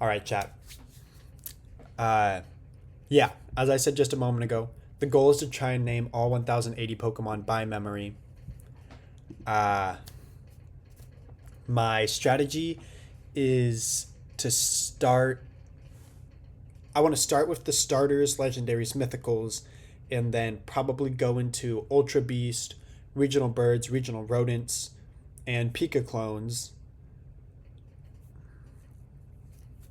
All right, chat. Yeah, as I said just a moment ago, the goal is to try and name all 1080 Pokemon by memory. Uh, my strategy is to start. I want to start with the starters, legendaries, mythicals, and then probably go into Ultra Beast, regional birds, regional rodents, and Pika clones.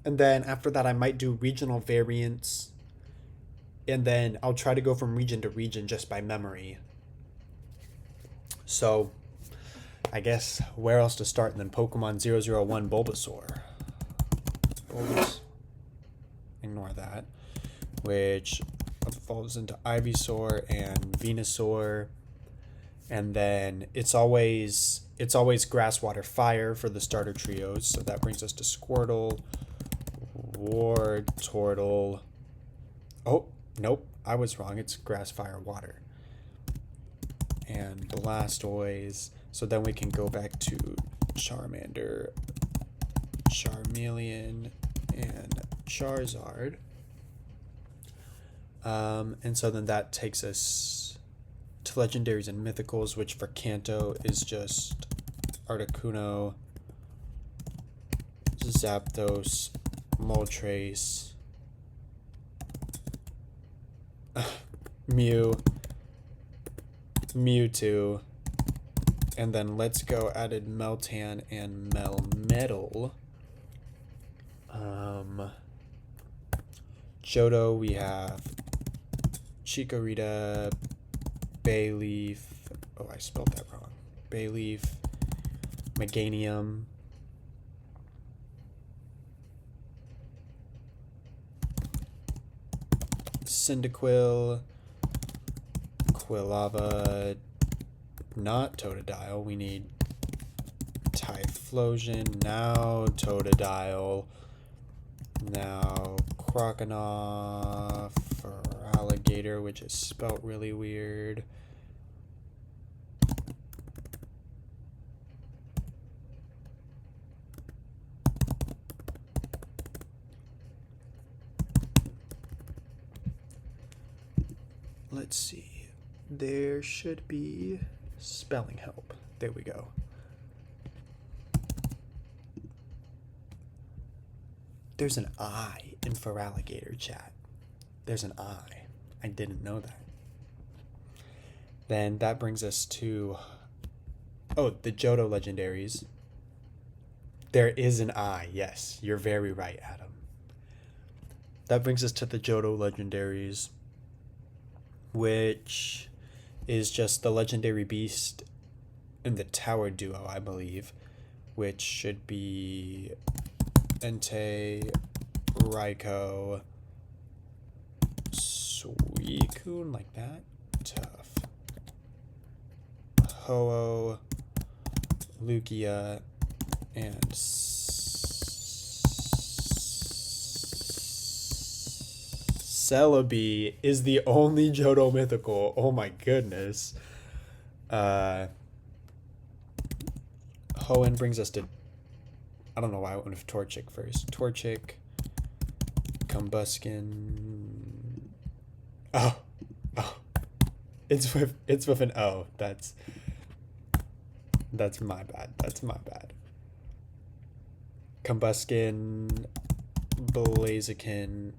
And then after that, I might do regional variants. And then I'll try to go from region to region just by memory. So, I guess where else to start than Pokemon 001 Bulbasaur? Ignore that. Which falls into Ivysaur and Venusaur. And then it's always Grass, Water, Fire for the starter trios. So that brings us to Squirtle, Wartortle. Oh, nope, I was wrong. It's Grass, Fire, Water. And Blastoise. So then we can go back to Charmander, Charmeleon, and Charizard. And so then that takes us to legendaries and mythicals, which for Kanto is just Articuno, Zapdos, Moltres, Mewtwo, and then Let's Go added Meltan and Melmetal. Johto, we have Chikorita, Bayleaf. Oh, I spelled that wrong. Bayleaf, Meganium, Cyndaquil, Quilava, not Totodile. We need Typhlosion, now Totodile, now Croconaw for Alligator, which is spelt really weird. Let's see. There should be spelling help. There we go. There's an I in Feraligatr, chat. There's an I. I didn't know that. Then that brings us to... Oh, the Johto legendaries. There is an I. Yes, you're very right, Adam. That brings us to the Johto legendaries, which is just the legendary beast in the tower duo, I believe, which should be Entei, Raikou, Suicune, like that. Tough. Ho-Oh, Lugia, and Celebi is the only Johto mythical. Oh my goodness. Hoenn brings us to... I don't know why I went with Torchic first. Torchic, Combuskin. Oh. It's with an O. That's my bad. Combuskin, Blaziken,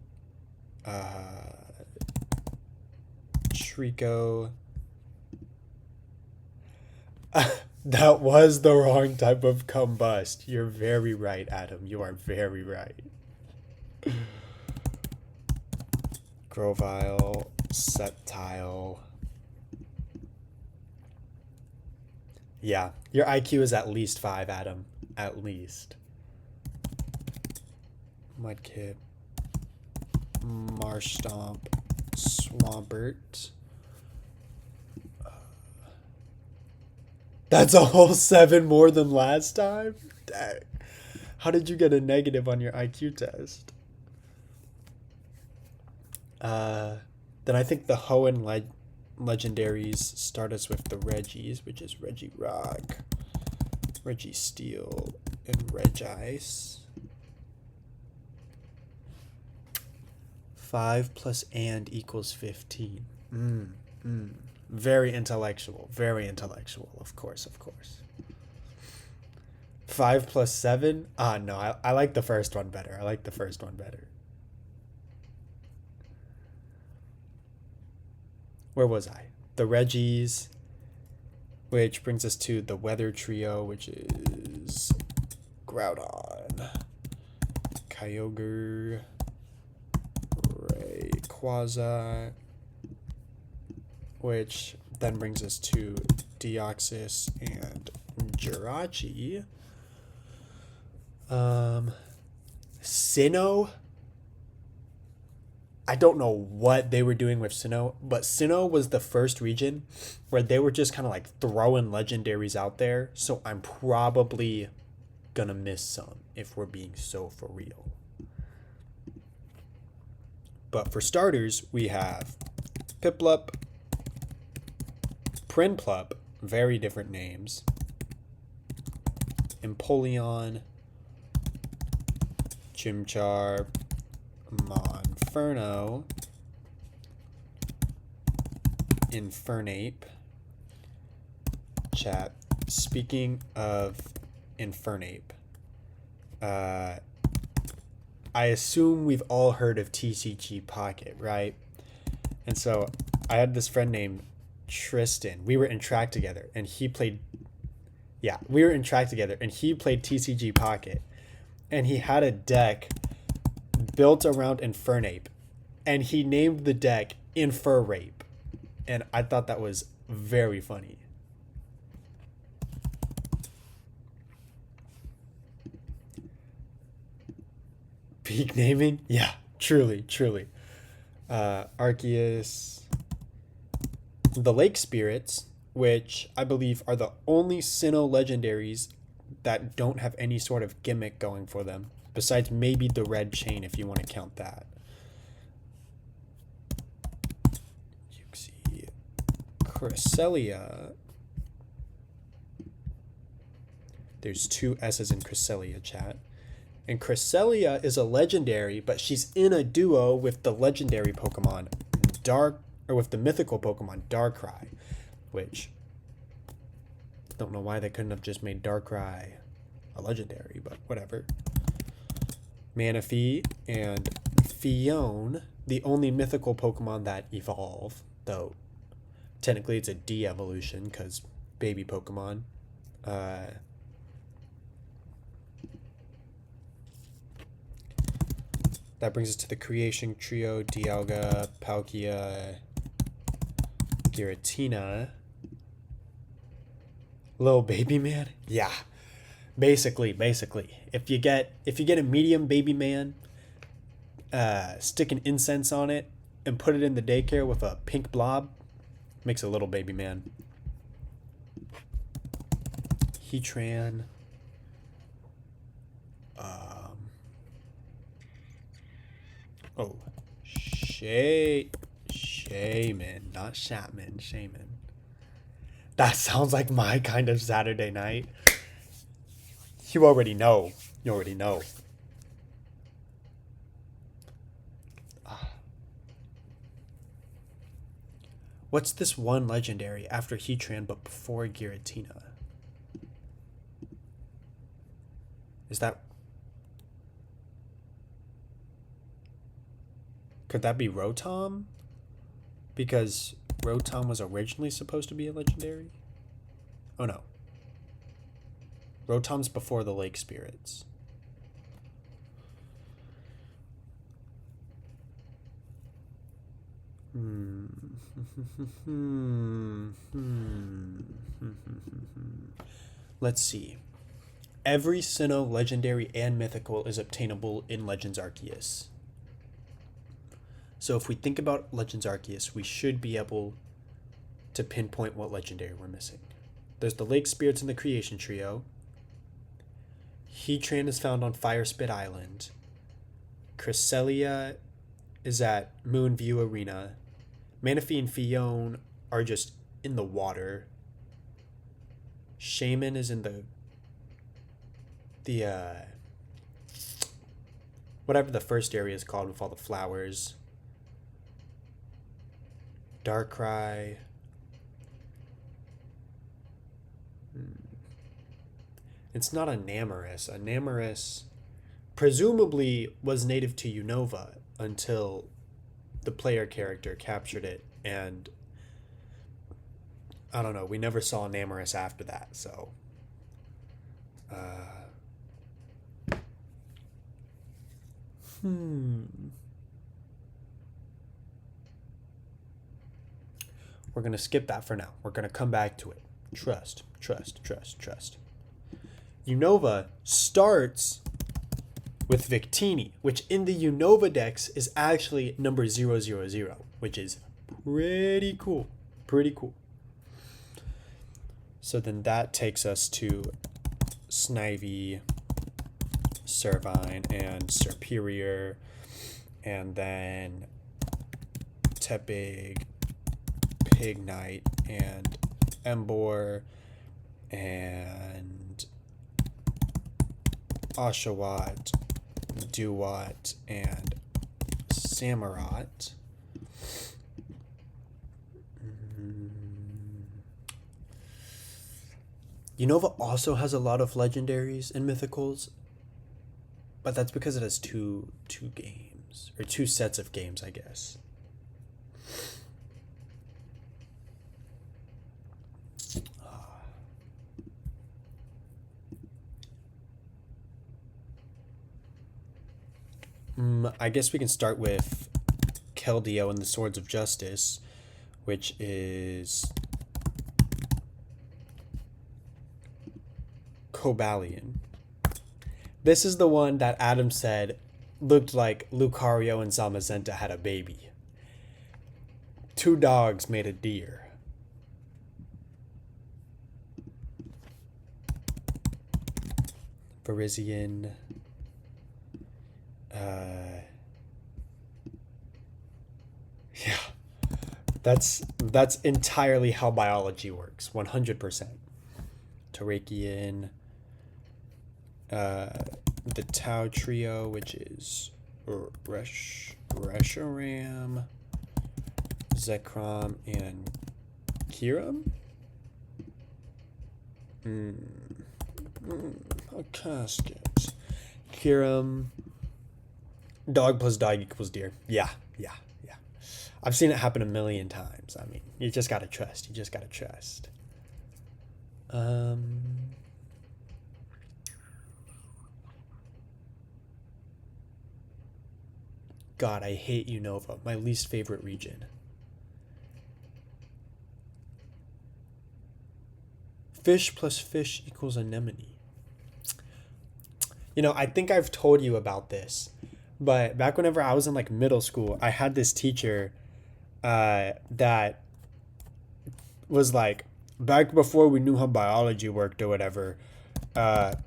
Trico. That was the wrong type of combust. You're very right, Adam. You are very right. Grovyle, Sceptile. Yeah, your IQ is at least 5, Adam. At least. Mudkip, Marshtomp, Swampert. That's a whole 7 more than last time? Dang. How did you get a negative on your IQ test? Then I think the Hoenn legendaries start us with the Regis, which is Regirock, Registeel, and Regice. 5 plus and equals 15. Very intellectual. Very intellectual. Of course, of course. 5 plus 7? Ah, no, I like the first one better. I like the first one better. Where was I? The Reggies, which brings us to the weather trio, which is Groudon, Kyogre, Rayquaza, which then brings us to Deoxys and Jirachi. Sinnoh. I don't know what they were doing with Sinnoh, but Sinnoh was the first region where they were just kind of like throwing legendaries out there. So I'm probably gonna miss some if we're being so for real. But for starters, we have Piplup, Prinplup, very different names, Empoleon, Chimchar, Monferno, Infernape. Chat, speaking of Infernape, I assume we've all heard of TCG Pocket, right? And so I had this friend named Tristan. We were in track together, and he played TCG Pocket, and he had a deck built around Infernape, and he named the deck Inferape, and I thought that was very funny. Peak naming? Yeah, truly. Arceus, the Lake Spirits, which I believe are the only Sinnoh legendaries that don't have any sort of gimmick going for them, besides maybe the red chain if you want to count that. Uxie, Cresselia. There's 2 S's in Cresselia, chat. And Cresselia is a legendary, but she's in a duo with the legendary Pokemon with the mythical Pokemon Darkrai, which don't know why they couldn't have just made Darkrai a legendary, but whatever. Manaphy and Fione, the only mythical Pokemon that evolve, though technically it's a de-evolution because baby Pokemon. That brings us to the creation trio: Dialga, Palkia, Giratina. Little baby man? Yeah. Basically. If you get a medium baby man, stick an incense on it and put it in the daycare with a pink blob, makes a little baby man. Heatran. Shaman, not Shatman, Shaman. That sounds like my kind of Saturday night. You already know. What's this one legendary after Heatran but before Giratina? Is that... Could that be Rotom? Because Rotom was originally supposed to be a legendary? Oh no. Rotom's before the Lake Spirits. Let's see. Every Sinnoh legendary and mythical is obtainable in Legends Arceus. So if we think about Legends Arceus, we should be able to pinpoint what legendary we're missing. There's the Lake Spirits in the Creation Trio. Heatran is found on Firespit Island. Cresselia is at Moonview Arena. Manaphy and Fione are just in the water. Shaman is in the whatever the first area is called with all the flowers. Darkrai. It's not a Namoris. A Namoris presumably was native to Unova until the player character captured it, and I don't know, we never saw Namoris after that, so uh, we're gonna skip that for now. We're gonna come back to it. Trust, trust, trust, trust. Unova starts with Victini, which in the Unova Dex is actually number 000, which is pretty cool. Pretty cool. So then that takes us to Snivy, Servine, and Serperior, and then Tepig, Pignite, and Emboar, and Oshawott, Duat, and Samurott. Unova also has a lot of legendaries and mythicals, but that's because it has two games, or two sets of games, I guess. I guess we can start with Keldeo and the Swords of Justice, which is Cobalion. This is the one that Adam said looked like Lucario and Zamazenta had a baby. Two dogs made a deer. Virizion. Yeah. That's entirely how biology works. 100%. Terrakion. The Tau Trio, which is Reshiram, Zekrom, and Kiram? A casket. Kiram. Dog plus dog equals deer. Yeah. I've seen it happen a million times. I mean, you just gotta trust. God, I hate Unova. My least favorite region. Fish plus fish equals anemone. You know, I think I've told you about this, but back whenever I was in like middle school, I had this teacher that was like, back before we knew how biology worked or whatever,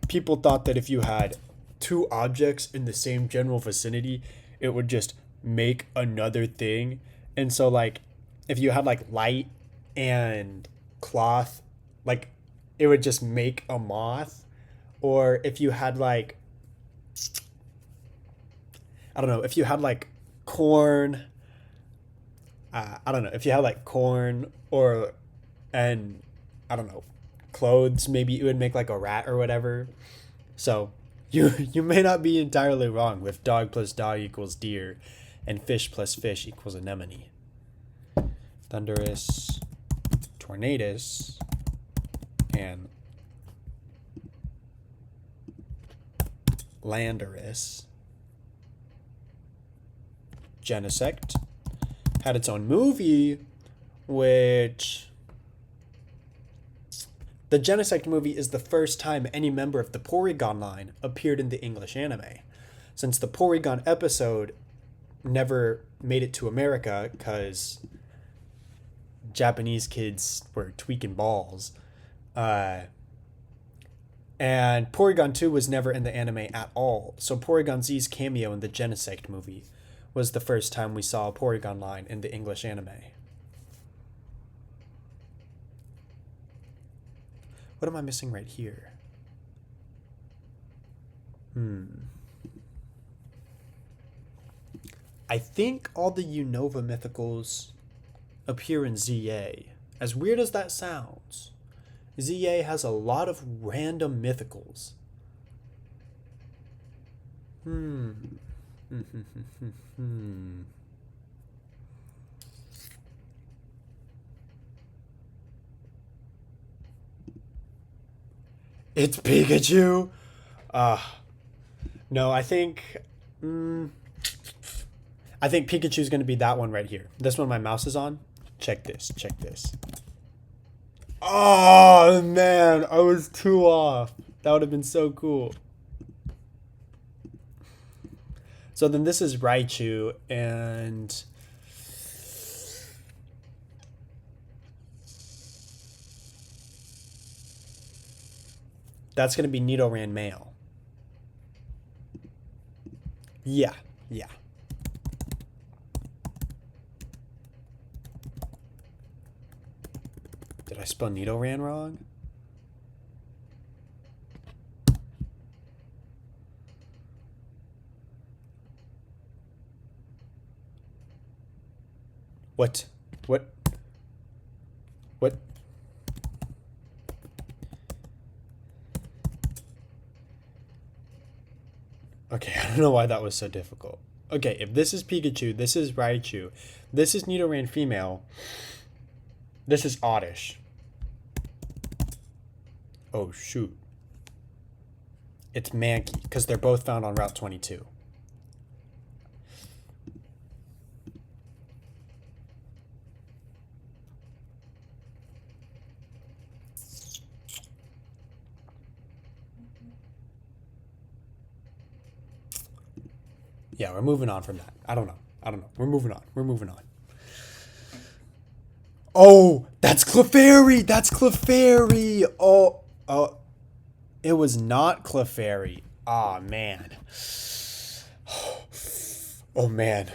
people thought that if you had two objects in the same general vicinity, it would just make another thing. And so like if you had like light and cloth, like it would just make a moth. Or if you had like, I don't know, if you had like corn, I don't know, if you had like corn and I don't know, clothes, maybe it would make like a rat or whatever. So you may not be entirely wrong with dog plus dog equals deer and fish plus fish equals anemone. Thunderous, Tornadus, and Landorus. Genesect had its own movie, which the Genesect movie is the first time any member of the Porygon line appeared in the English anime, since the Porygon episode never made it to America because Japanese kids were tweaking balls. And Porygon 2 was never in the anime at all, so Porygon Z's cameo in the Genesect movie was the first time we saw a Porygon line in the English anime. What am I missing right here? I think all the Unova mythicals appear in ZA. As weird as that sounds, ZA has a lot of random mythicals. It's Pikachu? No, I think Pikachu's gonna be that one right here. This one my mouse is on. Check this, check this. Oh man, I was too off. That would have been so cool. So then this is Raichu, and that's gonna be Nidoran male. Yeah, yeah. Did I spell Nidoran wrong? What? What? What? Okay, I don't know why that was so difficult. Okay, if this is Pikachu, this is Raichu, this is Nidoran female, this is Oddish. Oh, shoot. It's Mankey, because they're both found on Route 22. Yeah, we're moving on from that. I don't know. We're moving on. Oh, that's Clefairy. Oh, it was not Clefairy. Ah, man. Oh, man.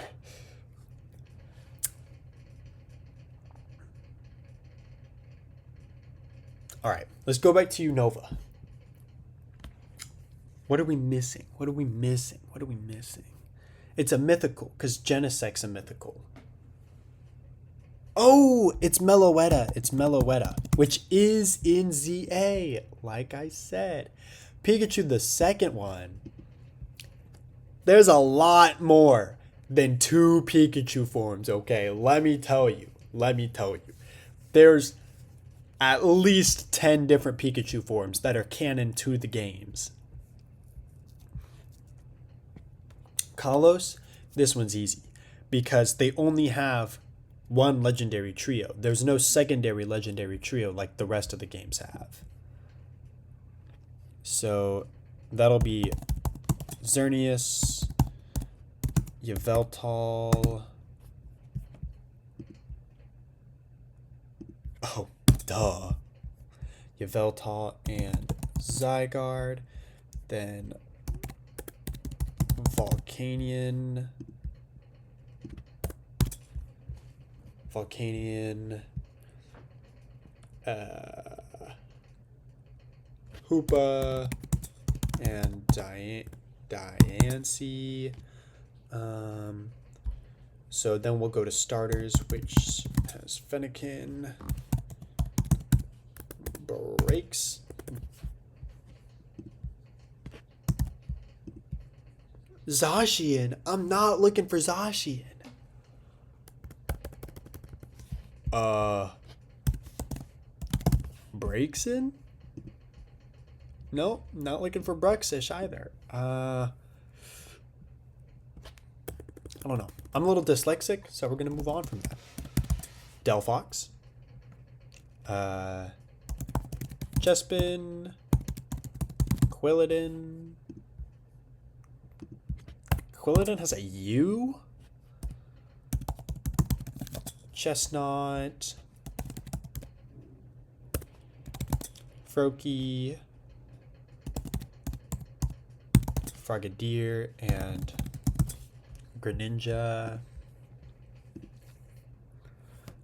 All right, let's go back to Unova. What are we missing? It's a mythical, because Genesec's a mythical. Oh, it's Meloetta, which is in ZA, like I said. Pikachu, the second one. There's a lot more than 2 Pikachu forms, okay? Let me tell you. There's at least 10 different Pikachu forms that are canon to the games. Kalos, this one's easy because they only have one legendary trio. There's no secondary legendary trio like the rest of the games have. So that'll be Xerneas, Yveltal. Oh, duh. Yveltal and Zygarde. Then Volcanion, Hoopa, and Diancie. So then we'll go to starters, which has Fennekin, Breaks, Zacian. I'm not looking for Zacian. Breaksin? No, not looking for Bruxish either. I don't know. I'm a little dyslexic, so we're gonna move on from that. Delphox. Chespin. Quilladin. Quilladin has a U? Chestnut. Froakie. Frogadier and Greninja.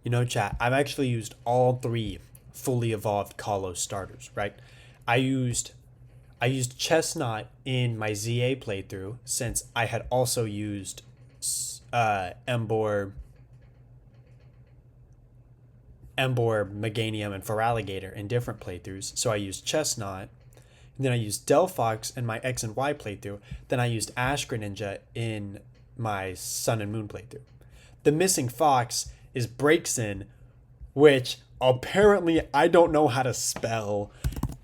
You know, chat, I've actually used all 3 fully evolved Kalos starters, right? I used Chestnut in my ZA playthrough since I had also used Emboar Embor, Meganium, and Feraligatr in different playthroughs. So I used Chestnut. Then I used Delphox in my X and Y playthrough. Then I used Ash Greninja in my Sun and Moon playthrough. The missing fox is Braixen, which apparently I don't know how to spell.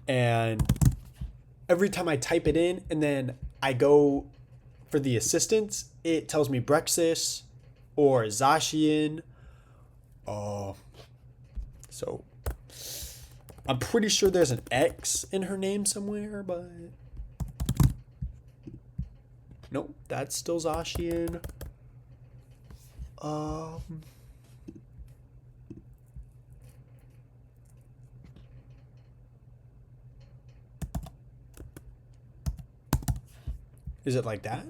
And every time I type it in and then I go for the assistance, it tells me Brexis or Zacian. So I'm pretty sure there's an X in her name somewhere, but nope, that's still Zacian. Is it like that?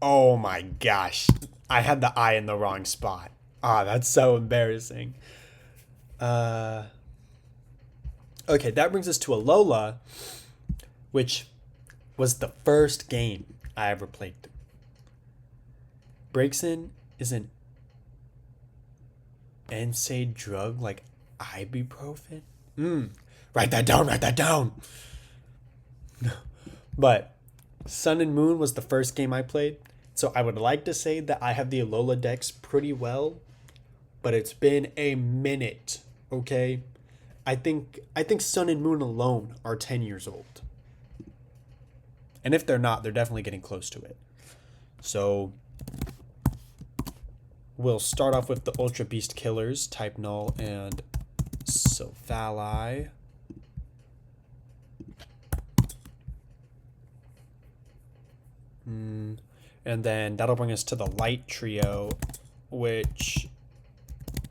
Oh my gosh. I had the I in the wrong spot. That's so embarrassing. Okay, that brings us to Alola, which was the first game I ever played through. Braixen is an NSAID drug like ibuprofen? Write that down. But Sun and Moon was the first game I played, so I would like to say that I have the Alola Dex pretty well, but it's been a minute, okay? I think Sun and Moon alone are 10 years old. And if they're not, they're definitely getting close to it. So we'll start off with the Ultra Beast Killers, Type Null and Silvally. And then that'll bring us to the Light Trio, which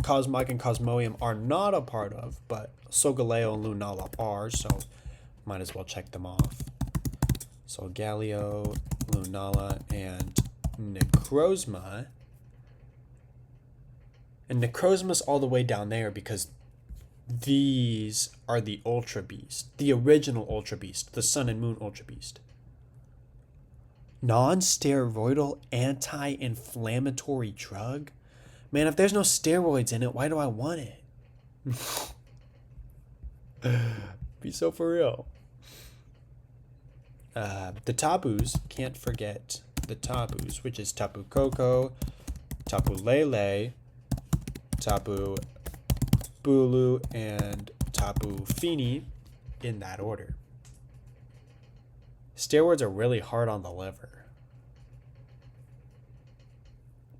Cosmog and Cosmoem are not a part of, but Solgaleo and Lunala are, so might as well check them off. Solgaleo, Lunala, and Necrozma. And Necrozma's all the way down there because these are the Ultra Beast, the original Ultra Beast, the Sun and Moon Ultra Beast. Non-steroidal anti-inflammatory drug? Man, if there's no steroids in it, why do I want it? Be so for real. The Tabus, can't forget the Tabus, which is Tapu Koko, Tapu Lele, Tapu Bulu, and Tapu Fini in that order. Steroids are really hard on the liver.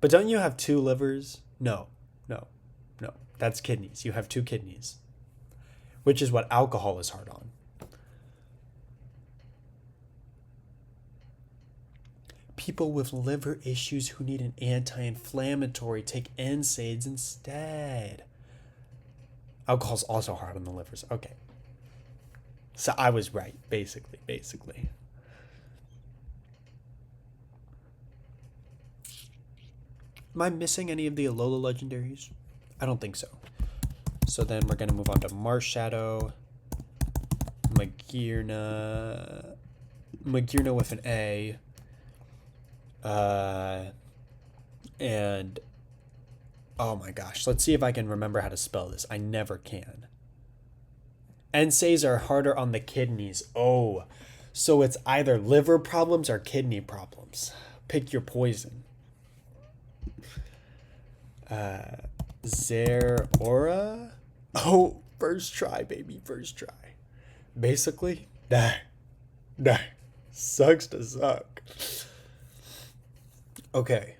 But don't you have two livers? No. That's kidneys. You have two kidneys. Which is what alcohol is hard on. People with liver issues who need an anti-inflammatory take NSAIDs instead. Alcohol's also hard on the livers. Okay. So I was right, basically. Am I missing any of the Alola legendaries? I don't think so. So then we're going to move on to Marshadow, Magearna with an A, and oh my gosh, let's see if I can remember how to spell this. I never can. NSAIDs are harder on the kidneys. Oh, so it's either liver problems or kidney problems. Pick your poison. Zeraora? Oh, first try, baby, first try. Basically, nah. Sucks to suck. Okay.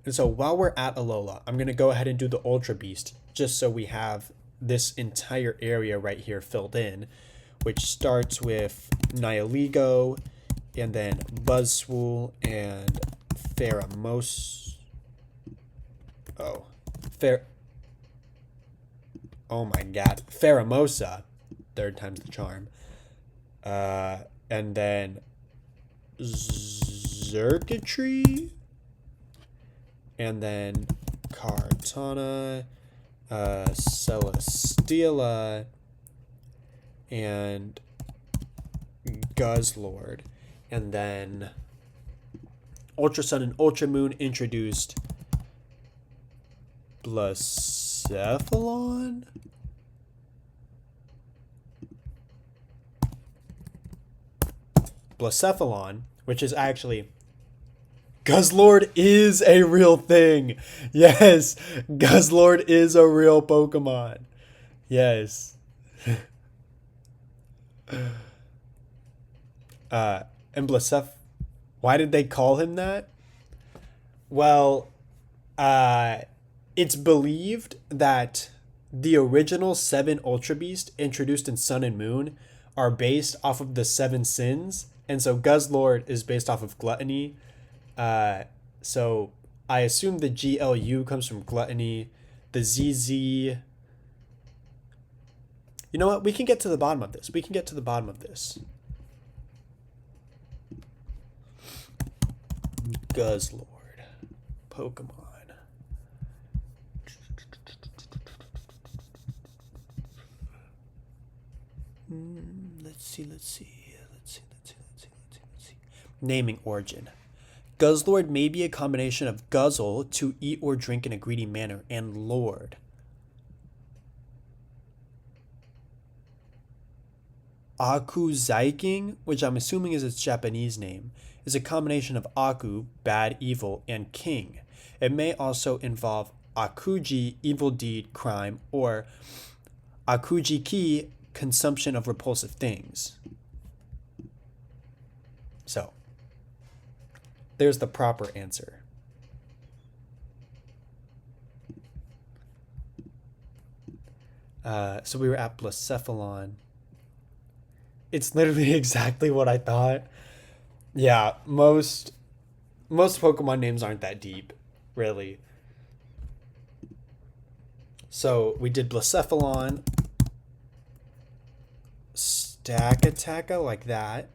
And so while we're at Alola, I'm going to go ahead and do the Ultra Beast, just so we have this entire area right here filled in, which starts with Nihilego, and then Buzzswool, and Pheromosa, third time's the charm, and then Xurkitree, and then Kartana, Celesteela, and Guzzlord, and then Ultra Sun and Ultra Moon introduced Blacephalon, Blacephalon? Blacephalon, which is actually... Guzzlord is a real thing. Yes, Guzzlord is a real Pokemon. Yes. And why did they call him that? Well, it's believed that the original 7 Ultra Beast introduced in Sun and Moon are based off of the 7 sins, and so Guzzlord is based off of gluttony. So I assume the GLU comes from gluttony. The ZZ... You know what? We can get to the bottom of this. Guzzlord. Pokemon. Let's see. Naming origin. Guzzlord may be a combination of guzzle, to eat or drink in a greedy manner, and lord. Aku Zaiking, which I'm assuming is its Japanese name, is a combination of Aku, bad, evil, and king. It may also involve Akuji, evil deed, crime, or Akuji ki, consumption of repulsive things. So, there's the proper answer. So we were at Blacephalon. It's literally exactly what I thought. Yeah, most Pokemon names aren't that deep, really. So we did Blacephalon, Stakataka like that,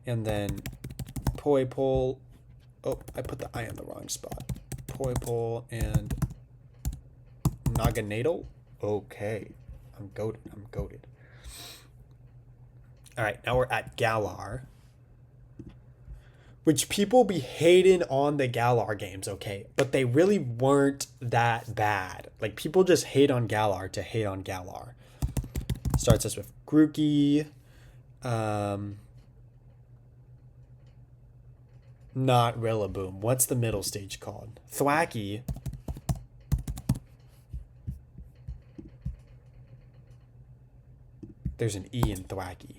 and then Poipole. Oh, I put the I in the wrong spot. Poipole and Naganadel. Okay, I'm goated. All right, now we're at Galar, which people be hating on the Galar games, okay? But they really weren't that bad. Like, people just hate on Galar to hate on Galar. Starts us with Grookey. Not Rillaboom. What's the middle stage called? Thwackey. There's an E in Thwackey.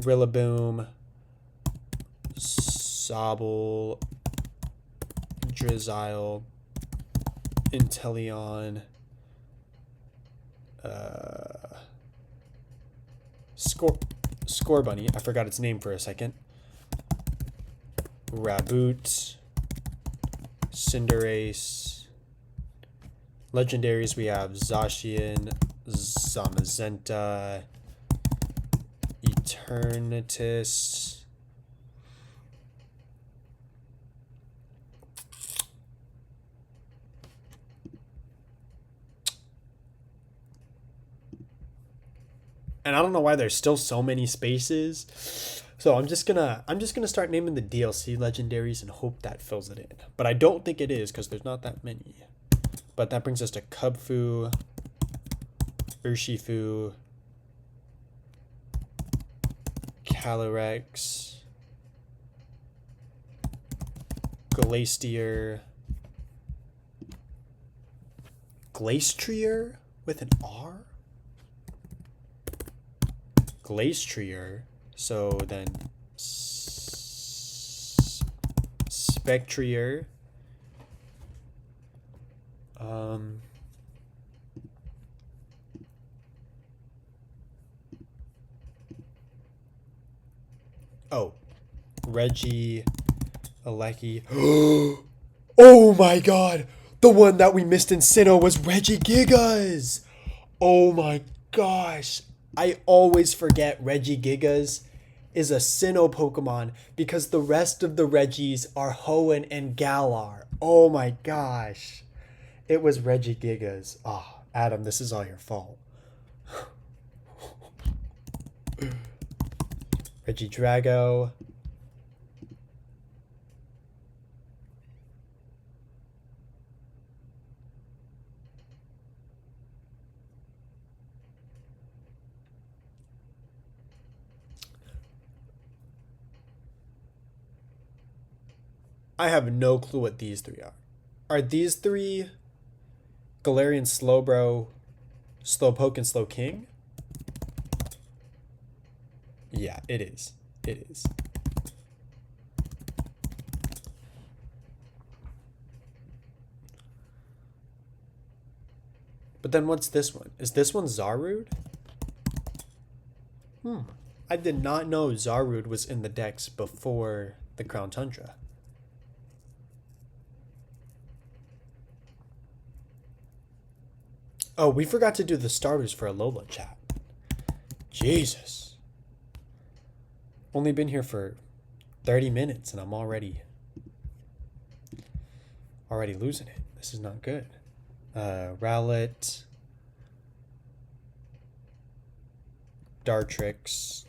Rillaboom, Sobble, Drizzile, Inteleon, Scorbunny. I forgot its name for a second. Raboot, Cinderace. Legendaries, we have Zacian, Zamazenta, Eternatus, and I don't know why there's still so many spaces. So I'm just gonna start naming the DLC legendaries and hope that fills it in. But I don't think it is because there's not that many. But that brings us to Kubfu, Urshifu, Calyrex, Glacier, Glastrier with an R? Glastrier. So then Spectrier. Oh, Reggie, Aleki. Oh my god! The one that we missed in Sinnoh was Regigigas! Oh my gosh! I always forget Regigigas is a Sinnoh Pokemon because the rest of the Reggies are Hoenn and Galar. Oh my gosh. It was Regigigas. Oh, Adam, this is all your fault. Regidrago. I have no clue what these three are. Are these three Galarian Slowbro, Slowpoke, and Slowking? Yeah, it is. It is. But then what's this one? Is this one Zarude? I did not know Zarude was in the decks before the Crown Tundra. Oh, we forgot to do the starters for Alola chat. Jesus. Only been here for 30 minutes and I'm already losing it. This is not good. Rowlet, Dartrix,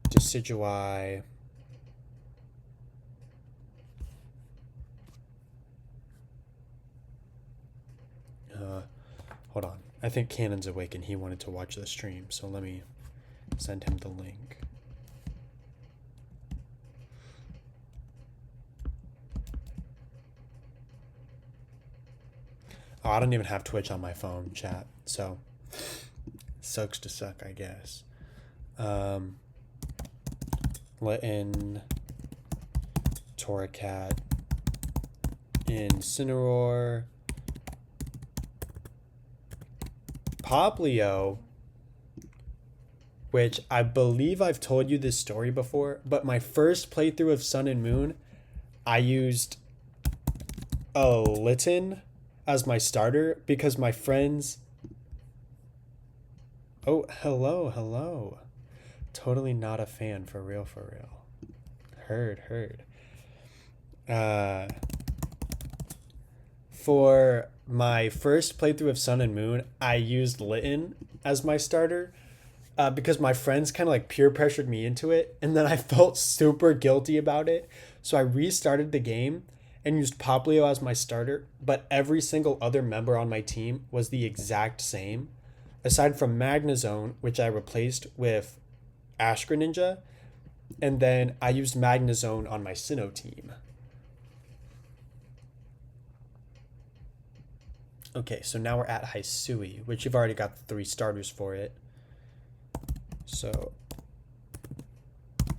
Decidueye, hold on. I think Cannon's awake and he wanted to watch the stream, so let me send him the link. Oh, I don't even have Twitch on my phone, chat, so sucks to suck, I guess. Litten, Torracat, Incineroar, Poplio, which I believe I've told you this story before, but my first playthrough of Sun and Moon, I used a Litten as my starter because my friends... Oh, hello. Totally not a fan, for real. Heard. For my first playthrough of Sun and Moon, I used Litten as my starter because my friends kind of like peer pressured me into it, and then I felt super guilty about it. So I restarted the game and used Poplio as my starter, but every single other member on my team was the exact same, aside from Magnezone, which I replaced with Ash Greninja, and then I used Magnezone on my Sinnoh team. Okay, so now we're at Hisui, which you've already got the 3 starters for it. So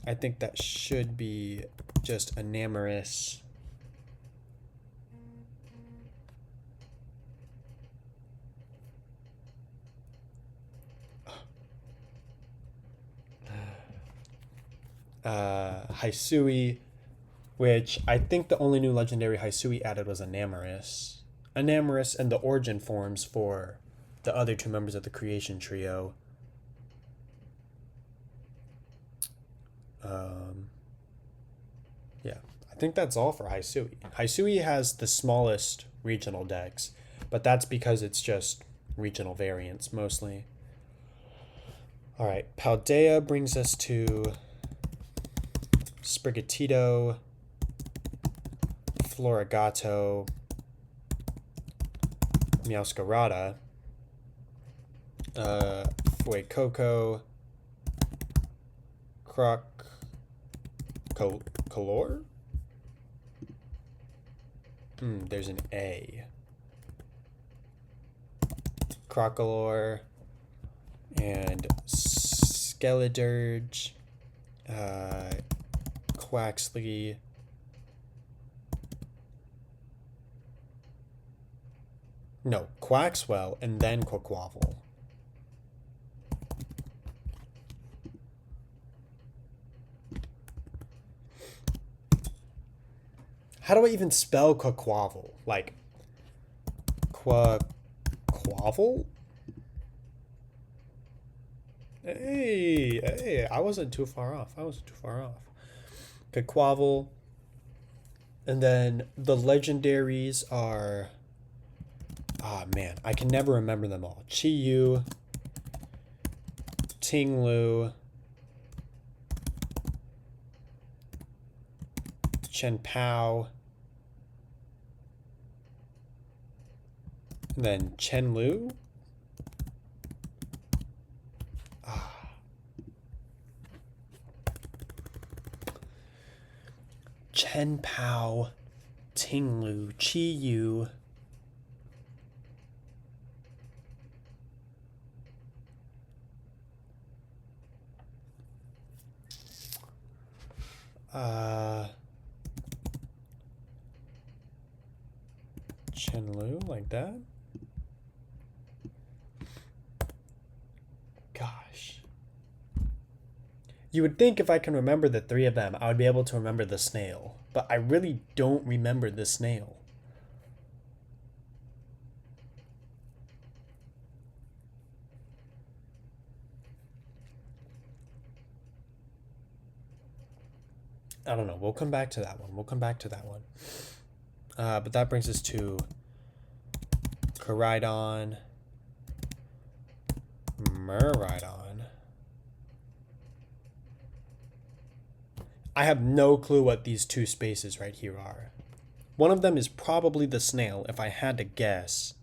I think that should be just Enamorus, Hisui, which I think the only new legendary Hisui added was Enamorus. Enamorus and the origin forms for the other 2 members of the creation trio. Yeah, I think that's all for Hisui. Hisui has the smallest regional decks, but that's because it's just regional variants mostly. All right, Paldea brings us to Sprigatito, Florigato, Meowscarada, Fuecoco, Color? There's an A. Crocolore and Skeledirge, Quaxley, no, Quaxwell, and then Quaquaval. How do I even spell Quaquaval? Like, Quaquaval? Hey, I wasn't too far off. Quaquaval. And then the legendaries are... Ah, man, I can never remember them all. Chi-Yu, Ting-Lu, Chen-Pao, and then Chen-Lu. Chen Pao, Tinglu, Chi Yu. Chenlu, like that. Gosh. You would think if I can remember the three of them, I would be able to remember the snail. But I really don't remember the snail. I don't know. We'll come back to that one. But that brings us to Koraidon, Muraidon. I have no clue what these two spaces right here are. One of them is probably the snail, if I had to guess.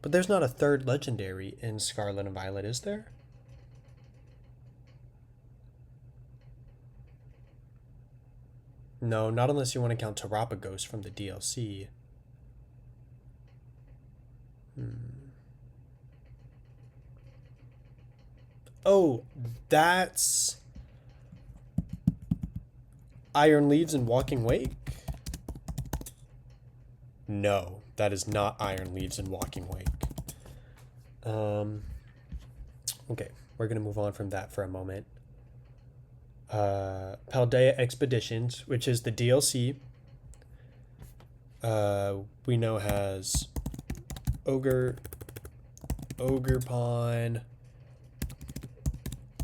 But there's not a third legendary in Scarlet and Violet, is there? No, not unless you want to count Terapagos from the DLC. Oh, that's Iron Leaves and Walking Wake? No, that is not Iron Leaves and Walking Wake. Okay, we're going to move on from that for a moment. Paldea Expeditions, which is the DLC, we know has Ogre Pawn,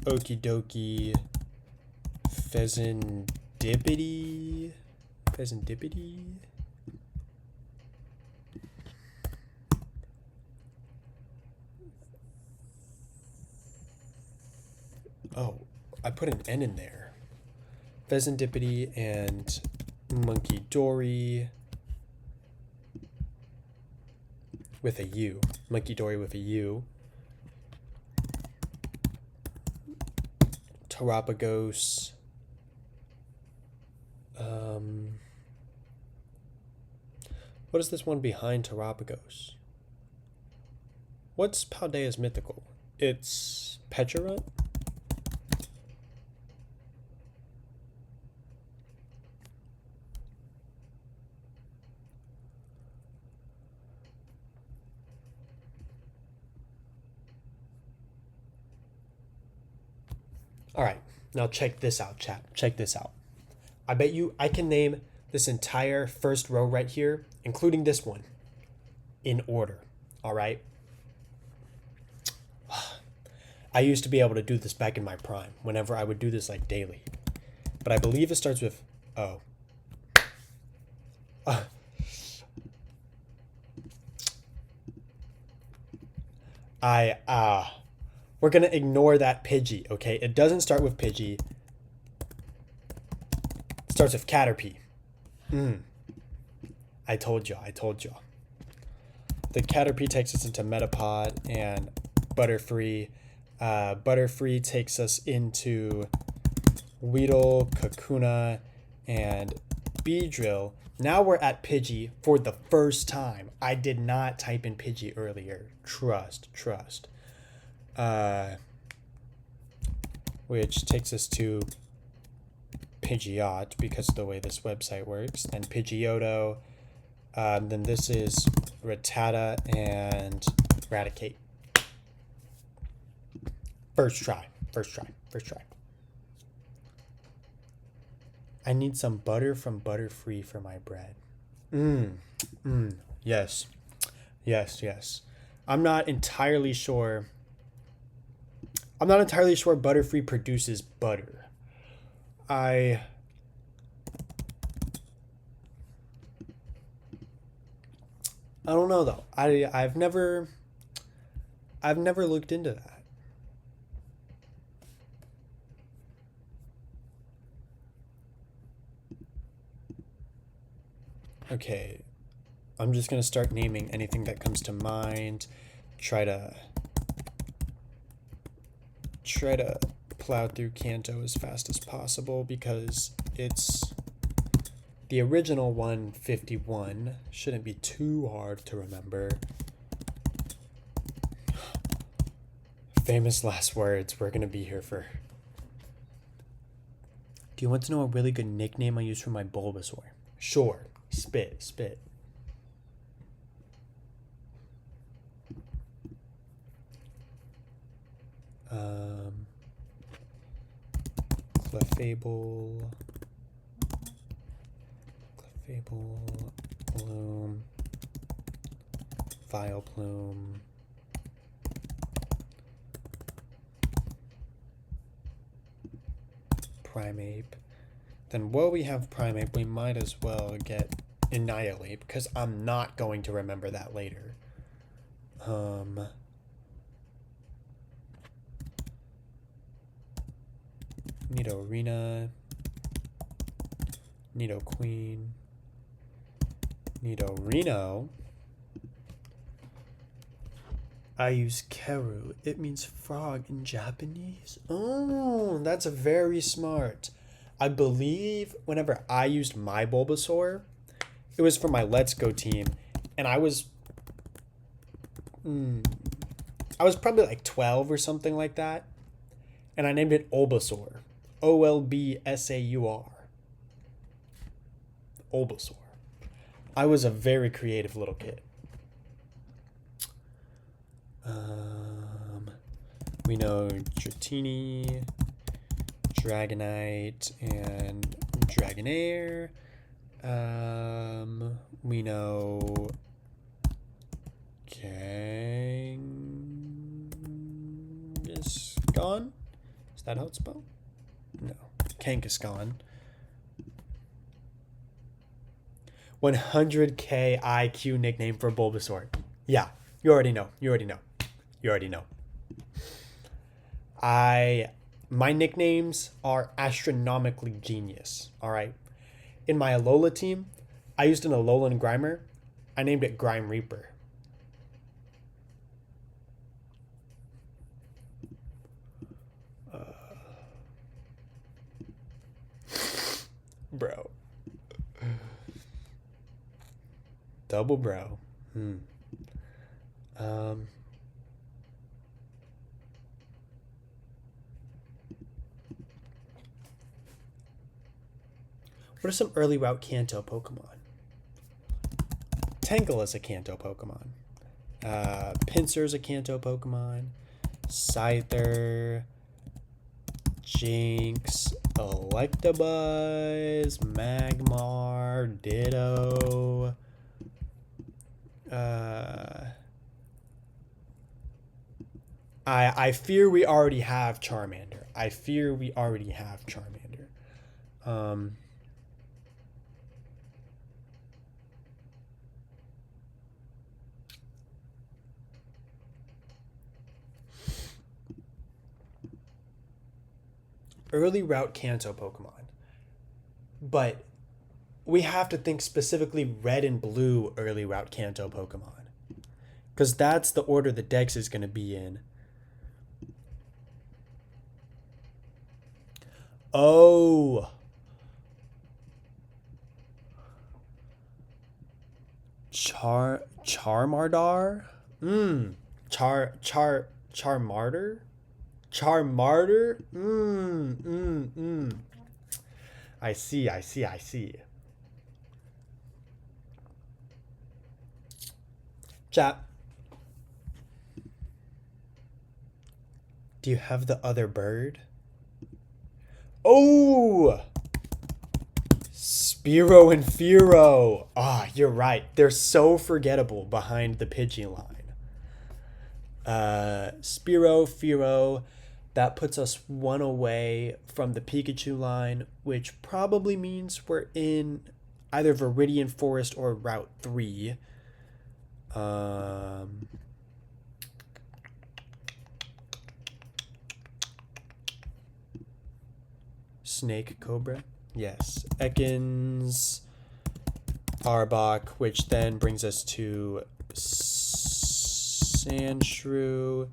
Okie Dokie, Pheasantipity. Oh, I put an N in there. Pheasantipity and Monkey Dory with a U. Monkey Dory with a U. Terapagos. What is this one behind Terapagos? What's Paldea's mythical? It's Pecharunt? All right, now check this out, chat. Check this out. I bet you I can name this entire first row right here, including this one, in order. All right? I used to be able to do this back in my prime, whenever I would do this like daily. But I believe it starts with O. We're gonna ignore that Pidgey, okay? It doesn't start with Pidgey. It starts with Caterpie. I told y'all. The Caterpie takes us into Metapod and Butterfree. Butterfree takes us into Weedle, Kakuna, and Beedrill. Now we're at Pidgey for the first time. I did not type in Pidgey earlier. Trust. Which takes us to Pidgeot because of the way this website works. Then Pidgeotto. Then this is Rattata and Raticate. First try. I need some butter from Butterfree for my bread. Yes. I'm not entirely sure Butterfree produces butter. I don't know though. I've never looked into that. Okay, I'm just gonna start naming anything that comes to mind. Try to plow through Kanto as fast as possible because it's the original 151. Shouldn't be too hard to remember. Famous last words. We're going to be here for... Do you want to know a really good nickname I use for my Bulbasaur? Sure. Spit. Clefable, Bloom, Vileplume, Primeape. Then while we have Primeape, we might as well get Annihilate because I'm not going to remember that later. Nidorina, Nidoqueen, Nidorino. I use Keru. It means frog in Japanese. Oh, that's very smart. I believe whenever I used my Bulbasaur, it was for my Let's Go team, and I was probably like 12 or something like that, and I named it Olbasaur. Olbsaur. Olbasaur. I was a very creative little kid. We know Dratini, Dragonite, and Dragonair. We know Kangaskhan? Is that how it's spelled? No. Kangaskhan. 100k IQ nickname for Bulbasaur. Yeah, you already know. My nicknames are astronomically genius, all right? In my Alola team, I used an Alolan Grimer. I named it Grime Reaper. Bro. Double bro. What are some early route Kanto Pokemon? Tangle is a Kanto Pokemon. Pinsir's a Kanto Pokemon. Scyther, Jinx, Electabuzz, Magmar, Ditto. I fear we already have Charmander. Early route Kanto Pokemon. But we have to think specifically red and blue early route Kanto Pokemon. Because that's the order the Dex is going to be in. Oh. Charmardar? Charmarder? Charmarder? I see. Chat. Do you have the other bird? Oh! Spearow and Fearow. Ah, you're right. They're so forgettable behind the Pidgey line. Spearow, Fearow. That puts us one away from the Pikachu line, which probably means we're in either Viridian Forest or Route 3. Snake Cobra. Yes. Ekans, Arbok, which then brings us to Sandshrew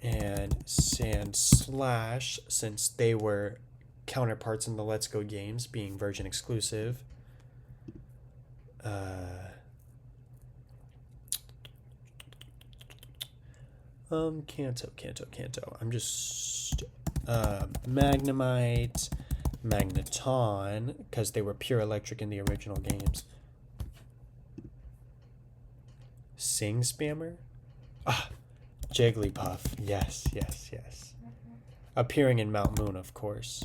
and Sand Slash, since they were counterparts in the Let's Go games, being version exclusive. Kanto. I'm just Magnemite, Magneton, because they were pure electric in the original games. Sing Spammer? Ah, Jigglypuff. Yes. Appearing in Mount Moon, of course.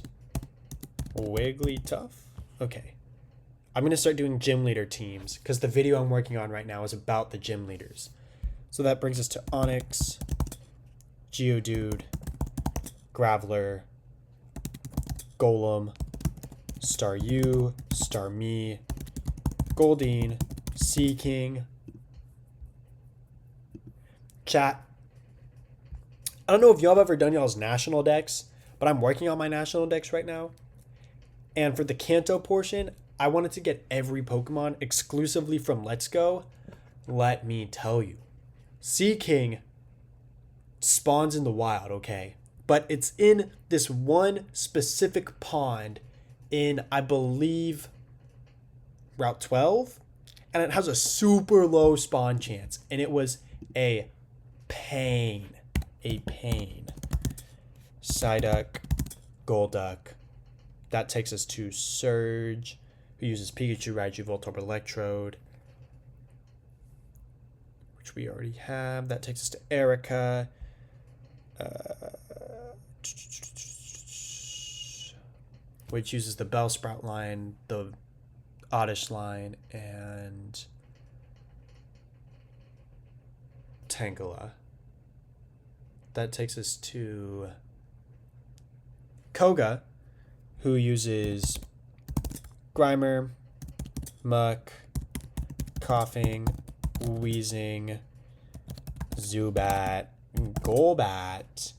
Wigglytuff? Okay. I'm going to start doing gym leader teams, because the video I'm working on right now is about the gym leaders. So that brings us to Onix, Geodude, Graveler, Golem, Staryu, Starmie, Goldeen, Seaking. Chat. I don't know if y'all have ever done y'all's national decks, but I'm working on my national decks right now. And for the Kanto portion, I wanted to get every Pokemon exclusively from Let's Go. Let me tell you. Seaking spawns in the wild, okay? But it's in this one specific pond in, I believe, Route 12. And it has a super low spawn chance. And it was a pain. Psyduck, Golduck. That takes us to Surge, who uses Pikachu, Raichu, Voltorb, Electrode, which we already have. That takes us to Erica. Which uses the Bellsprout line, the Oddish line, and Tangela. That takes us to Koga, who uses Grimer, Muck, Coughing, Wheezing, Zubat, Golbat.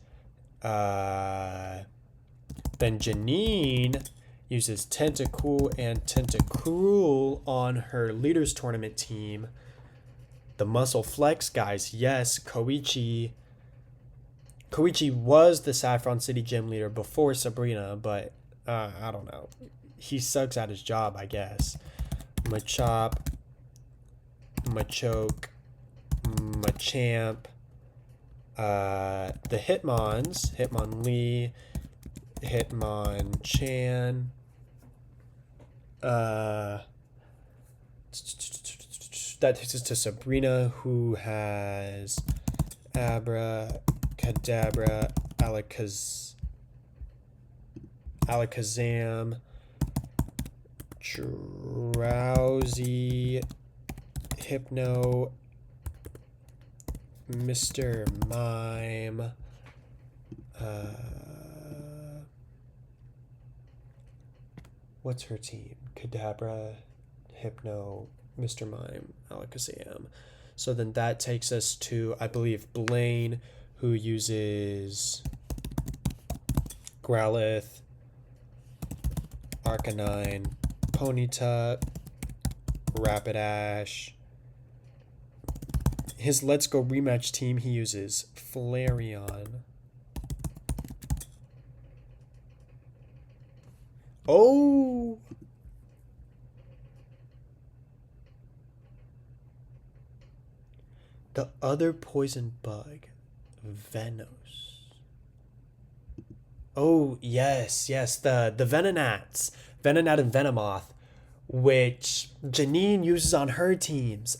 Then Janine uses Tentacool and Tentacruel on her Leaders Tournament team. The Muscle Flex guys, yes, Koichi. Koichi was the Saffron City gym leader before Sabrina, but I don't know. He sucks at his job, I guess. Machop, Machoke, Machamp, the Hitmons, Hitmonlee, Hitmonchan, that takes us to Sabrina, who has Abra, Kadabra, Alakazam, Drowsy, Hypno, Mr. Mime, what's her team? Kadabra, Hypno, Mr. Mime, Alakazam. So then that takes us to, I believe, Blaine, who uses Growlithe, Arcanine, Ponyta, Rapidash. His Let's Go rematch team, he uses Flareon. Oh! The other poison bug, Venos. Oh, yes, the Venonats. Venonat and Venomoth, which Janine uses on her teams.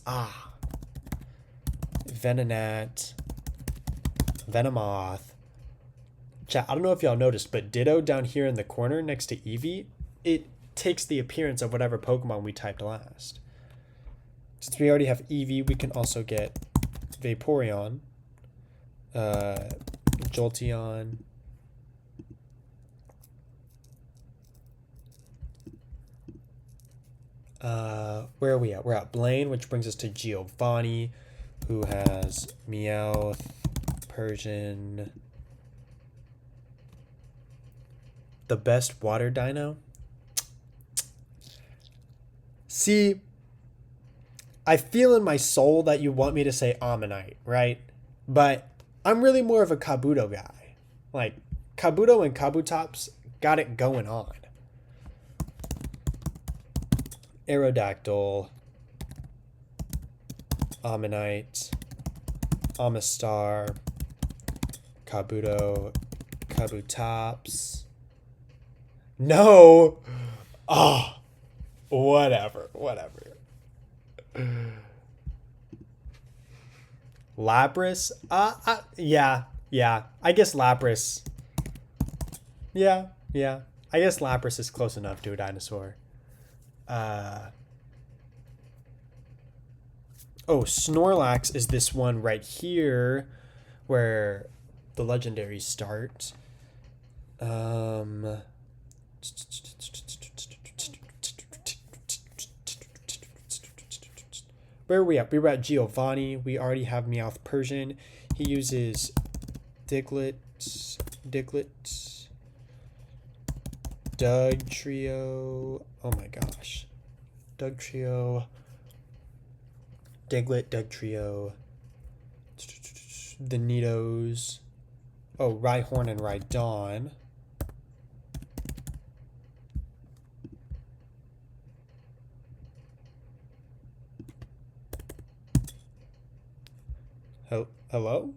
Venonat, Venomoth. Chat, I don't know if y'all noticed, but Ditto down here in the corner next to Eevee, it takes the appearance of whatever Pokemon we typed last. Since we already have Eevee, we can also get Vaporeon, Jolteon, where are we at? We're at Blaine, which brings us to Giovanni, who has Meowth, Persian. The best water dino? See, I feel in my soul that you want me to say Ammonite, right? But I'm really more of a Kabuto guy. Like, Kabuto and Kabutops got it going on. Aerodactyl, Ammonite, Amistar, Kabuto, Kabutops. No! Oh, whatever. Lapras? Yeah. I guess Lapras. Yeah. I guess Lapras is close enough to a dinosaur. Oh, Snorlax is this one right here where the legendaries start. Where are we at? We were at Giovanni. We already have Meowth Persian. He uses Diglett, Doug Trio. Oh my gosh. Doug Trio. Diglett, Doug Trio. The Nidos. Oh, Rhyhorn and Rhydon. Hello?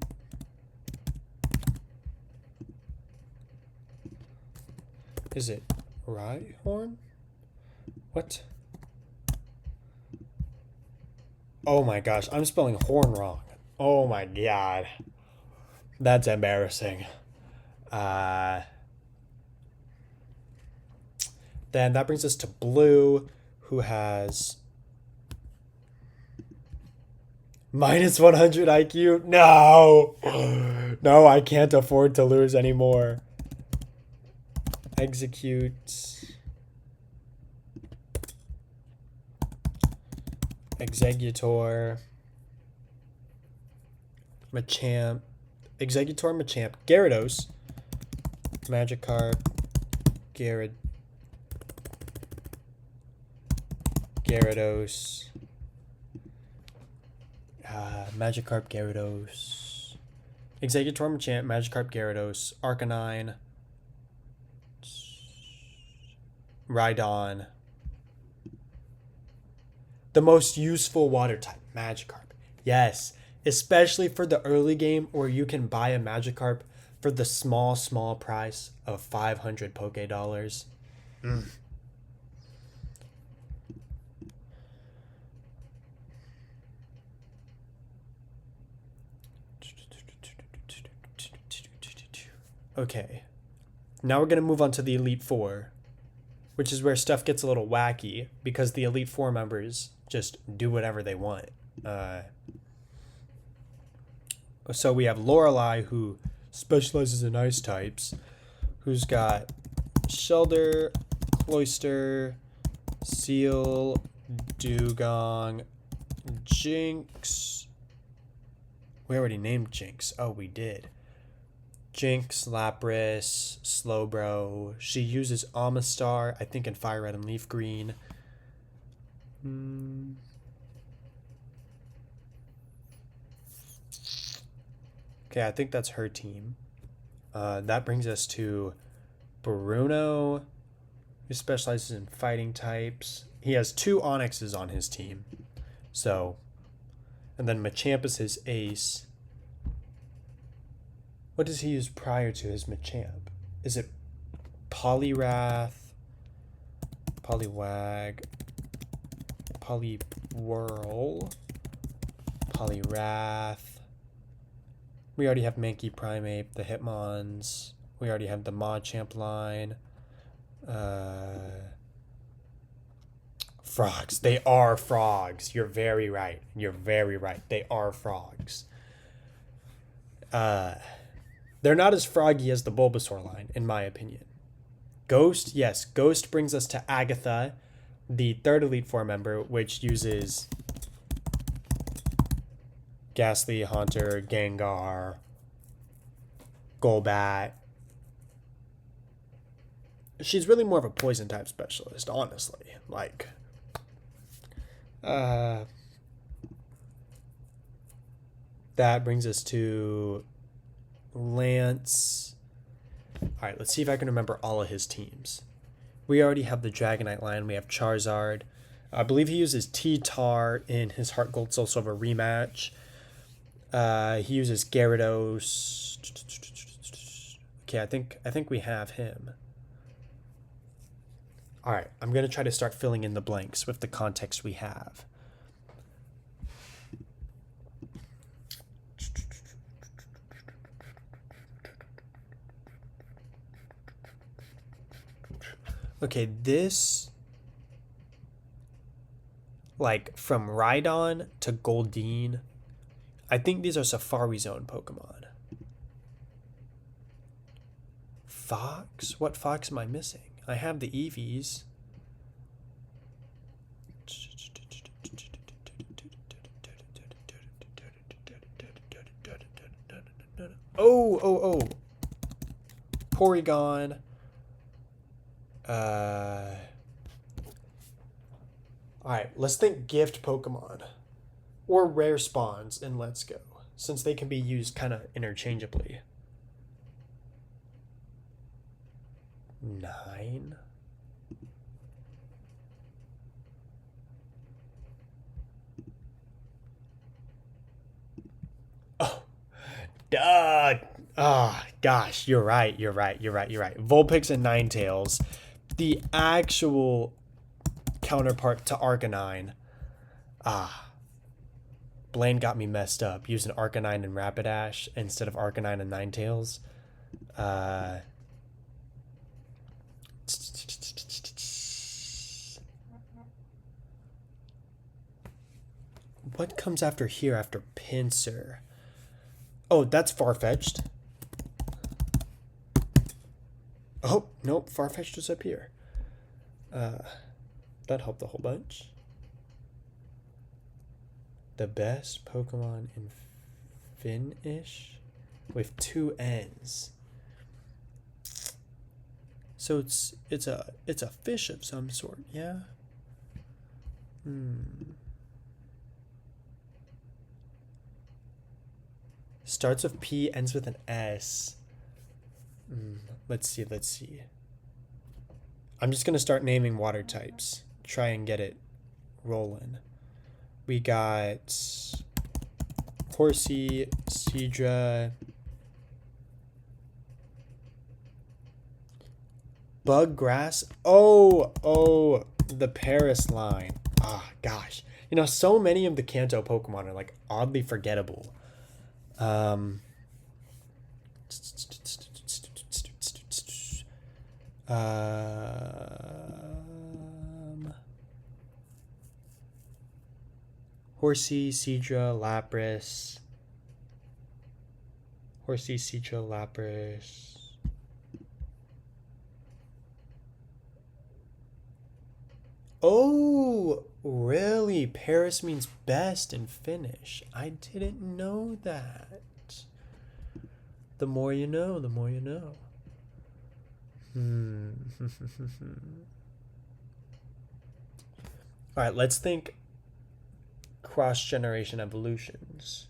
Is it Rhyhorn? What? Oh my gosh, I'm spelling horn wrong. Oh my god. That's embarrassing. Then that brings us to Blue, who has minus 100 IQ. No! No, I can't afford to lose anymore. Execute. Executor. Machamp. Executor, Machamp. Gyarados. Magikarp. Gyarados. Magikarp, Gyarados. Executor, Machamp, Magikarp, Gyarados. Arcanine. Rhydon. The most useful water type, Magikarp. Yes, especially for the early game where you can buy a Magikarp for the small price of 500 Poké Dollars. Okay, now we're going to move on to the Elite Four, which is where stuff gets a little wacky because the Elite Four members just do whatever they want. So we have Lorelei, who specializes in ice types, who's got Shelter, Cloyster, Seal, Dugong, Jinx. We already named Jinx. Oh, we did. Jinx, Lapras, Slowbro. She uses Amistar, I think in Fire Red and Leaf Green. Okay, I think that's her team. That brings us to Bruno, who specializes in fighting types. He has 2 Onyxes on his team. So, and then Machamp is his ace. What does he use prior to his Machamp? Is it Poliwrath, Poliwag, Poliwhirl, Poliwrath? We already have Mankey Primeape, the Hitmons. We already have the Machamp line. Frogs. They are frogs. You're very right. They are frogs. They're not as froggy as the Bulbasaur line, in my opinion. Ghost, yes. Ghost brings us to Agatha, the 3rd Elite Four member, which uses Ghastly, Haunter, Gengar, Golbat. She's really more of a poison type specialist, honestly. Like, that brings us to Lance. All right, let's see if I can remember all of his teams. We already have the Dragonite line. We have Charizard. I believe he uses T-Tar in his Heart Gold Soul Silver rematch. He uses Gyarados. Okay, I think we have him. All right, I'm going to try to start filling in the blanks with the context we have. Okay, this, like, from Rhydon to Goldeen, I think these are Safari Zone Pokemon. Fox? What fox am I missing? I have the Eevees. Oh. Porygon. Alright, let's think gift Pokemon. Or rare spawns in Let's Go, since they can be used kind of interchangeably. 9. Oh, duh. Ah, gosh, you're right. Vulpix and Ninetales, the actual counterpart to Arcanine. Blaine got me messed up using Arcanine and Rapidash instead of Arcanine and Ninetales. What comes after here after Pinsir? Oh, that's Farfetch'd. Oh, nope, Farfetch'd was up here. That helped a whole bunch. The best Pokemon in Finnish with 2 N's. So it's a fish of some sort, yeah? Starts with P, ends with an S. Let's see. I'm just gonna start naming water types. Try and get it rolling. We got Horsey, Seadra, Buggrass. Oh, the Paris line. Gosh. You know, so many of the Kanto Pokemon are like oddly forgettable. Horsey, Seadra, Lapras. Horsey, Seadra, Lapras. Oh, really? Paris means best in Finnish. I didn't know that. The more you know, the more you know. All right, let's think cross-generation evolutions.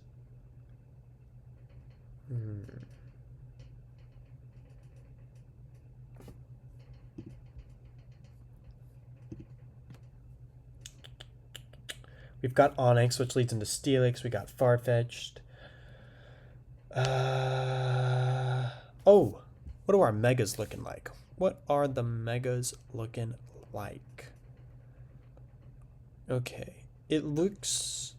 We've got Onix, which leads into Steelix. We got Farfetch'd. Oh, what are our megas looking like? What are the megas looking like? Okay, it looks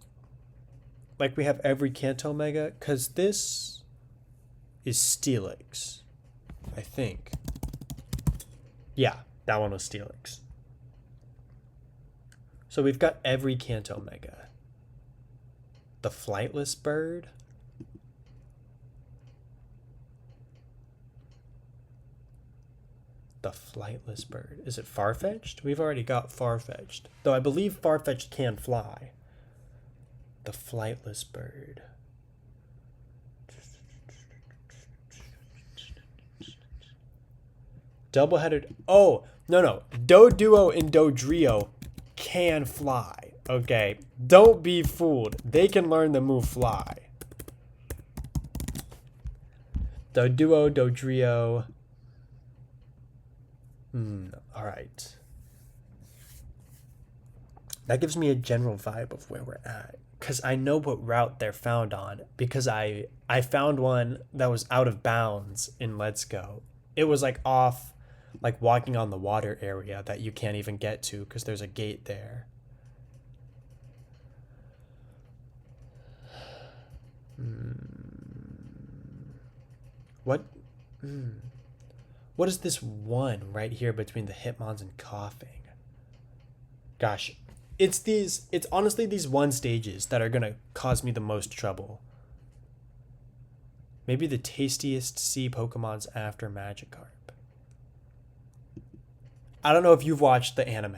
like we have every Kanto mega, because this is Steelix, I think. Yeah, that one was Steelix. So we've got every Kanto mega. The flightless bird. The flightless bird. Is it Farfetch'd? We've already got Farfetch'd. Though I believe Farfetch'd can fly. The flightless bird. Double-headed. Oh, no. Doduo and Dodrio can fly. Okay, don't be fooled. They can learn the move fly. Doduo, Dodrio. All right. That gives me a general vibe of where we're at. Because I know what route they're found on. Because I found one that was out of bounds in Let's Go. It was like off, like walking on the water area that you can't even get to because there's a gate there. What? What is this one right here between the Hitmons and coughing? Gosh, it's honestly these one stages that are gonna cause me the most trouble. Maybe the tastiest sea Pokemons after Magikarp. I don't know if you've watched the anime.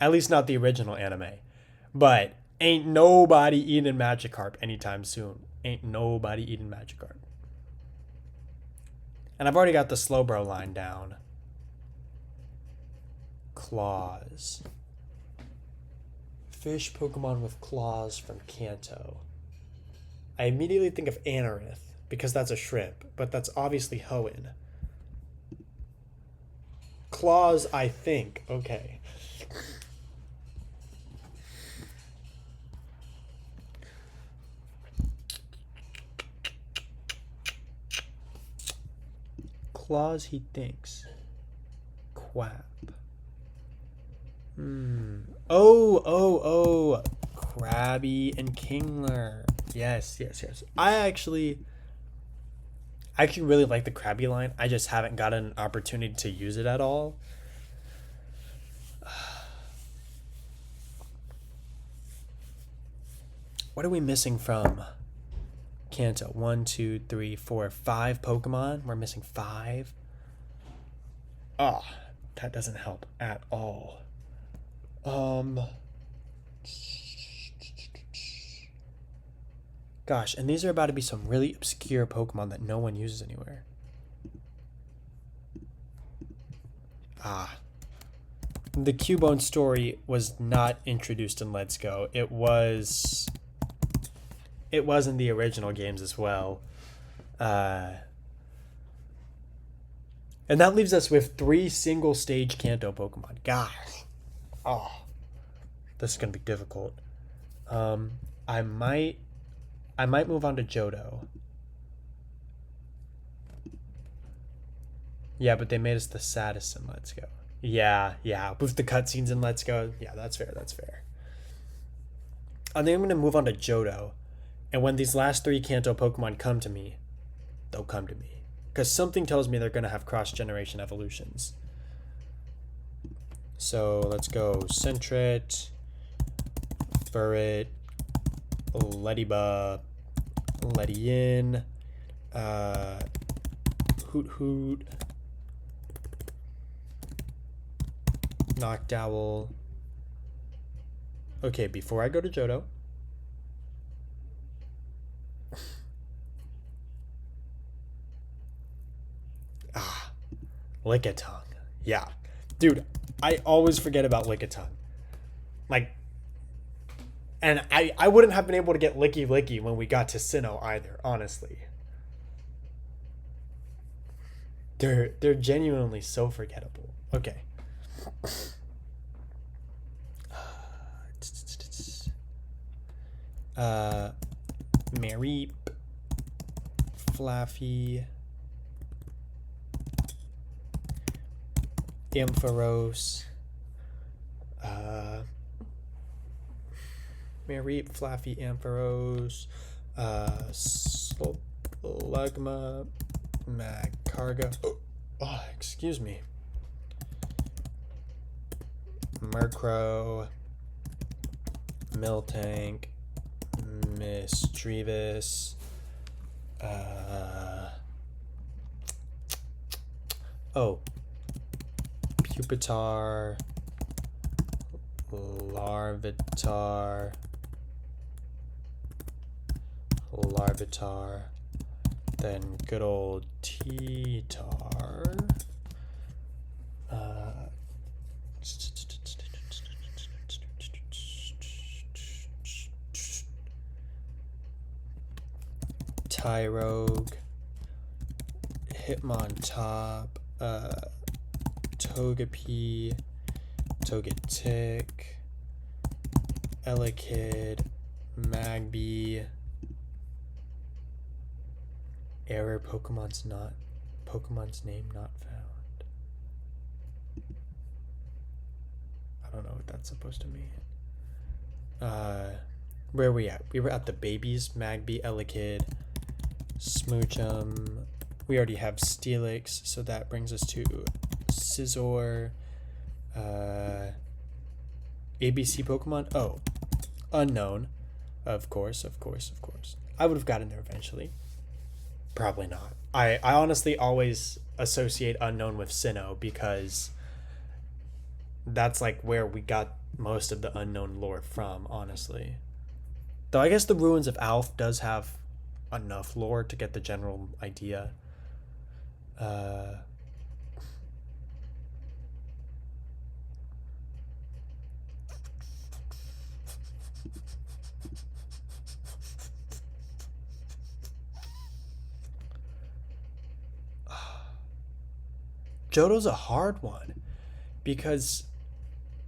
At least not the original anime. But ain't nobody eating Magikarp anytime soon. Ain't nobody eating Magikarp. And I've already got the Slowbro line down. Claws. Fish Pokemon with claws from Kanto. I immediately think of Anorith, because that's a shrimp, but that's obviously Hoenn. Claws, I think. Okay. Claws, he thinks. Quap. Oh. Krabby and Kingler. Yes. I actually really like the Krabby line. I just haven't gotten an opportunity to use it at all. What are we missing from Kanto? 1, 2, 3, 4, 5 Pokemon. We're missing 5. Oh, that doesn't help at all. Gosh, and these are about to be some really obscure Pokemon that no one uses anywhere. The Cubone story was not introduced in Let's Go. It was in the original games as well. And that leaves us with 3 single stage Kanto Pokemon. Gosh. Oh. This is going to be difficult. I might move on to Johto. Yeah, but they made us the saddest in Let's Go. Yeah. With the cutscenes in Let's Go. Yeah, that's fair. I think I'm going to move on to Johto. And when these last 3 Kanto Pokemon come to me, they'll come to me. Because something tells me they're going to have cross-generation evolutions. So let's go Sentret, Furret, Ledyba, Ledyin, Hoot, Noctowl. Okay, before I go to Johto, Lickitung. Yeah. Dude, I always forget about Lickitung. Like, and I wouldn't have been able to get Licky when we got to Sinnoh either, honestly. They're genuinely so forgettable. Okay. Mareep, Flaffy, Ampharos, Mareep, Flaffy, Ampharos, Slugma, Magcargo. Oh, excuse me. Murkrow, Miltank, Misdreavus, Pupitar, Larvitar, then good old T-Tar, Tyrogue, Hitmontop, Togepi, Togetic, Elekid, Magby. Error, Pokemon's name not found. I don't know what that's supposed to mean. Where are we at? We were at the babies. Magby, Elekid, Smoochum. We already have Steelix, so that brings us to Scizor. ABC Pokemon? Oh, unknown. Of course. I would have gotten there eventually. Probably not. I honestly always associate unknown with Sinnoh because that's like where we got most of the unknown lore from, honestly. Though I guess the Ruins of Alph does have enough lore to get the general idea. Johto's a hard one because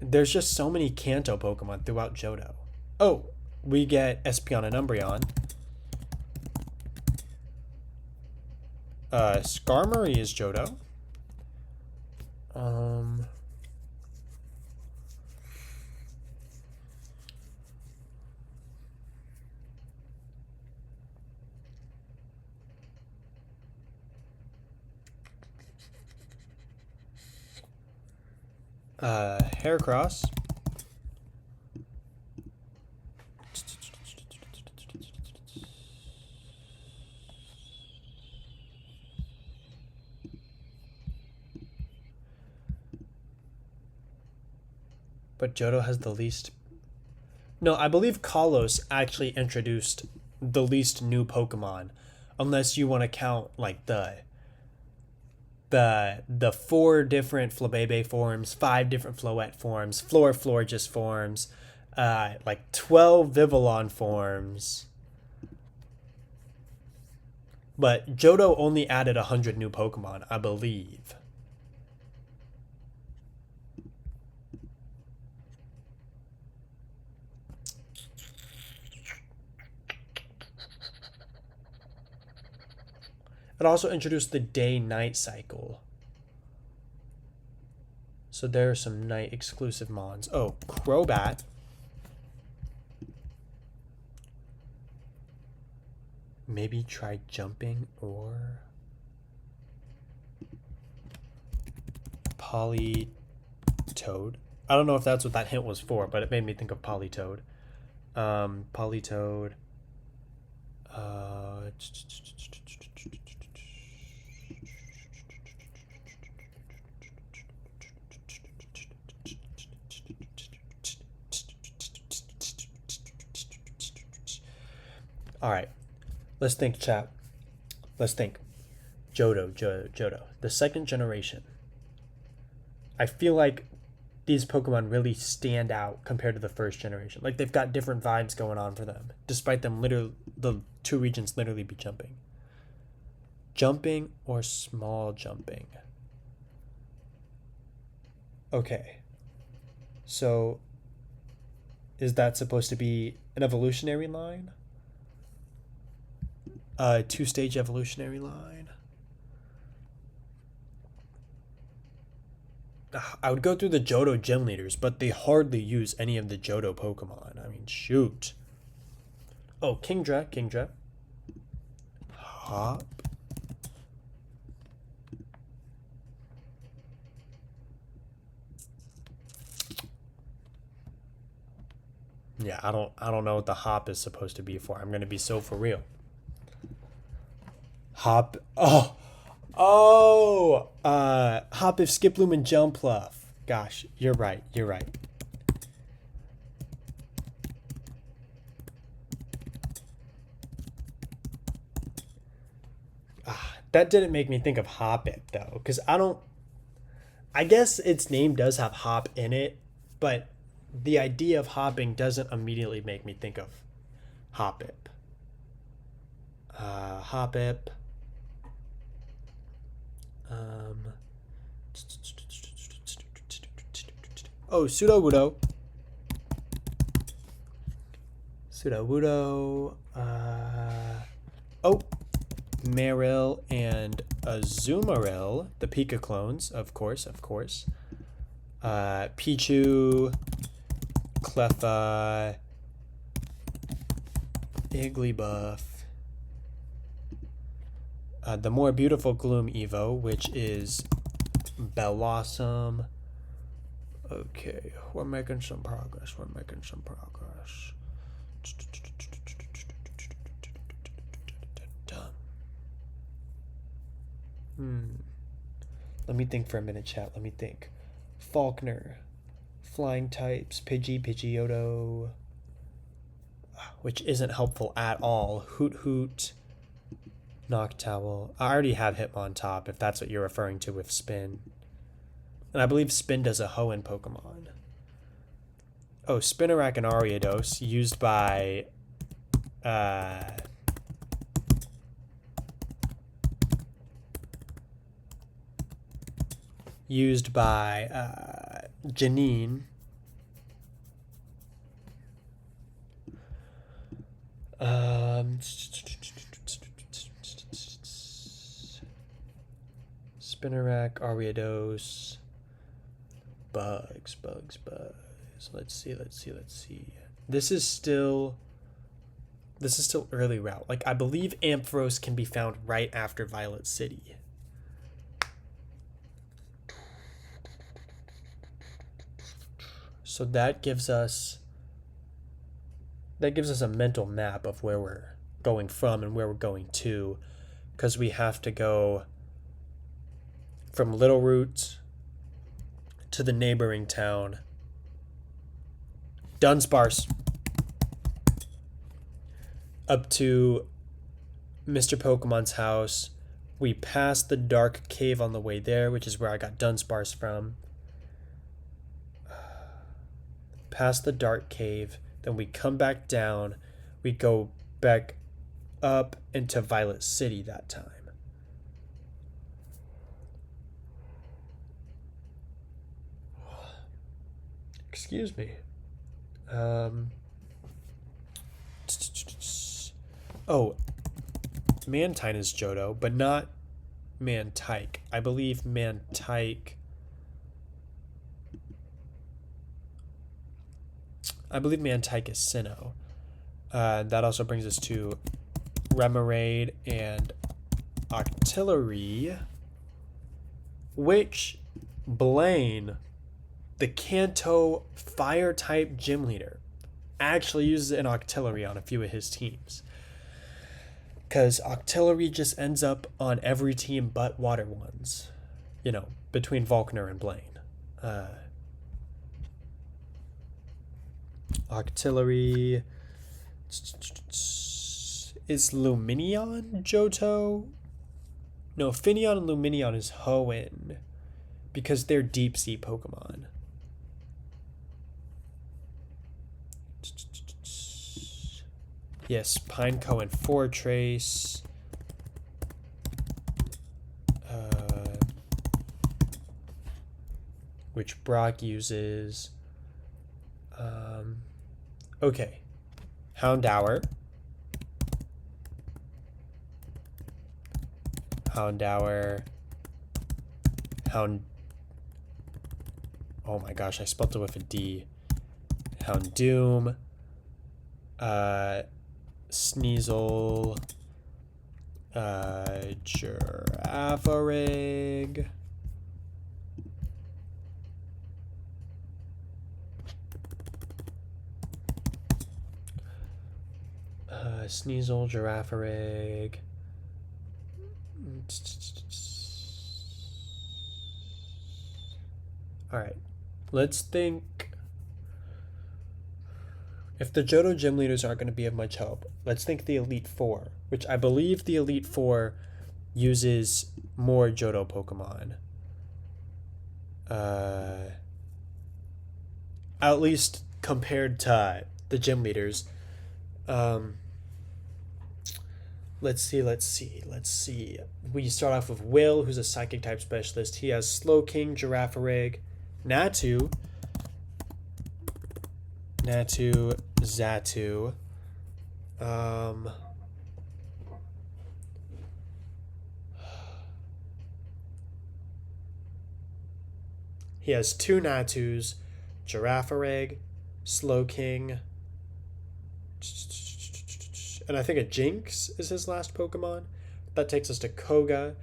there's just so many Kanto Pokemon throughout Johto. Oh, we get Espeon and Umbreon. Skarmory is Johto. Heracross. But Johto has the least. No, I believe Kalos actually introduced the least new Pokemon, unless you want to count like the 4 different Flabebe forms, 5 different Floette forms, Florges forms, like 12 Vivillon forms. But Johto only added 100 new Pokemon, I believe. It also introduced the day-night cycle. So there are some night exclusive mons. Oh, Crobat. Maybe try jumping or Politoed. I don't know if that's what that hint was for, but it made me think of Politoed. Politoed. All right, let's think, chat. Let's think. Johto. The second generation. I feel like these Pokemon really stand out compared to the first generation. Like they've got different vibes going on for them, despite them literally the 2 regions literally be jumping. Jumping or small jumping. Okay. So is that supposed to be an evolutionary line? A 2-stage evolutionary line. I would go through the Johto gym leaders, but they hardly use any of the Johto Pokemon. I mean, shoot. Oh, Kingdra. Hop. Yeah, I don't know what the hop is supposed to be for. I'm gonna be so for real. Hop. Hop if Skiploom and Jumpluff. Gosh, you're right. That didn't make me think of Hoppip though, because I guess its name does have hop in it, but the idea of hopping doesn't immediately make me think of Hoppip. Hoppip. Oh, Sudowoodo. Sudowoodo. Oh, Marill and Azumarill, the Pika clones, of course. Pichu, Cleffa, Igglybuff. The more beautiful Gloom Evo, which is Bellossom. Okay, we're making some progress. Let me think for a minute, chat. Let me think. Falkner, flying types, Pidgeotto, which isn't helpful at all. Hoot, Noctowl. I already have Hitmontop, if that's what you're referring to with Spin. And I believe Spin does a Hoenn Pokemon. Oh, Spinarak and Ariados, used by Janine. Spinarak, Ariados, Bugs. Let's see. This is still early route. Like, I believe Ampharos can be found right after Violet City. So that gives us a mental map of where we're going from and where we're going to, because we have to go from Little Root to the neighboring town, Dunsparce, up to Mr. Pokemon's house. We pass the Dark Cave on the way there, which is where I got Dunsparce from. Past the Dark Cave, then we come back down. We go back up into Violet City that time. Excuse me. Oh, Mantine is Johto, but not Mantike. I believe Mantike is Sinnoh. That also brings us to Remoraid and Octillery, which Blaine, the Kanto Fire-type gym leader, actually uses an Octillery on a few of his teams. Because Octillery just ends up on every team but Water ones, between Volkner and Blaine. Octillery is Lumineon Johto? No, Finneon and Lumineon is Hoenn, because they're deep sea Pokemon. Yes, Pineco and Fortrace. Which Brock uses. Okay. Houndour. Oh my gosh, I spelled it with a D. Houndoom. Sneasel. Girafarig. Sneasel, Girafarig. Alright, let's think. If the Johto gym leaders aren't going to be of much help, let's think the Elite Four, which I believe the Elite Four uses more Johto Pokemon. At least compared to the gym leaders. Let's see. We start off with Will, who's a Psychic type specialist. He has Slowking, Girafarig, Natu, Natu, Xatu. He has 2 Natus, Girafarig, Slowking, and I think a Jinx is his last Pokemon. That takes us to Koga,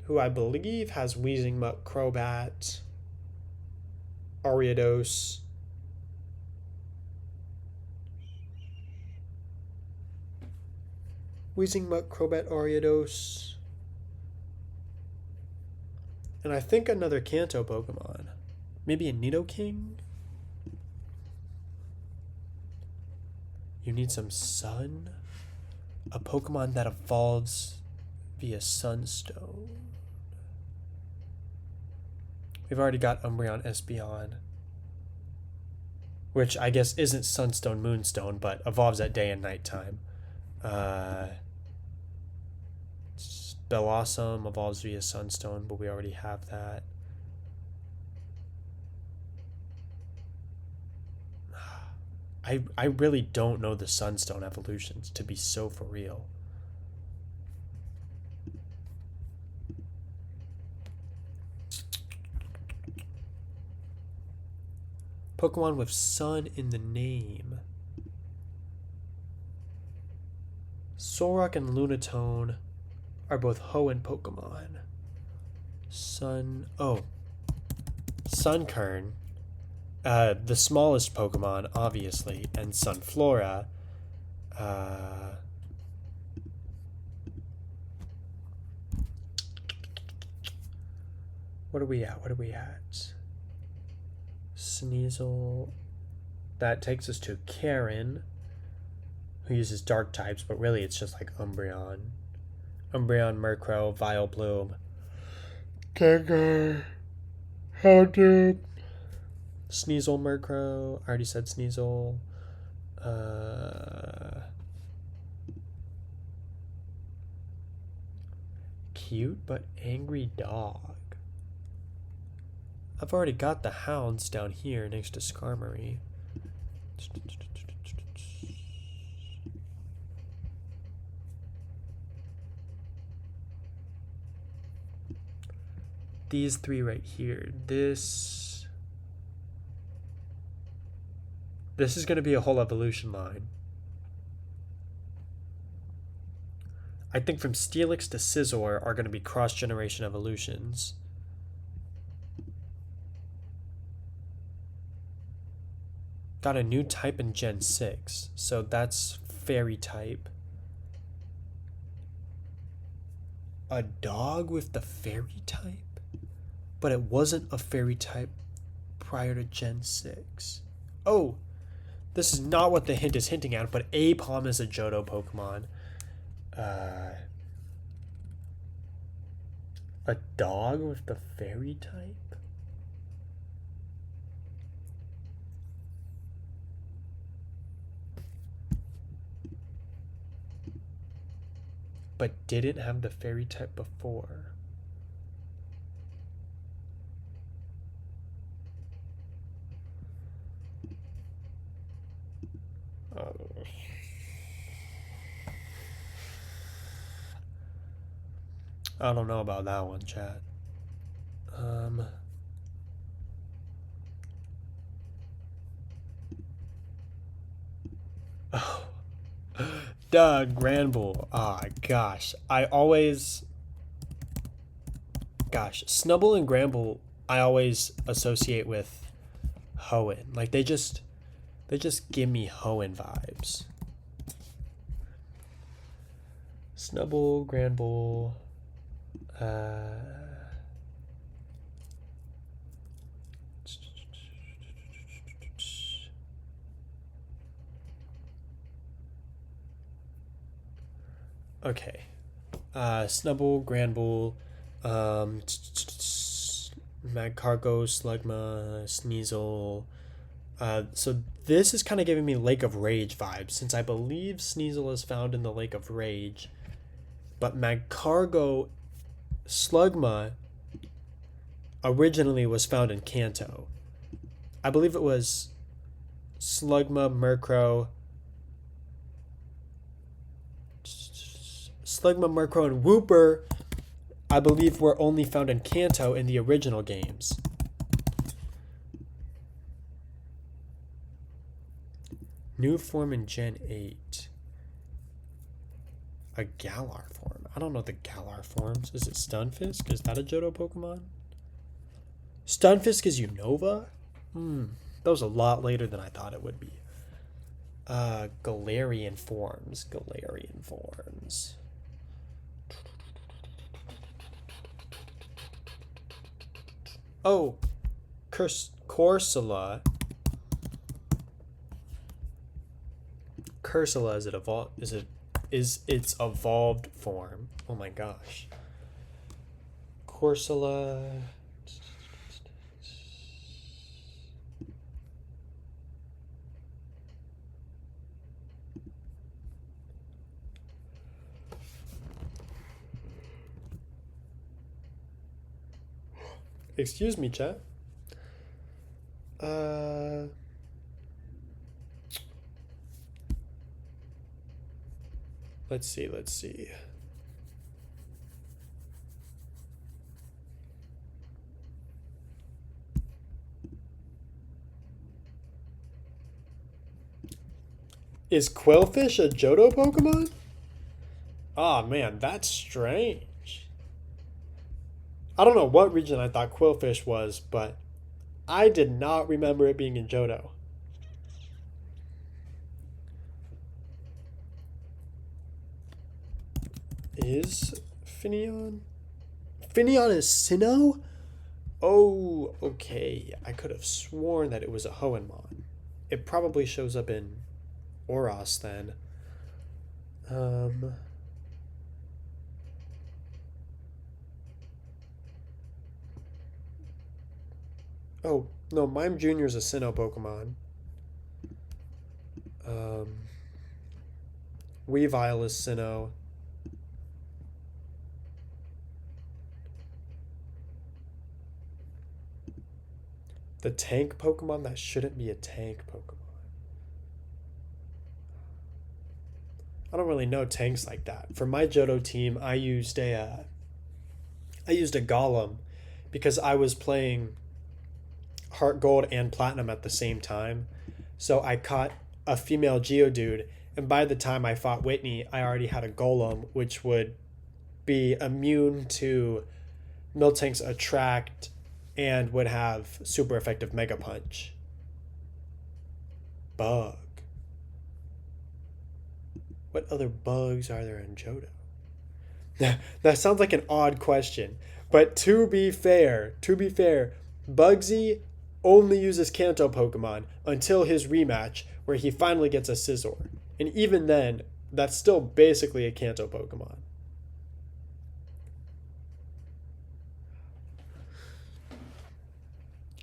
who I believe has Weezingmuck, Crobat, Ariados. Weezingmuck, Crobat, Ariados. And I think another Kanto Pokemon. Maybe a Nidoking? You need some Sun? A Pokemon that evolves via Sunstone. We've already got Umbreon, Espeon. Which I guess isn't Sunstone, Moonstone, but evolves at day and night time. Bellossom evolves via Sunstone, but we already have that. I really don't know the Sunstone evolutions, to be so for real. Pokemon with Sun in the name. Solrock and Lunatone are both Hoenn Pokemon. Sunkern, the smallest Pokemon, obviously, and Sunflora. What are we at? Sneasel. That takes us to Karen, who uses dark types, but really it's just like Umbreon. Umbreon, Murkrow, Vileplume, Gengar, Houndoom, Sneasel, Murkrow. I already said Sneasel. Cute but angry dog. I've already got the Hounds down here next to Skarmory. These 3 right here. This is going to be a whole evolution line. I think from Steelix to Scizor are going to be cross-generation evolutions. Got a new type in Gen 6, so that's Fairy type. A dog with the Fairy type? But it wasn't a Fairy type prior to Gen 6. Oh, this is not what the hint is hinting at, but Aipom is a Johto Pokemon. A dog with the Fairy type? But didn't have the Fairy type before. I don't know about that one, chat. Oh. Doug Granbull. Ah, gosh. Snubbull and Granbull I always associate with Hoenn. Like they just give me Hoenn vibes. Snubbull, Granbull, okay. Snubbull, Granbull, Magcargo, Slugma, Sneasel. So this is kind of giving me Lake of Rage vibes, since I believe Sneasel is found in the Lake of Rage. But Magcargo, Slugma originally was found in Kanto. I believe it was Slugma, Murkrow. Slugma, Murkrow, and Wooper, I believe, were only found in Kanto in the original games. New form in Gen 8. A Galar form. I don't know the Galar forms. Is it Stunfisk? Is that a Johto Pokemon? Stunfisk is Unova? That was a lot later than I thought it would be. Galarian forms. Galarian forms. Oh, Corsola. Cursula is its evolved form. Oh my gosh. Corsola. Excuse me, chat. Let's see. Is Quillfish a Johto Pokemon? Oh man, that's strange. I don't know what region I thought Quillfish was, but I did not remember it being in Johto. Is Finneon? Finneon is Sinnoh? Oh, okay. I could have sworn that it was a Hoenmon. It probably shows up in Oros then. Oh, no, Mime Jr. is a Sinnoh Pokemon. Weavile is Sinnoh. The tank Pokemon that shouldn't be a tank Pokemon. I don't really know tanks like that. For my Johto team, I used a Golem because I was playing Heart Gold and Platinum at the same time. So I caught a female Geodude, and by the time I fought Whitney, I already had a Golem, which would be immune to Miltank's Attract and would have super effective Mega Punch. Bug. What other bugs are there in Johto? That sounds like an odd question, but to be fair, Bugsy only uses Kanto Pokemon until his rematch, where he finally gets a Scizor. And even then, that's still basically a Kanto Pokemon.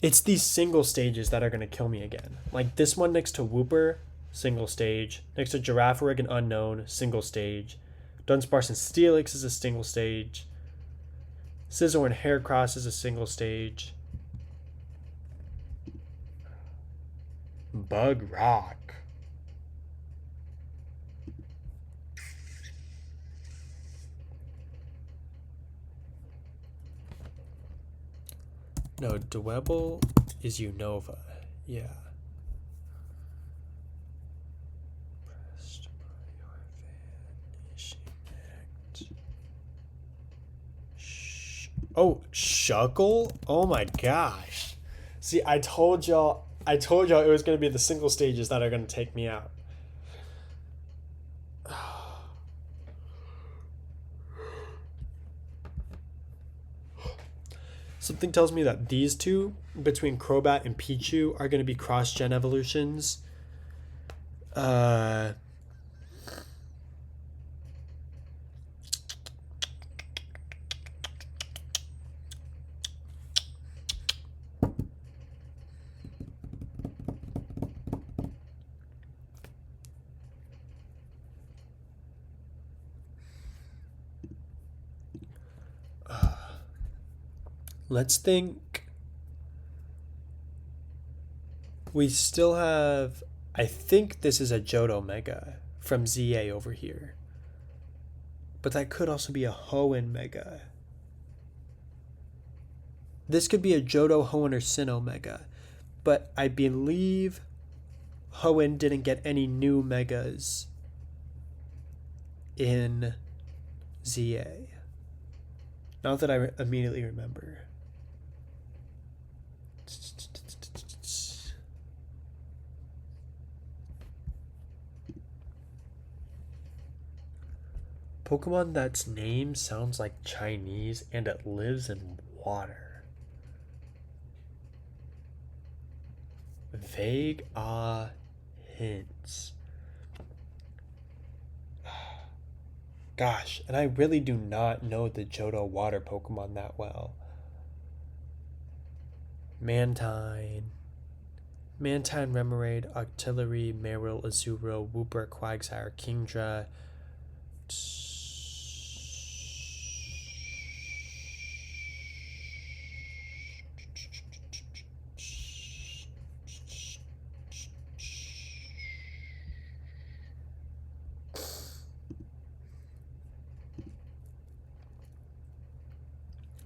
It's these single stages that are going to kill me again. Like this one next to Wooper, single stage. Next to Girafarig and Unknown, single stage. Dunsparce and Steelix is a single stage. Scizor and Heracross is a single stage. Bug Rock. No, Dwebble is Unova. Yeah. Pressed by your vanishing act. Oh, Shuckle? Oh my gosh. See, I told y'all it was going to be the single stages that are going to take me out. Something tells me that these two, between Crobat and Pichu, are going to be cross-gen evolutions. Let's think. We still have. I think this is a Johto Mega from ZA over here. But that could also be a Hoenn Mega. This could be a Johto, Hoenn, or Sinnoh Mega. But I believe Hoenn didn't get any new Megas in ZA. Not that I immediately remember. Pokemon that's name sounds like Chinese and it lives in water. Vague hints. Gosh, and I really do not know the Johto water Pokemon that well. Mantine, Remoraid, Octillery, Marill, Azuro, Wooper, Quagsire, Kingdra.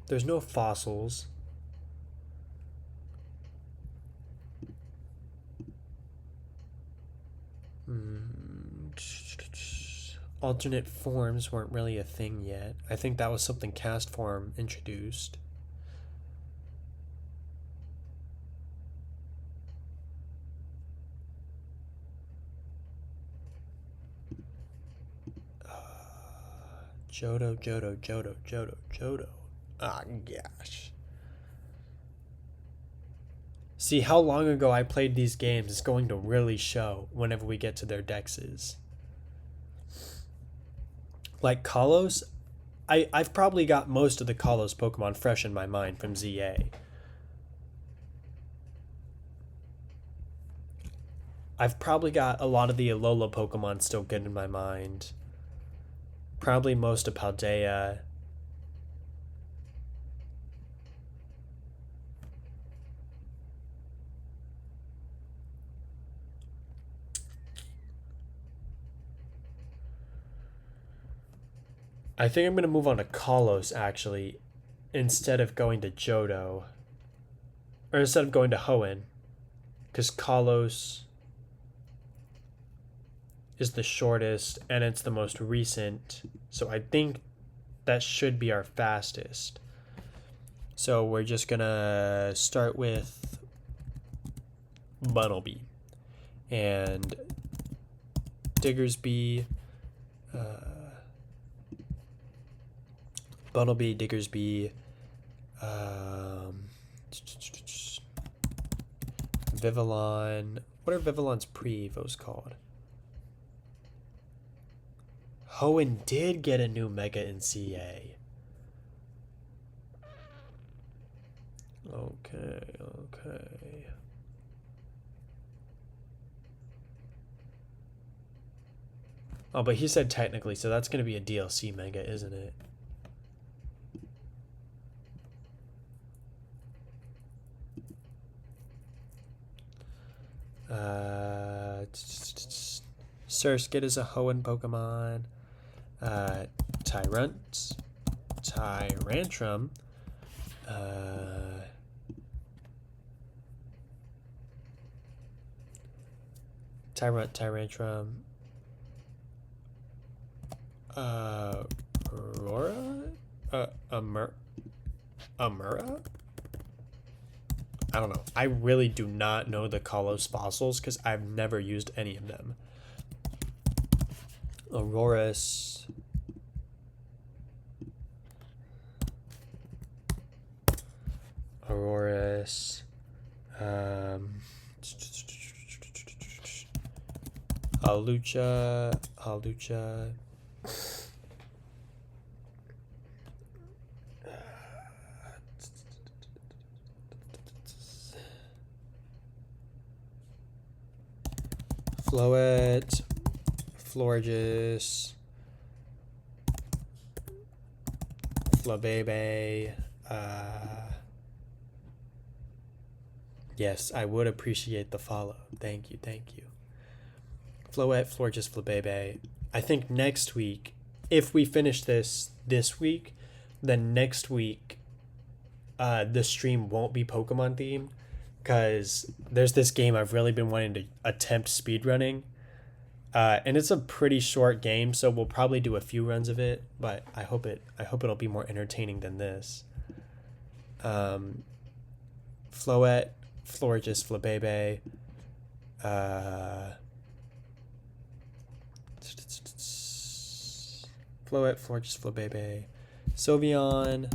There's no fossils. Alternate forms weren't really a thing yet. I think that was something Cast Form introduced. Johto. Ah, gosh. See, how long ago I played these games is going to really show whenever we get to their dexes. Like Kalos, I've probably got most of the Kalos Pokemon fresh in my mind from ZA. I've probably got a lot of the Alola Pokemon still good in my mind. Probably most of Paldea. I think I'm going to move on to Kalos, actually, instead of going to Johto. Or instead of going to Hoenn. Because Kalos is the shortest, and it's the most recent. So I think that should be our fastest. So we're just going to start with Bunnelby. And Diggersby... Bunnelby, Diggersby, Vivillon. What are Vivillon's pre-evos called? Hoenn did get a new Mega in CA. Okay. Oh, but he said technically, so that's going to be a DLC Mega, isn't it? Surskit is a Hoenn Pokemon. Tyrantrum. Tyrantrum. Aurora? Amura? I don't know. I really do not know the Kalos fossils because I've never used any of them. Aurorus. Hawlucha. Floette, Florges, Flabebe, Yes, I would appreciate the follow. Thank you, thank you. Floette, Florges, Flabebe. I think next week, if we finish this week, then next week, the stream won't be Pokemon themed, because there's this game I've really been wanting to attempt speedrunning. And it's a pretty short game, so we'll probably do a few runs of it, but I hope it'll be more entertaining than this. Floette, Florges, Flabebe, Floette, Florges, Flabebe, Sylveon,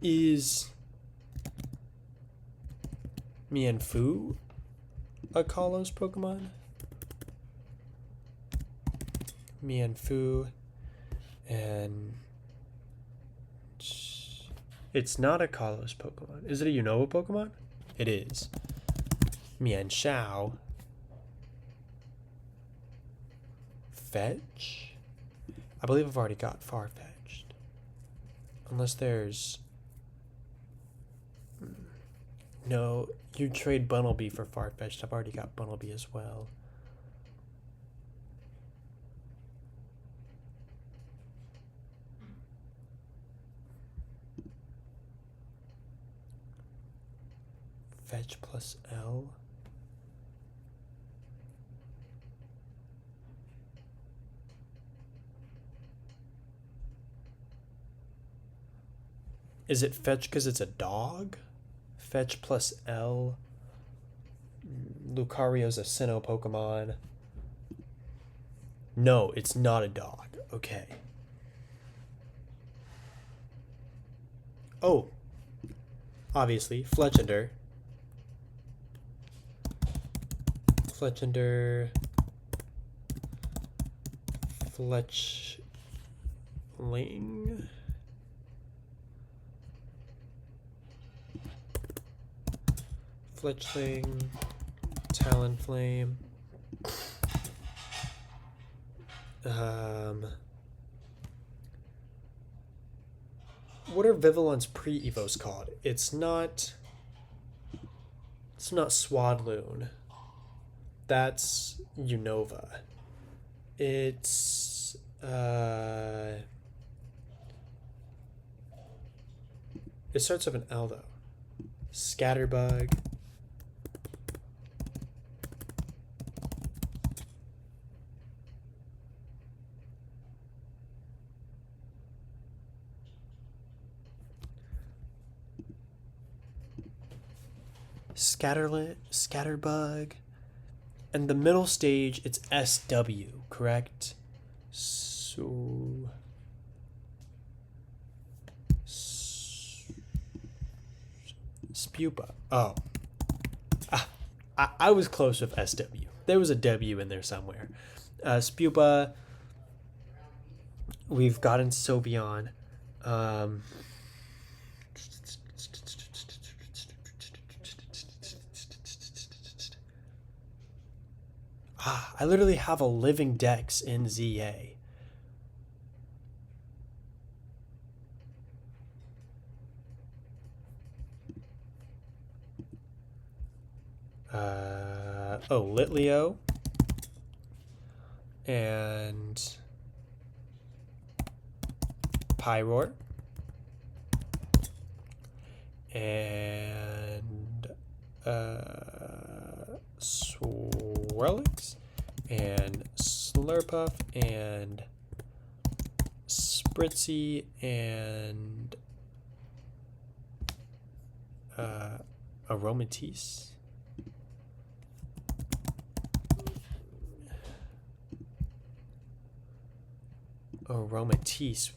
is Mienfoo a Kalos Pokemon? Mienfoo, and it's not a Kalos Pokemon. Is it a Unova Pokemon? It is. Mienshao. Fetch? I believe I've already got Farfetch'd. Unless there's... No, you trade Bunnelby for Farfetch'd. I've already got Bunnelby as well. Fetch plus L. Is it fetch because it's a dog? Fetch plus L. Lucario's a Sinnoh Pokemon. No, it's not a dog. Okay. Oh. Obviously, Fletchender. Fletchender. Fletchling. Fletchling, Talonflame. What are Vivillon's pre-evos called? It's not Swadloon. That's Unova. It's it starts with an L though. Scatterbug. Scatterbug, and the middle stage it's SW, correct? So Spupa. Oh, I was close with SW. There was a W in there somewhere. Spupa. We've gotten Sylveon. I literally have a living Dex in ZA. Litleo. And Pyroar. And Swirlix. And Slurpuff. And Spritzy. And Aromatisse. Aromatisse.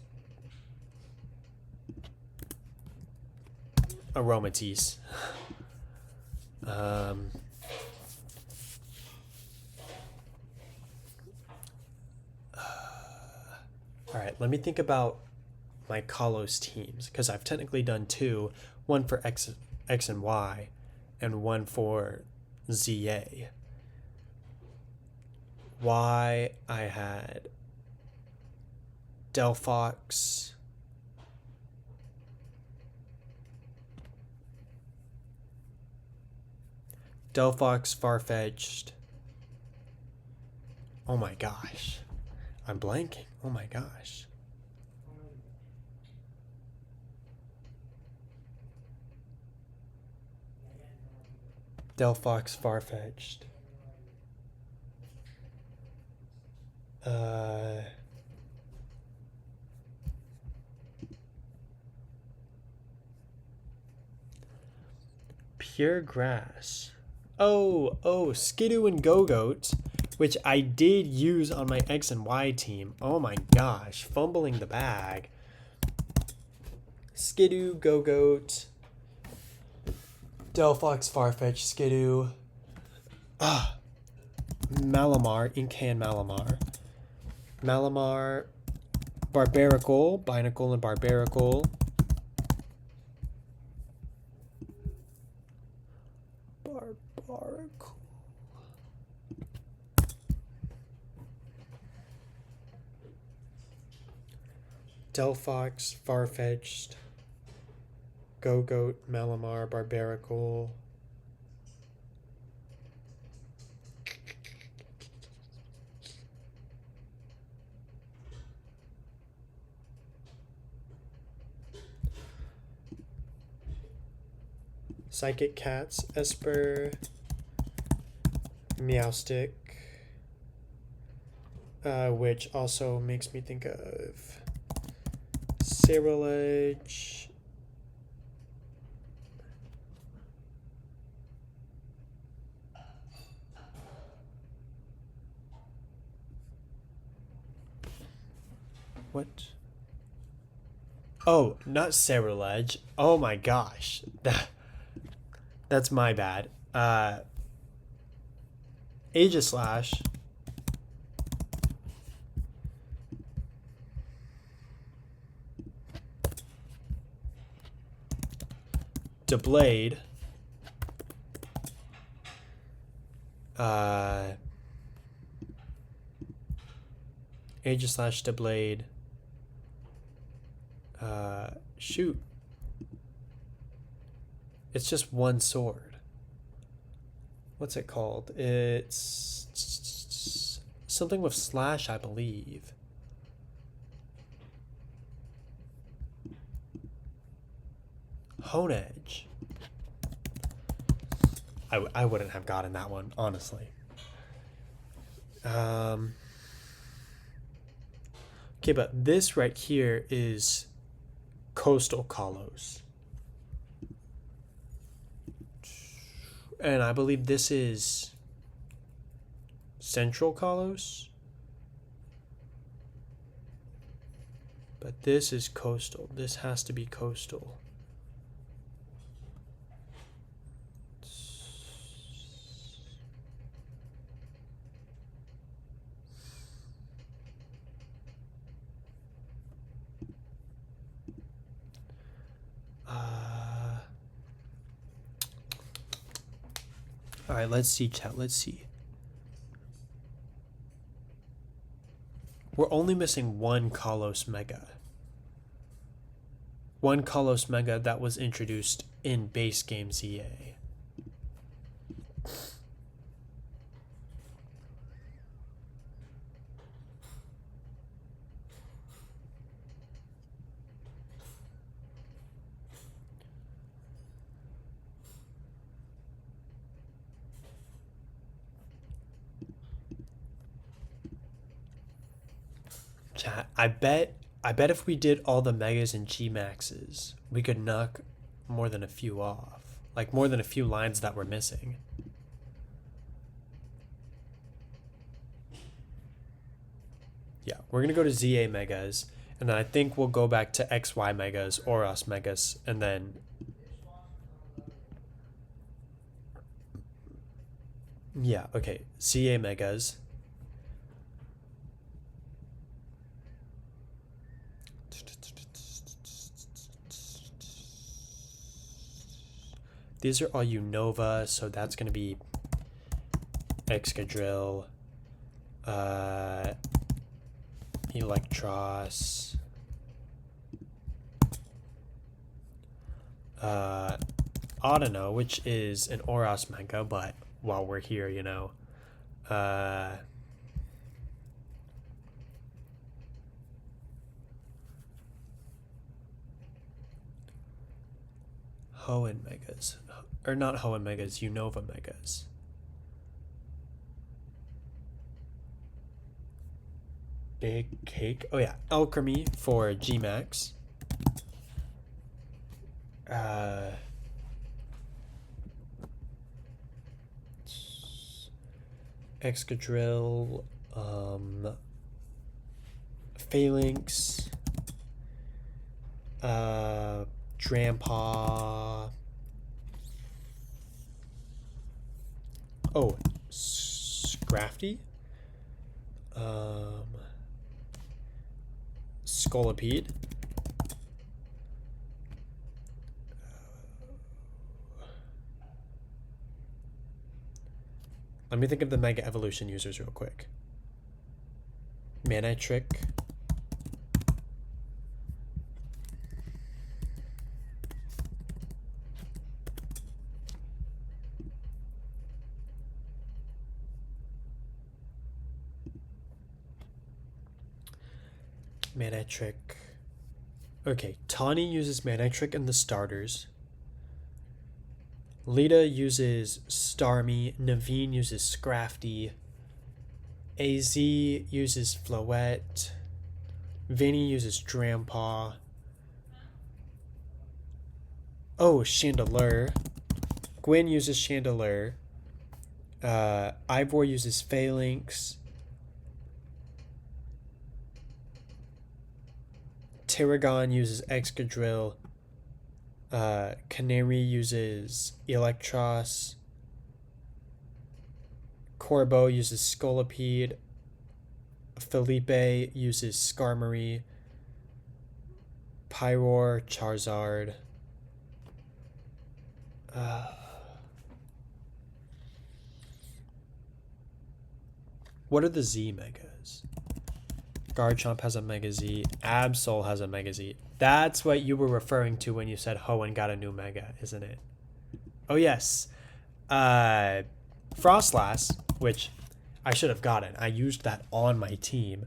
All right, let me think about my Kalos teams, because I've technically done two, one for X and Y and one for ZA. Y, I had Delphox, Farfetch'd. Oh my gosh. I'm blanking. Oh my gosh. Delphox, Farfetch'd. Pure Grass. Oh, Skidoo and Go-Goat, which I did use on my X and Y team. Oh my gosh, fumbling the bag. Skidoo, Go-Goat, Delphox, Farfetch, Skidoo. Malamar, Incan Malamar. Malamar, Barbaracle, Binacle and Barbaracle. Barbaracle. Delphox, Farfetch'd, Go-Goat, Malamar, Barbaracle. Psychic Cats, Esper, Meowstick, which also makes me think of Cerulege, what? Oh, not Cerulege. Oh my gosh. That's my bad. Aegislash. Deblade. Aegislash, Deblade. Shoot. It's just one sword. What's it called? It's something with slash, I believe. Honedge. I wouldn't have gotten that one, honestly. Okay, but this right here is Coastal Kalos. And I believe this is Central Kalos. But this is Coastal. This has to be Coastal. All right, let's see, chat. Let's see. We're only missing one Kalos Mega. One Kalos Mega that was introduced in base game ZA. Chat, I bet if we did all the Megas and G Maxes, we could knock more than a few off. Like more than a few lines that we're missing. Yeah, we're gonna go to ZA Megas, and then I think we'll go back to XY Megas, Oros Megas, and then yeah, okay, ZA Megas. These are all Unova, so that's going to be Excadrill, Electros, Audino, which is an Oros Mega, but while we're here, you know, Hoenn Megas, or not Hoenn Megas, Unova Megas. Big Cake. Oh yeah, Alchemy for G-Max. Excadrill, Phalanx, Drampaw. Oh, Scrafty, Scolipede, let me think of the Mega Evolution users real quick. Manitrick, Manitrick. Okay, Tawny uses Manitrick in the starters. Lita uses Starmie. Naveen uses Scrafty. AZ uses Floette. Vinny uses Drampaw. Oh, Chandelure. Gwen uses Chandelure. Ivor uses Phalanx. Terragon uses Excadrill. Canary uses Electros. Corbo uses Scolipede. Felipe uses Skarmory. Pyroar, Charizard. What are the Z Megas? Garchomp has a Mega Z. Absol has a Mega Z. That's what you were referring to when you said Hoenn got a new Mega, isn't it? Oh, yes. Frostlass, which I should have gotten. I used that on my team.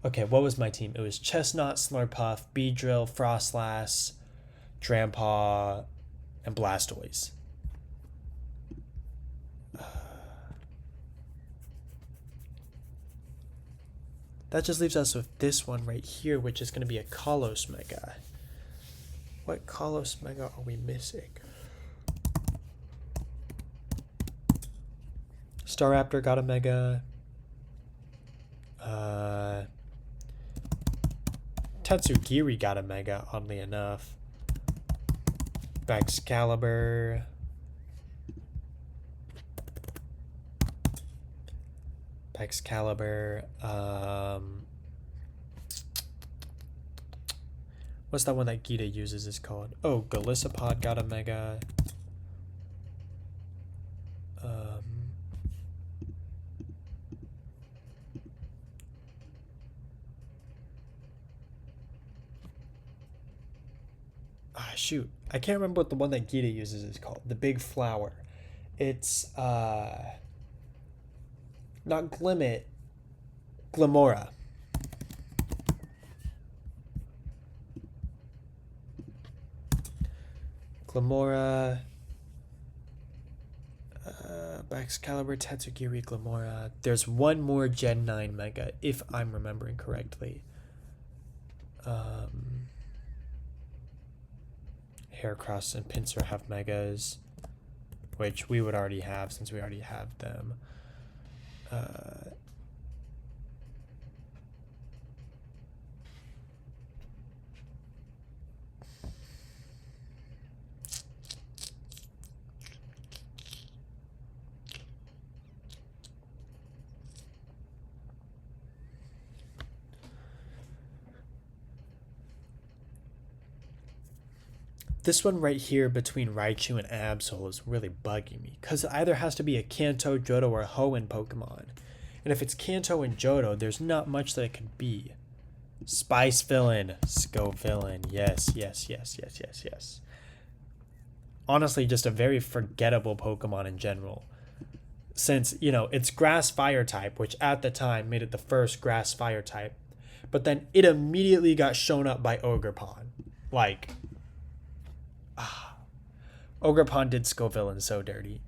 Okay, what was my team? It was Chestnut, Slurpuff, Beedrill, Frostlass, Drampaw, and Blastoise. That just leaves us with this one right here, which is going to be a Kalos Mega. What Kalos Mega are we missing? Staraptor got a Mega. Tatsugiri got a Mega, oddly enough. Excalibur. Excalibur. What's that one that Gita uses is called? Oh, Galissapod got a Mega. Shoot. I can't remember what the one that Gita uses is called. The big flower. It's, not Glimmet. Glimora. Glimora. Excalibur, Tatsugiri, Glimora. There's one more Gen 9 Mega, if I'm remembering correctly. Heracross and Pinsir have Megas, which we would already have since we already have them. This one right here between Raichu and Absol is really bugging me, because it either has to be a Kanto, Johto, or Hoenn Pokemon. And if it's Kanto and Johto, there's not much that it could be. Spice Villain, Scovillain, yes, yes, yes, yes, yes, yes. Honestly, just a very forgettable Pokemon in general. Since, you know, it's Grass-Fire type, which at the time made it the first Grass-Fire type. But then it immediately got shown up by Ogerpon. Like, Ogerpon did Scovillain so dirty.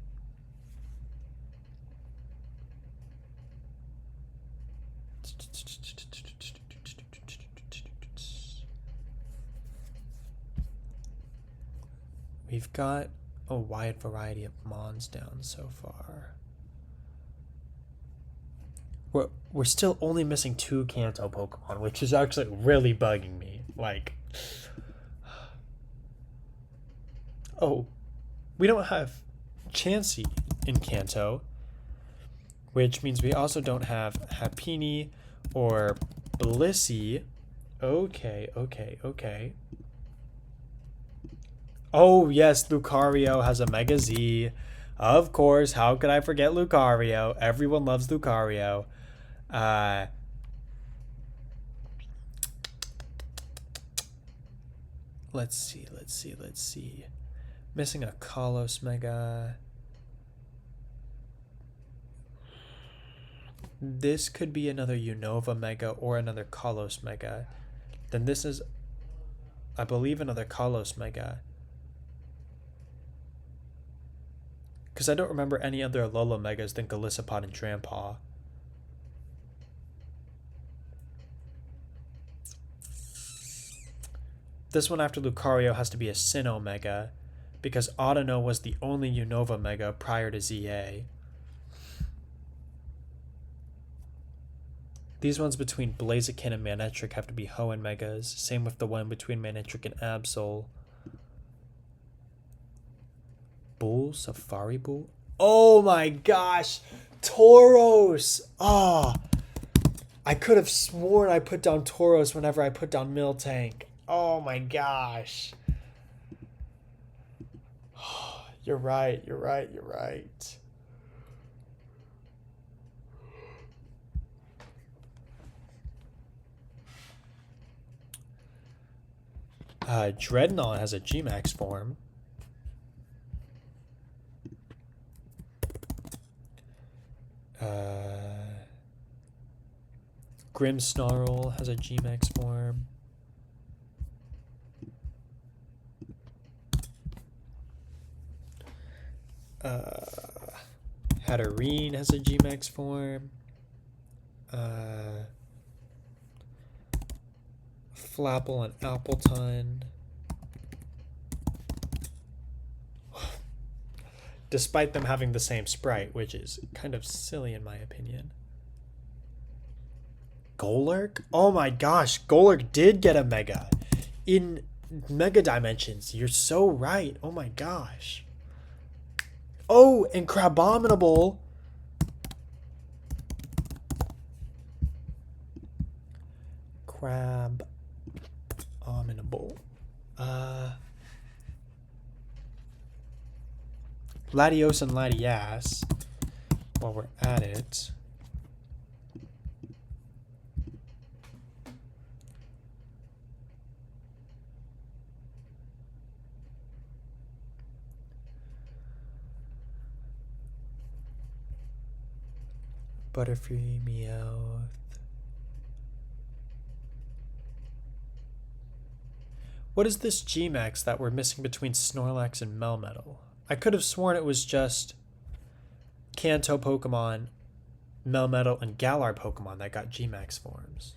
We've got a wide variety of Mons down so far. We're still only missing 2 Kanto Pokemon, which is actually really bugging me. Like, oh, we don't have Chansey in Kanto, which means we also don't have Happiny or Blissey. Okay, okay, okay. Oh, yes, Lucario has a Mega Z. Of course, how could I forget Lucario? Everyone loves Lucario. Let's see. Missing a Kalos Mega. This could be another Unova Mega or another Kalos Mega. Then this is, I believe, another Kalos Mega. Because I don't remember any other Alola Megas than Golisopod and Drampaw. This one after Lucario has to be a Sinnoh Mega, because Audino was the only Unova Mega prior to ZA. These ones between Blaziken and Manectric have to be Hoenn Megas. Same with the one between Manectric and Absol. Bull? Safari Bull? Oh my gosh! Tauros! Ah! Oh, I could have sworn I put down Tauros whenever I put down Miltank. Oh my gosh. You're right. Dreadnought has a Gmax form. Grimmsnarl has a Gmax form. Hatterene has a Gmax form. Flapple and Appleton. Despite them having the same sprite, which is kind of silly in my opinion. Golurk? Oh my gosh, Golurk did get a Mega. In Mega Dimensions. You're so right. Oh my gosh. Oh, and Crabominable. Crabominable. Latios and Latias. While we're at it. Butterfree, Meowth. What is this Gmax that we're missing between Snorlax and Melmetal? I could have sworn it was just Kanto Pokemon, Melmetal, and Galar Pokemon that got Gmax forms.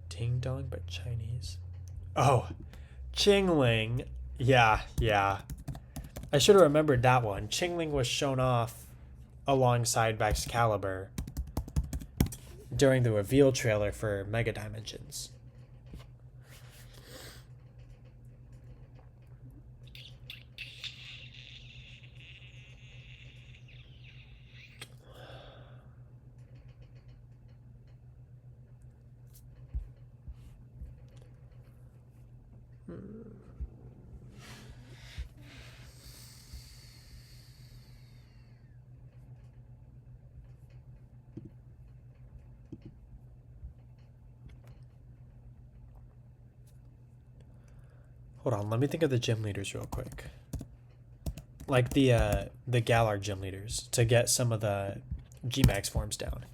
Ding Dong, but Chinese. Oh, Chingling. Yeah. I should have remembered that one. Chingling was shown off alongside Excalibur during the reveal trailer for Mega Dimensions. Hold on, let me think of the gym leaders real quick. Like the Galar gym leaders to get some of the Gmax forms down.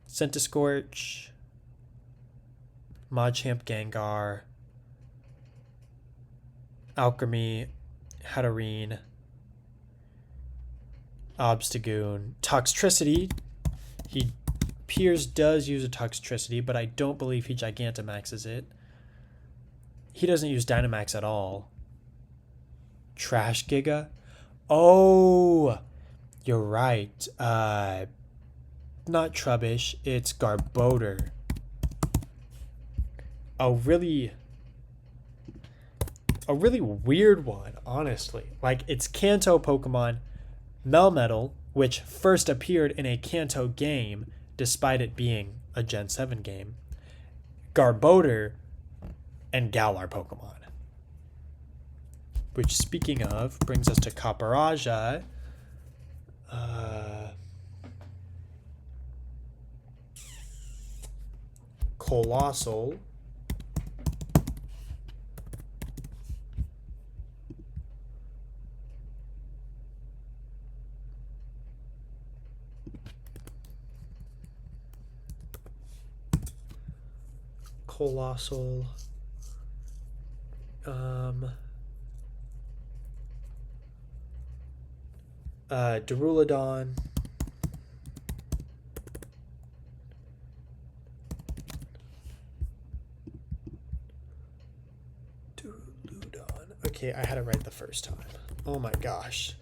Centiscorch, Machamp Gengar, Alchemy, Hatterene, Obstagoon, Toxtricity. He Piers does use a Toxtricity, but I don't believe he Gigantamaxes it. He doesn't use Dynamax at all. Trash Giga? Oh, you're right. Not Trubbish, it's Garbodor. A really weird one, honestly. Like, it's Kanto Pokemon, Melmetal, which first appeared in a Kanto game, despite it being a Gen 7 game, Garbodor, and Galar Pokemon. Which, speaking of, brings us to Caparaja. Colossal. Colossal. Durulodon. Okay, I had it right the first time. Oh my gosh.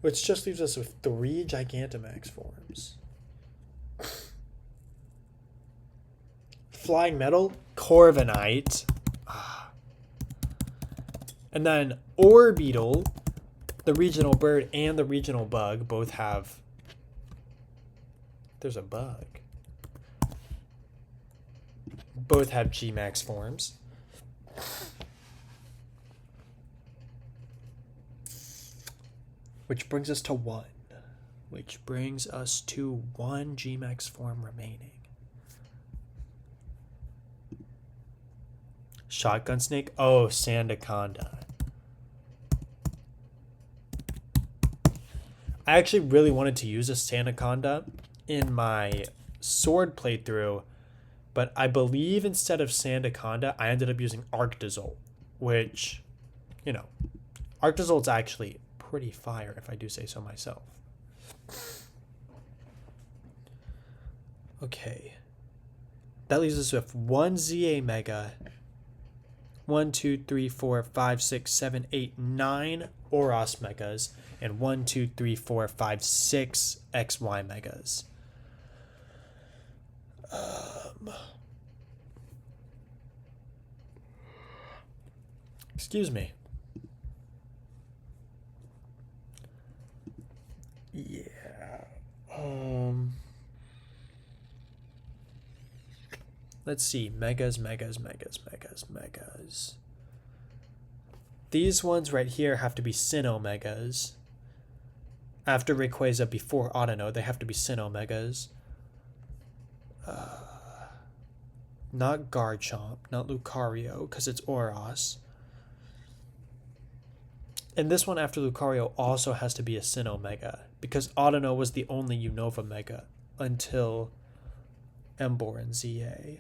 Which just leaves us with 3 Gigantamax forms. Flying Metal, Corviknight. And then Orbeetle, the regional bird and the regional bug both have... There's a bug. Both have Gmax forms. Which brings us to 1. Which brings us to 1 Gmax form remaining. Shotgun Snake? Oh, Sandaconda. I actually really wanted to use a Sandaconda in my Sword playthrough, but I believe instead of Sandaconda, I ended up using Arctozolt, which, you know, Arctozolt's actually pretty fire, if I do say so myself. Okay. That leaves us with 1 ZA Mega, 1, 2, 3, 4, 5, 6, 7, 8, 9 Oros Megas, and 1, 2, 3, 4, 5, 6 XY Megas. Excuse me. Yeah. Let's see. Megas. These ones right here have to be Sinnoh Megas. After Rayquaza, before Autono, they have to be Sinnoh Megas. Not Garchomp, not Lucario, because it's Oros. And this one after Lucario also has to be a Sinnoh Mega, because Autono was the only Unova Mega until Emboar and ZA.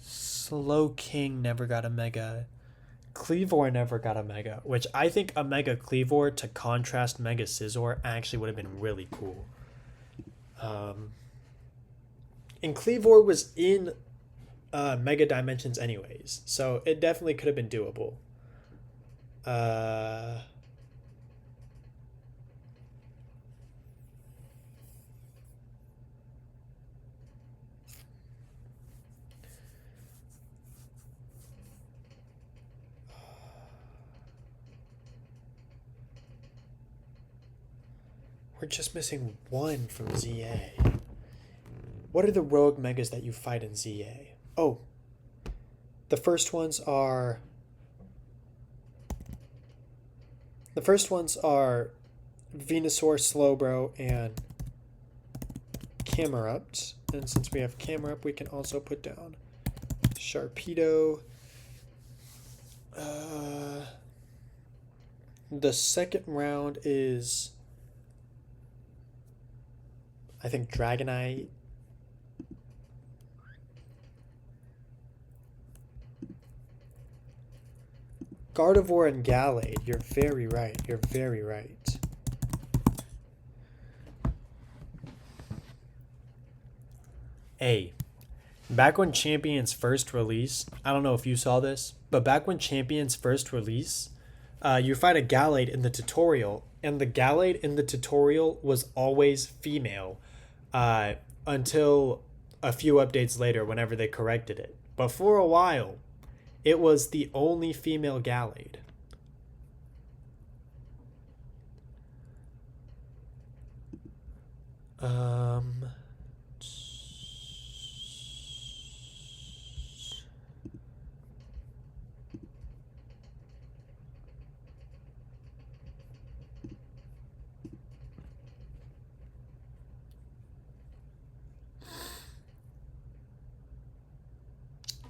Slowking never got a Mega. Cleavor never got a Mega, which I think a Mega Cleavor to contrast Mega Scizor actually would have been really cool. And Cleavor was in Mega Dimensions anyways, so it definitely could have been doable. We're just missing one from ZA. What are the rogue megas that you fight in ZA? Oh, the first ones are Venusaur, Slowbro, and Camerupt. And since we have Camerupt, we can also put down Sharpedo. The second round is, I think, Dragonite. Gardevoir and Gallade. You're very right. You're very right. Hey, back when Champions first released, I don't know if you saw this, but back when Champions first released, you fight a Gallade in the tutorial, and the Gallade in the tutorial was always female until a few updates later whenever they corrected it. But for a while, it was the only female Gallade.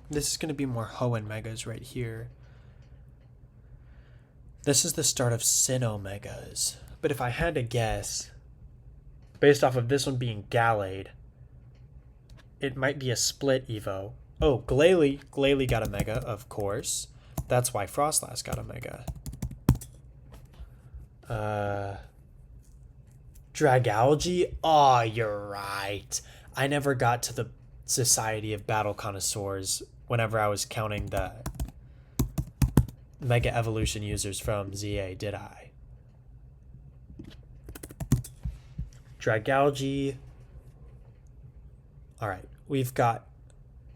This is going to be more Hoenn Megas right here. This is the start of Sinnoh Megas. But if I had to guess, based off of this one being Gallade, it might be a split Evo. Oh, Glalie. Glalie got a Mega, of course. That's why Frostlass got a Mega. Dragalge? Oh, you're right. I never got to the Society of Battle Connoisseurs whenever I was counting the Mega Evolution users from ZA, did I? Dragalge. Alright, we've got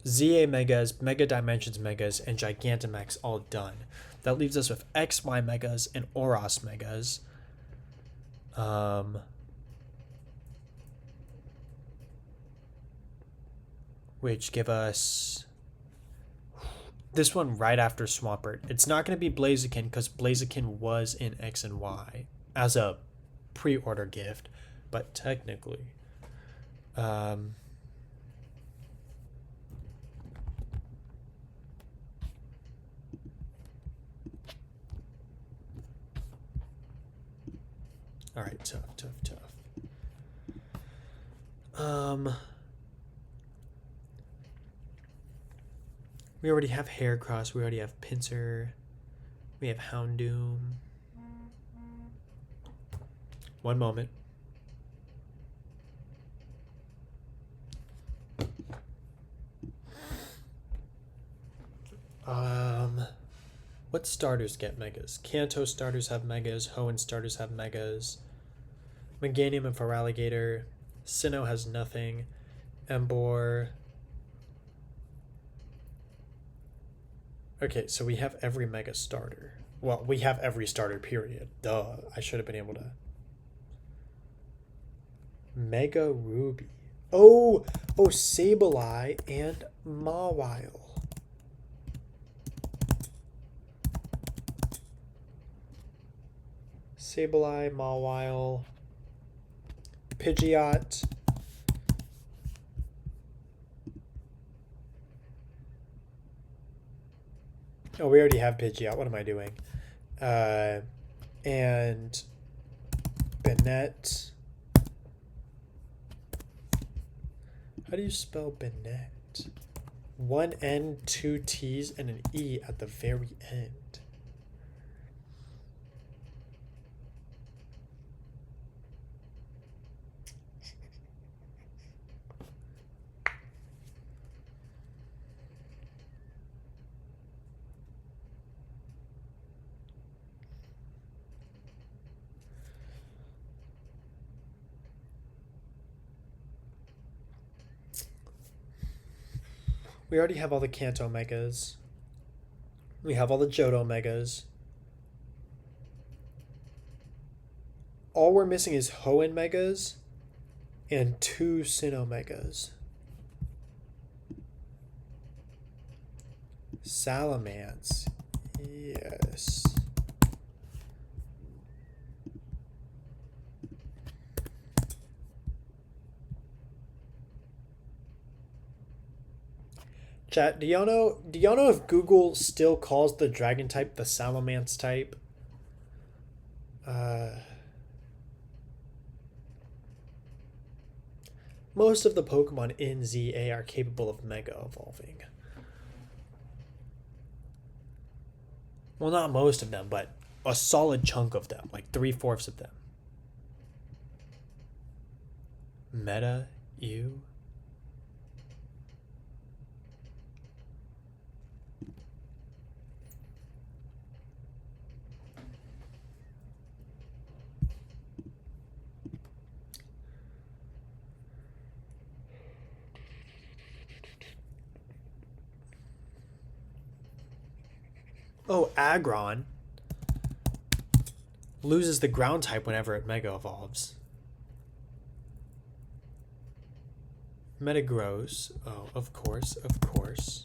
ZA Megas, Mega Dimensions Megas, and Gigantamax all done. That leaves us with XY Megas and Oros Megas. Which give us this one right after Swampert. It's not going to be Blaziken because Blaziken was in X and Y as a pre-order gift, but technically. Alright, tough. We already have Heracross, we already have Pinsir, we have Houndoom. One moment. What starters get Megas? Kanto starters have Megas, Hoenn starters have Megas. Meganium and Feraligatr. Sinnoh has nothing. Emboar. Okay, so we have every Mega starter. Well, we have every starter, period. Duh, I should have been able to. Mega Ruby. Oh, Sableye and Mawile. Sableye, Mawile, Pidgeot. Oh, we already have Pidgeot. What am I doing? And Bennett. How do you spell Bennett? One N, two T's, and an E at the very end. We already have all the Kanto Megas. We have all the Johto Megas. all we're missing is Hoenn Megas and 2 Sinnoh Megas. Salamence. Yes. Chat, do y'all know if Google still calls the dragon type the Salamence type? Most of the Pokemon in ZA are capable of Mega Evolving. Well, not most of them, but a solid chunk of them, like 3/4 of them. Meta, you. Oh, Aggron loses the ground type whenever it Mega Evolves. Metagross. Oh, of course, of course.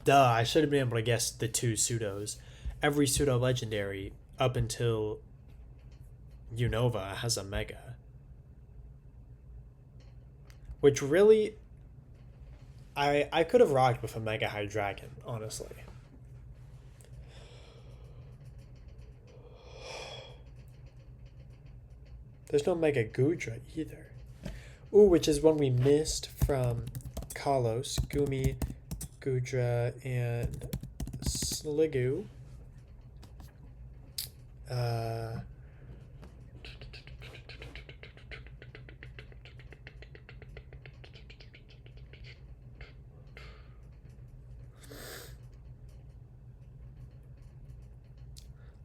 Duh, I should have been able to guess the 2 pseudos. Every pseudo legendary up until Unova has a Mega. Which really, I could have rocked with a Mega Hydreigon, honestly. There's no Mega Gudra either. Ooh, which is one we missed from Kalos, Gumi, Gudra, and Sliggoo.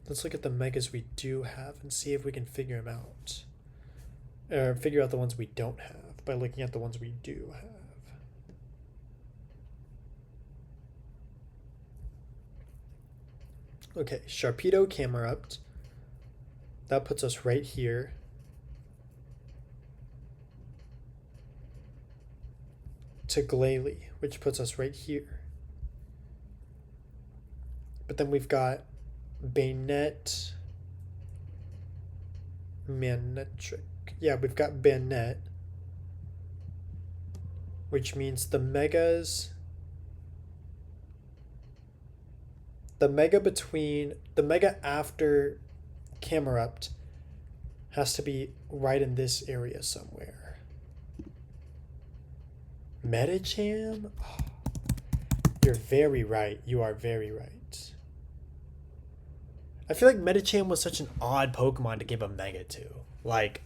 Let's look at the Megas we do have and see if we can figure them out. Or figure out the ones we don't have by looking at the ones we do have. Okay, Sharpedo Camerupt. That puts us right here. To Glalie, which puts us right here. But then we've got Bayonet, Manectric. Yeah, we've got Bayonet, which means the Megas, the Mega after Camerupt has to be right in this area somewhere. Medicham? Oh, you're very right. You are very right. I feel like Medicham was such an odd Pokemon to give a Mega to. Like,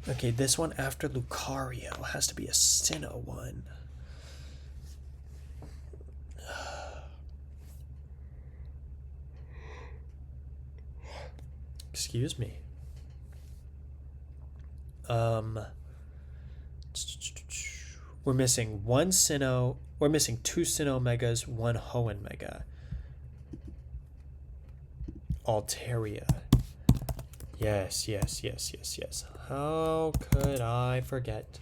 okay, this one after Lucario has to be a Sinnoh one. Excuse me. We're missing 1 Sinnoh. We're missing 2 Sinnoh Megas, 1 Hoenn Mega. Altaria. Yes. How could I forget?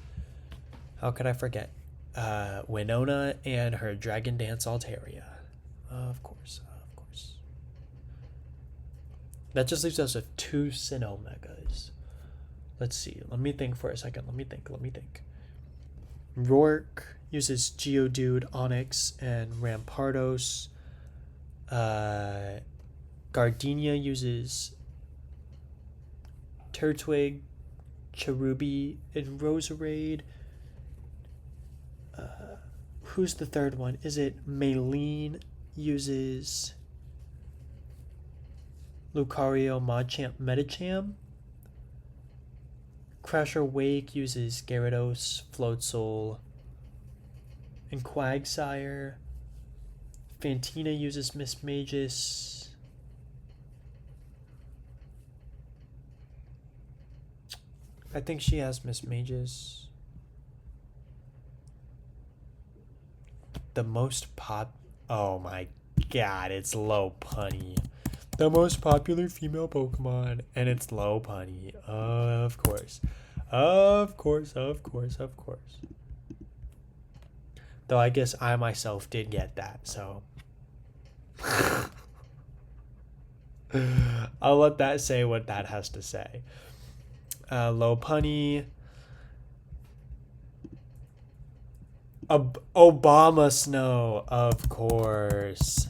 Winona and her Dragon Dance Altaria. Of course. That just leaves us with 2 Sinnoh Megas. Let's see. Let me think for a second. Let me think. Rourke uses Geodude, Onix, and Rampardos. Gardenia uses Turtwig, Cherubi, and Roserade. Who's the third one? Is it Maylene uses Lucario, Machamp, Medicham? Crasher Wake uses Gyarados, Floatzel, and Quagsire. Fantina uses Miss Magus. I think she has Miss Magus. The most oh my god, it's Lopunny. The most popular female Pokemon, and it's Lopunny. Of course. Of course, of course, of course. Though I guess I myself did get that, so. I'll let that say what that has to say. Lopunny. Obama Snow, of course.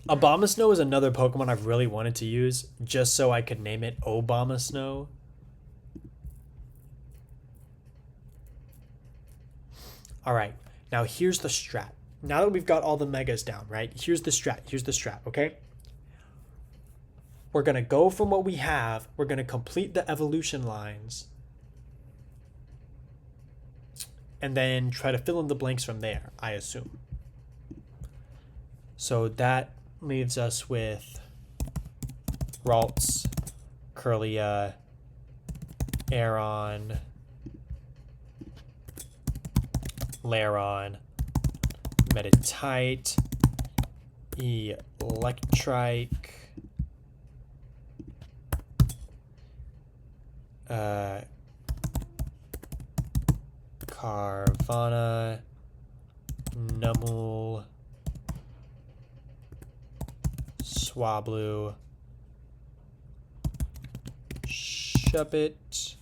Obama Snow is another Pokemon I've really wanted to use just so I could name it Obama Snow. All right, now here's the strat. Now that we've got all the megas down, right? Here's the strat. Here's the strat, okay? We're going to go from what we have. We're going to complete the evolution lines. And then try to fill in the blanks from there, I assume. So that leaves us with Ralts, Kirlia, Aeron, Lairon, Meditite, Electrike, Carvana, Numel, Swablu, Shuppet,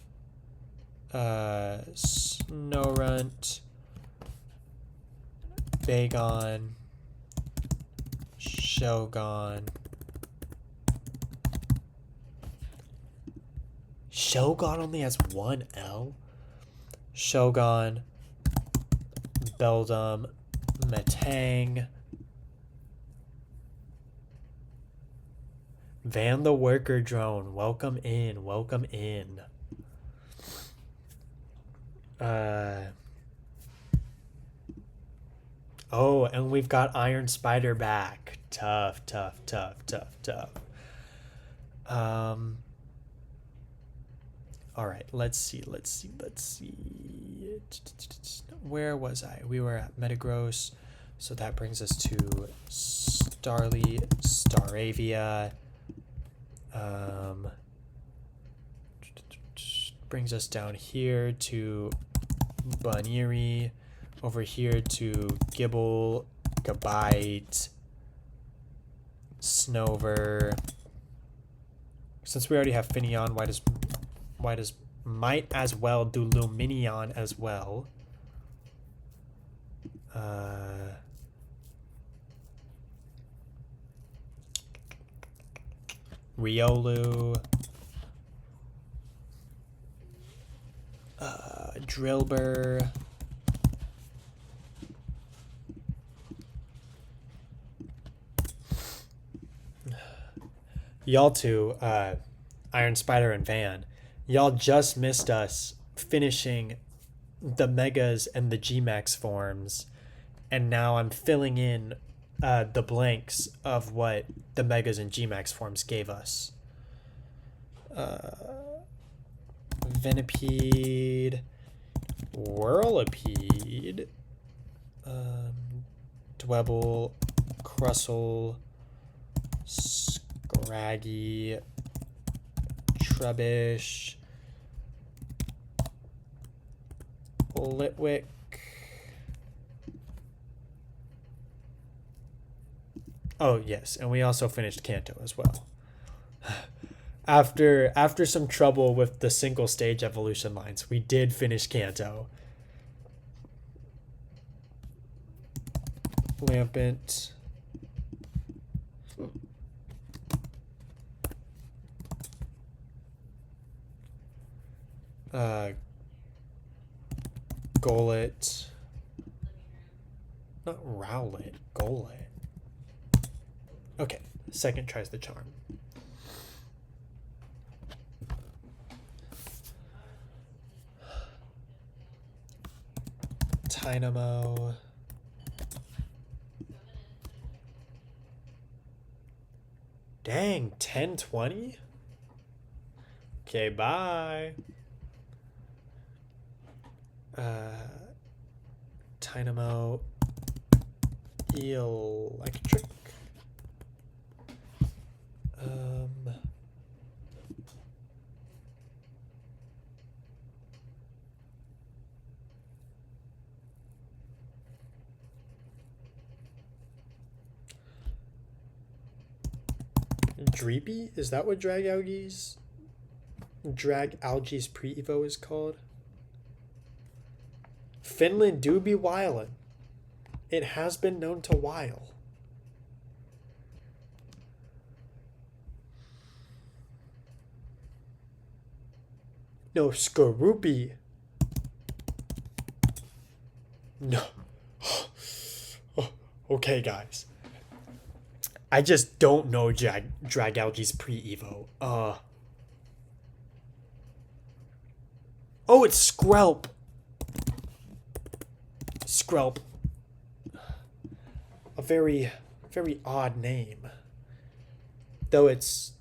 Snorunt, Bagon, Shogun. Shogun only has one L? Shogun, Beldum, Metang, Van the Worker Drone. Welcome in, welcome in. Oh, and we've got Iron Spider back. Tough, tough, tough, tough, tough. All right, let's see. Where was I? We were at Metagross, so that brings us to Starly, Staravia. Brings us down here to Buneary, over here to Gibble, Gabite, Snover. Since we already have Finneon, why does might as well do Luminion as well? Riolu, Drillbur, y'all two, Iron Spider and Van, y'all just missed us finishing the Megas and the G-Max forms, and now I'm filling in the blanks of what the Megas and G-Max forms gave us. Venipede, Whirlipede, Dwebble, Crustle, Scraggy, Trubbish, Litwick, oh yes, and we also finished Kanto as well. After some trouble with the single stage evolution lines, we did finish Kanto. Lampent, Golett, not Rowlet, Golett. Okay, second tries the charm. Dynamo. Dang, 10-20? Okay, bye. Dynamo electric. Dreepy? Is that what Drag Algae's pre-evo is called? Finland do be wildin'. It has been known to wile. No, Skorupi. No. Okay, guys. I just don't know Drag Algae's pre-evo. Oh, it's Skrelp. Skrelp. A very, very odd name. Though it's...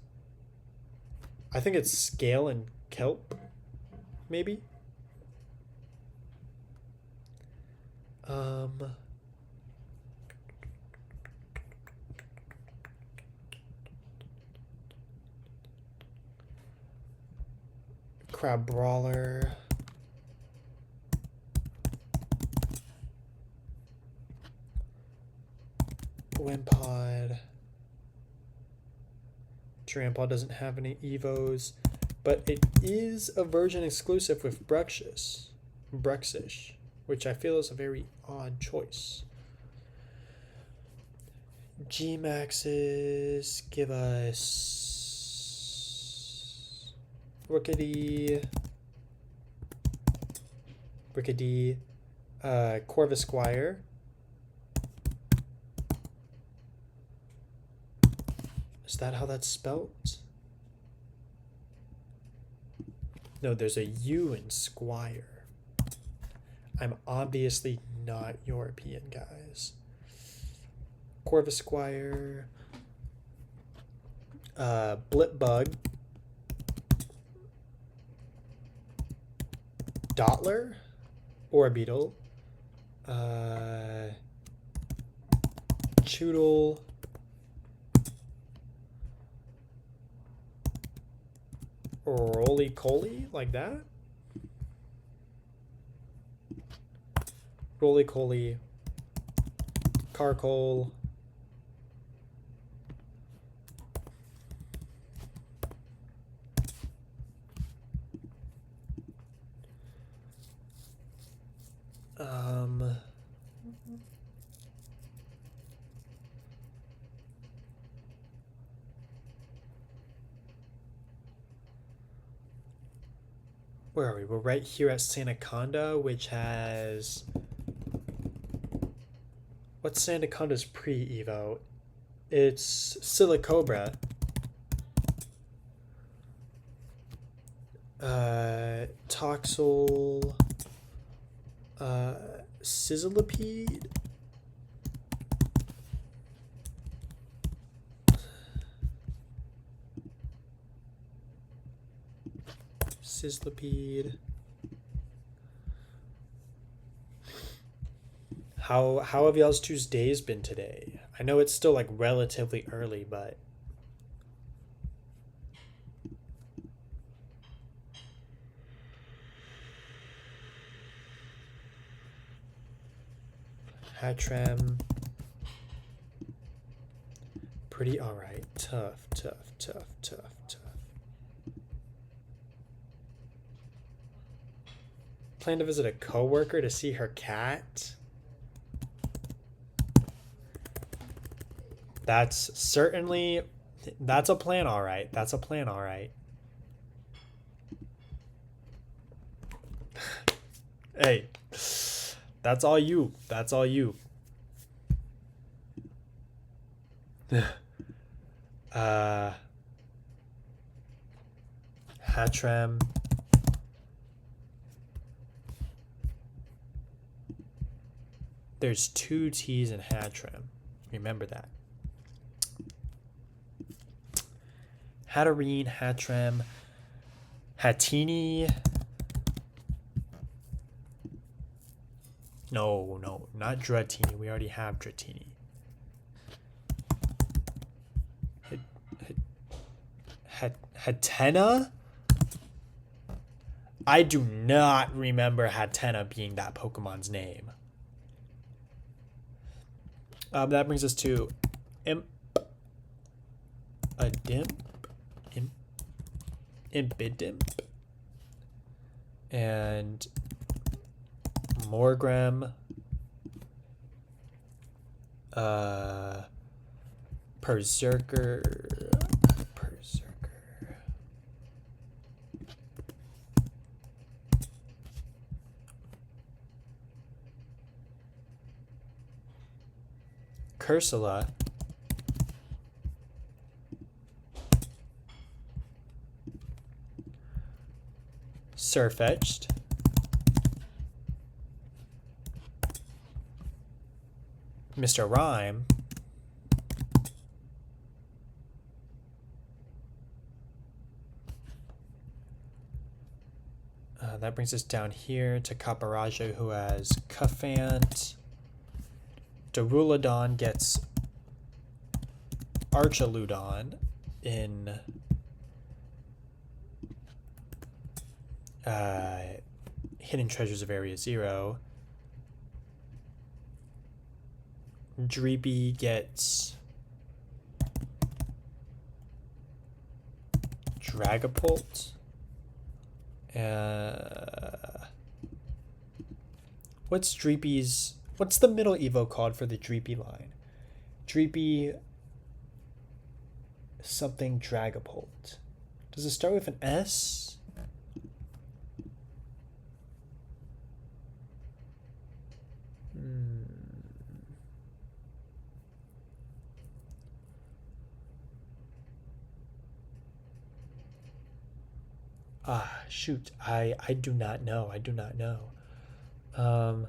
I think it's Scale and Kelp, maybe? Crab Brawler. Wimpod. Trample doesn't have any evos, but it is a version exclusive with Bruxish, which I feel is a very odd choice. G-Maxes give us Rickety, Corvisquire, is that how that's spelt? No, there's a U in Squire. I'm obviously not European, guys. Corvisquire, Blipbug, Dottler, Orbeetle, Choodle, Roly-Coly, like that? Roly-Coly, Carkol, where are we? We're right here at Sandaconda, which has... What's Sandaconda's pre-evo? It's Silicobra. Toxel. Sizzlipede. Sizzlipede. How have y'all's Tuesdays been today? I know it's still like relatively early, but Hattrem, pretty alright. Tough. Plan to visit a coworker to see her cat. That's certainly, that's a plan, all right. That's a plan, all right. Hey, that's all you. That's all you. Hattrem. There's 2 T's in Hattrem. Remember that. Hatterene, Hattrem, Hattini, No, not Dratini. We already have Dratini. Hatena? I do not remember Hatena being that Pokemon's name. That brings us to Imp. A Dimp? Impidimp. And Morgrem. Berserker. Cursula. Surfetched. Mr. Rhyme. That brings us down here to Caparaja, who has Cuffant. Durulodon gets Archaludon in Hidden Treasures of Area 0. Dreepy gets Dragapult. What's Dreepy's... What's the middle Evo called for the Dreepy line? Dreepy... something Dragapult. Does it start with an S? Shoot. I do not know. I do not know. All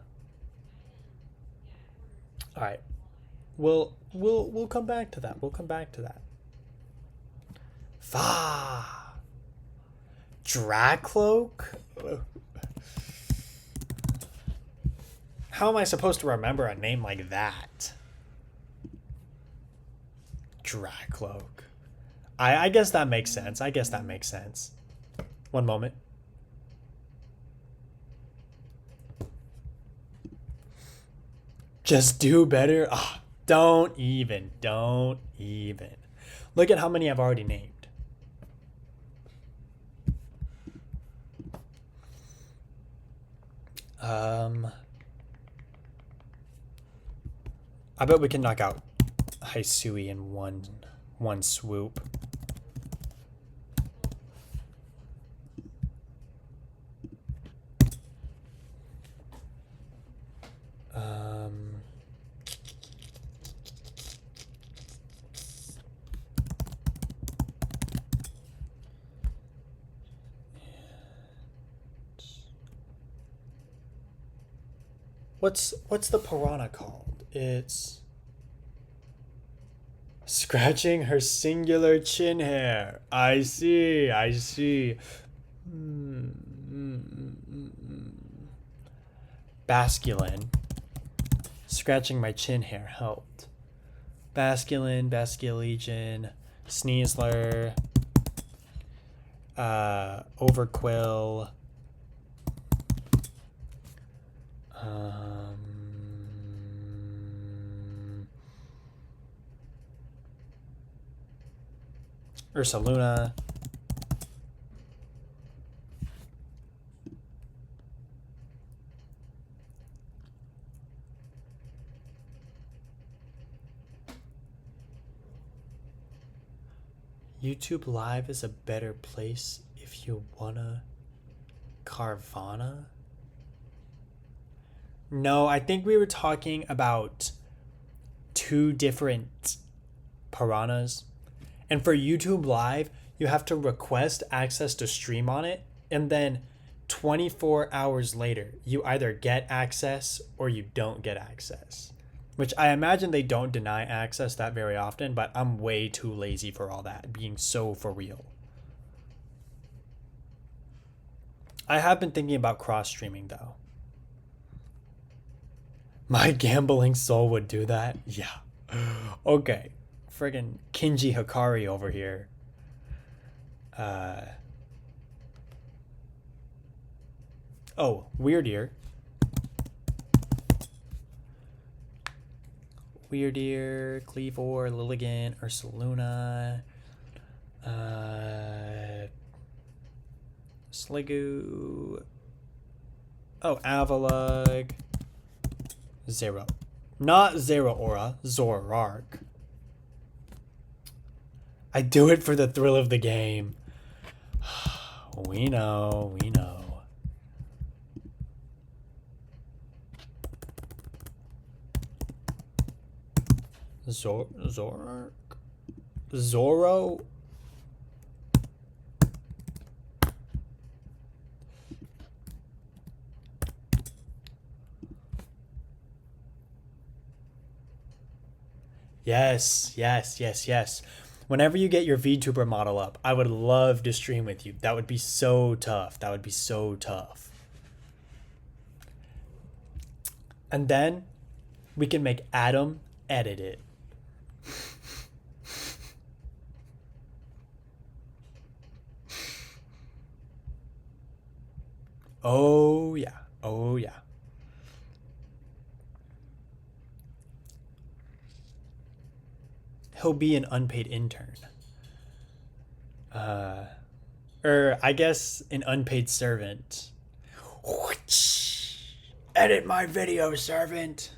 right. We'll come back to that. We'll come back to that. Dracloak? How am I supposed to remember a name like that? Dracloak. I guess that makes sense. I guess that makes sense. One moment. Just do better. Don't even. Look at how many I've already named. I bet we can knock out Hisui in one swoop. What's the piranha called? It's scratching her singular chin hair. I see. Basculin. Scratching my chin hair helped. Basculin, Basculegion, Sneasler, Overquill, Ursaluna. YouTube Live is a better place if you wanna Carvana? No, I think we were talking about two different piranhas. And for YouTube Live, you have to request access to stream on it, and then 24 hours later, you either get access or you don't get access. Which I imagine they don't deny access that very often, but I'm way too lazy for all that, being so for real. I have been thinking about cross-streaming, though. My gambling soul would do that? Yeah. Okay. Friggin' Kinji Hikari over here. Oh, Weird Ear. Weird Ear, Cleavor, Lilligant, Ursaluna. Sliggoo. Oh, Avalug. Zero. Not Zero Aura, Zorark. I do it for the thrill of the game. We know, we know. Zorark? Zoro? Yes, yes, yes, yes. Whenever you get your VTuber model up, I would love to stream with you. That would be so tough. That would be so tough. And then we can make Adam edit it. Oh, yeah. Oh, yeah. He'll be an unpaid intern. I guess an unpaid servant. Edit my video, servant.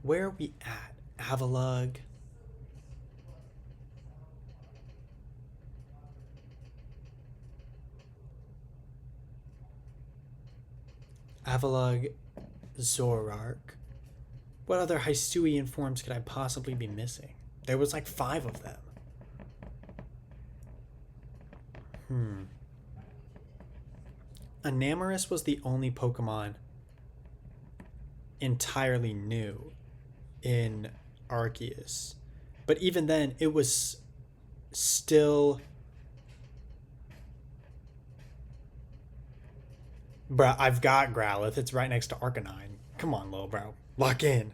Where are we at? Avalug. Avalug, Zorark. What other Hisuian forms could I possibly be missing? There was like 5 of them. Enamorus was the only Pokemon entirely new in Arceus. But even then, it was still... Bruh, I've got Growlithe. It's right next to Arcanine. Come on, little bro. Lock in.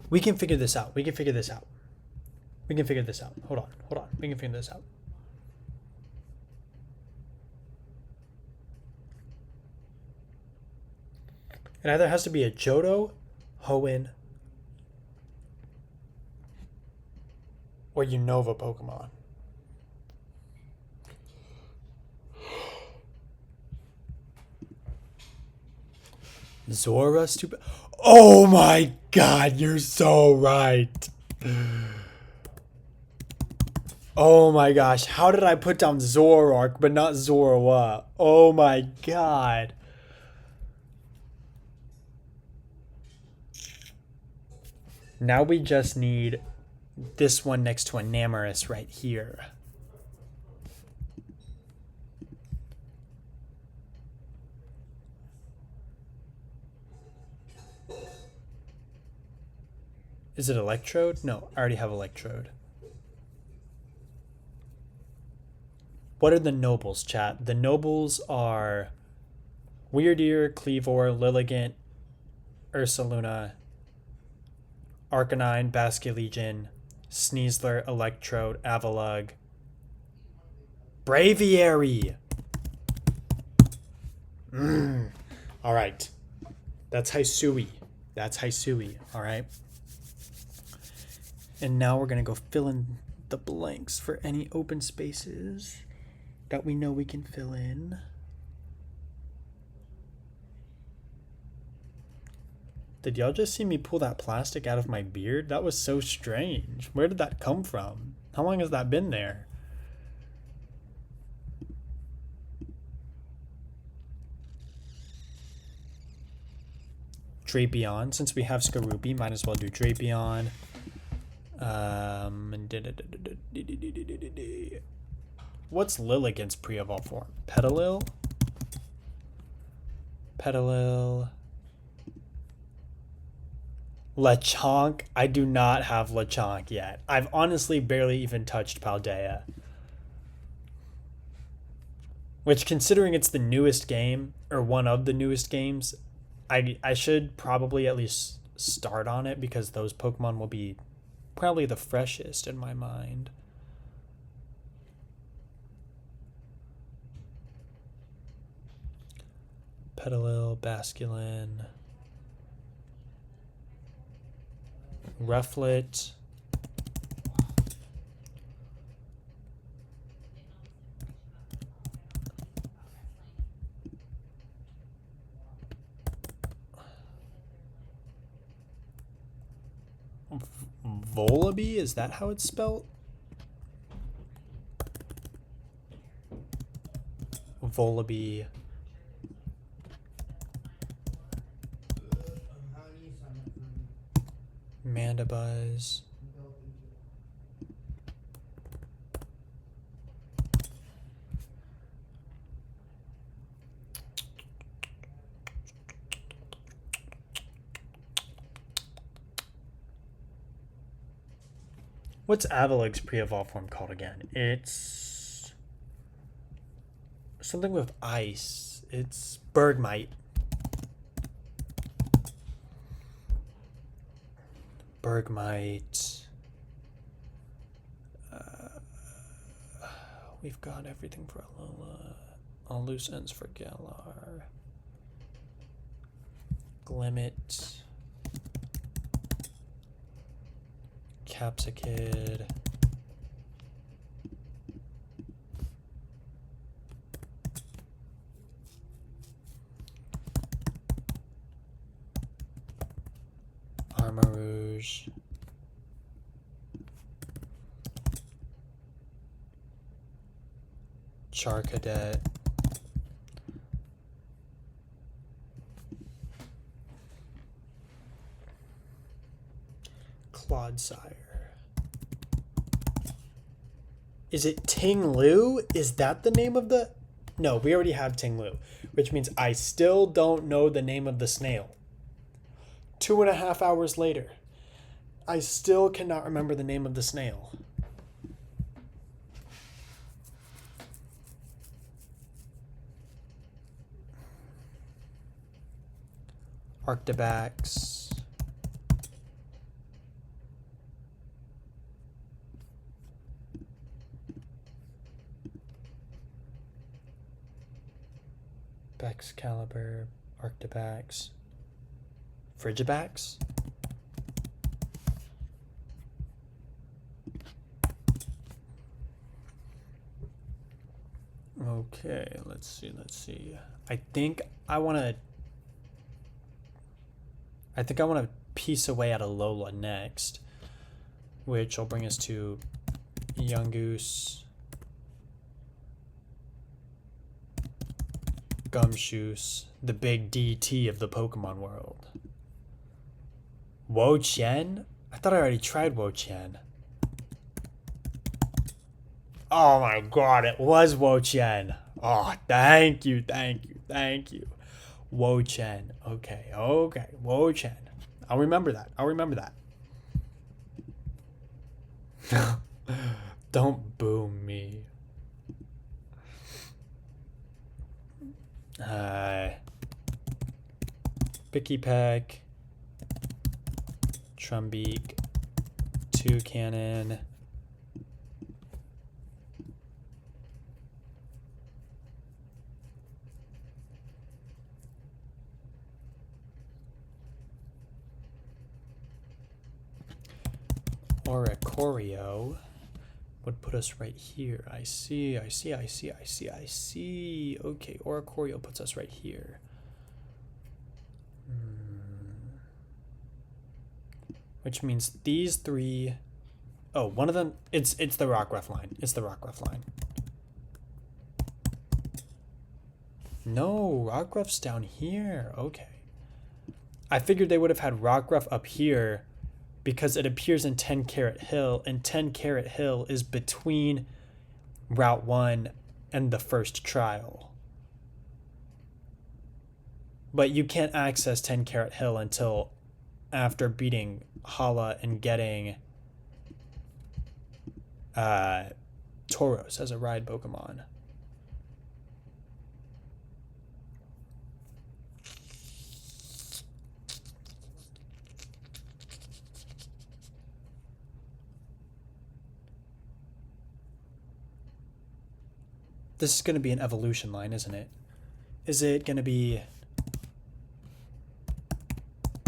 We can figure this out. We can figure this out. We can figure this out. Hold on. Hold on. We can figure this out. It either has to be a Johto, Hoenn, or Unova Pokemon. Zora, stupid. Oh my god, you're so right. Oh my gosh, how did I put down Zoroark but not Zorua? Oh my god. Now we just need this one next to Enamorus right here. Is it Electrode? No, I already have Electrode. What are the nobles, chat? The nobles are Weird Ear, Cleavor, Lilligant, Ursaluna, Arcanine, Basculegion, Sneasler, Electrode, Avalug, Braviary. All right. That's Hisui. That's Hisui. All right. And now we're going to go fill in the blanks for any open spaces that we know we can fill in. Did y'all just see me pull that plastic out of my beard? That was so strange. Where did that come from? How long has that been there? Drapion. Since we have Skorupi, might as well do Drapion. What's Lilligant's pre-evolved form? Petalil? Petalil. Lechonk. I do not have Lechonk yet. I've honestly barely even touched Paldea. Which, considering it's the newest game, or one of the newest games, I should probably at least start on it because those Pokemon will be probably the freshest in my mind. Petalil, Basculin, Rufflet, Volibee? Is that how it's spelled? Volibee. Mandibuzz. What's Avalug's pre-evolved form called again? It's something with ice. It's Bergmite. Bergmite. We've got everything for Alola. All loose ends for Galar. Glimmet. Capsicid. Armarouge. Charcadet. Clodsire. Is it Ting Lu? Is that the name of the... No, we already have Ting Lu, which means I still don't know the name of the snail. 2.5 hours later, I still cannot remember the name of the snail. Arctibax. Excalibur, Arctibax, Frigibax. Okay, let's see. I think I want to piece away at Alola next, which will bring us to Yungoos, Gumshoos, the big DT of the Pokemon world. Wo-Chien? I thought I already tried Wo-Chien. Oh my god, it was Wo-Chien. Oh, thank you. Wo-Chien. Okay. Wo-Chien. I'll remember that. Don't boo me. Picky-Peck, Trumbeak, Toucannon, Oricorio would put us right here. I see. Okay, Oricorio puts us right here. Which means these three... Oh, one of them... It's the Rockruff line. No, Rockruff's down here. Okay. I figured they would have had Rockruff up here because it appears in 10 Carat Hill, and 10 Carat Hill is between Route 1 and the first trial. But you can't access 10 Carat Hill until after beating Hala and getting Tauros as a ride Pokemon. This is going to be an evolution line, isn't it? Is it going to be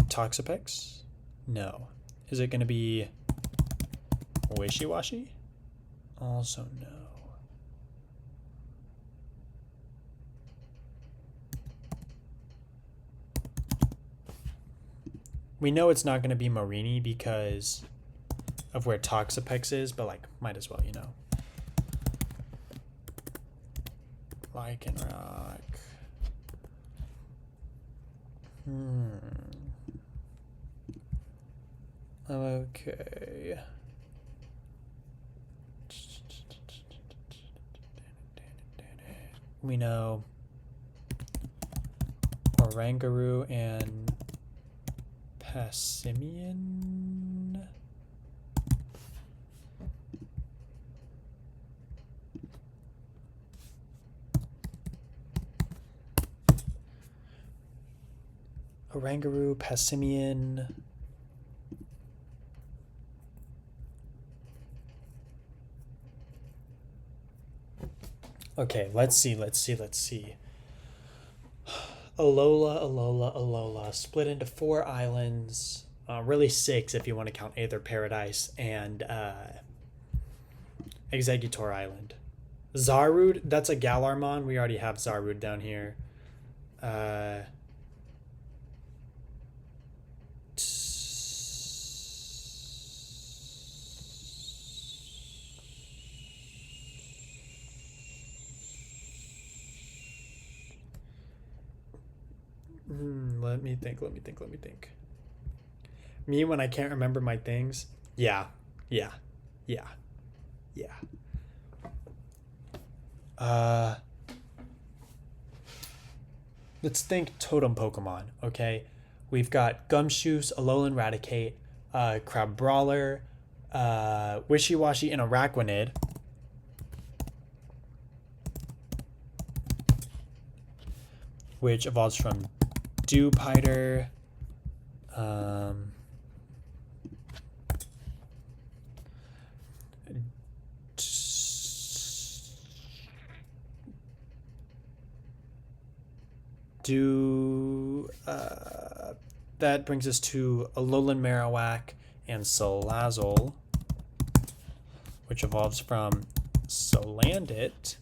Toxapex? No. Is it going to be Wishy-Washy? Also no. We know it's not going to be Marini because of where Toxapex is, but like, might as well, you know. Lycanroc. Okay. We know Oranguru and Passimian. Oranguru, Passimian. Okay, let's see. Alola. Split into 4 islands. Really 6 if you want to count Aether Paradise and Exeggutor Island. Zarude, that's a Galarmon. We already have Zarude down here. Let me think. Me when I can't remember my things. Yeah. Let's think totem Pokemon, okay? We've got Gumshoos, Alolan Raticate, Crabrawler, Wishy-Washy, and Araquanid. Which evolves from Dewpider. That brings us to Alolan Marowak and Salazzle, which evolves from Salandit.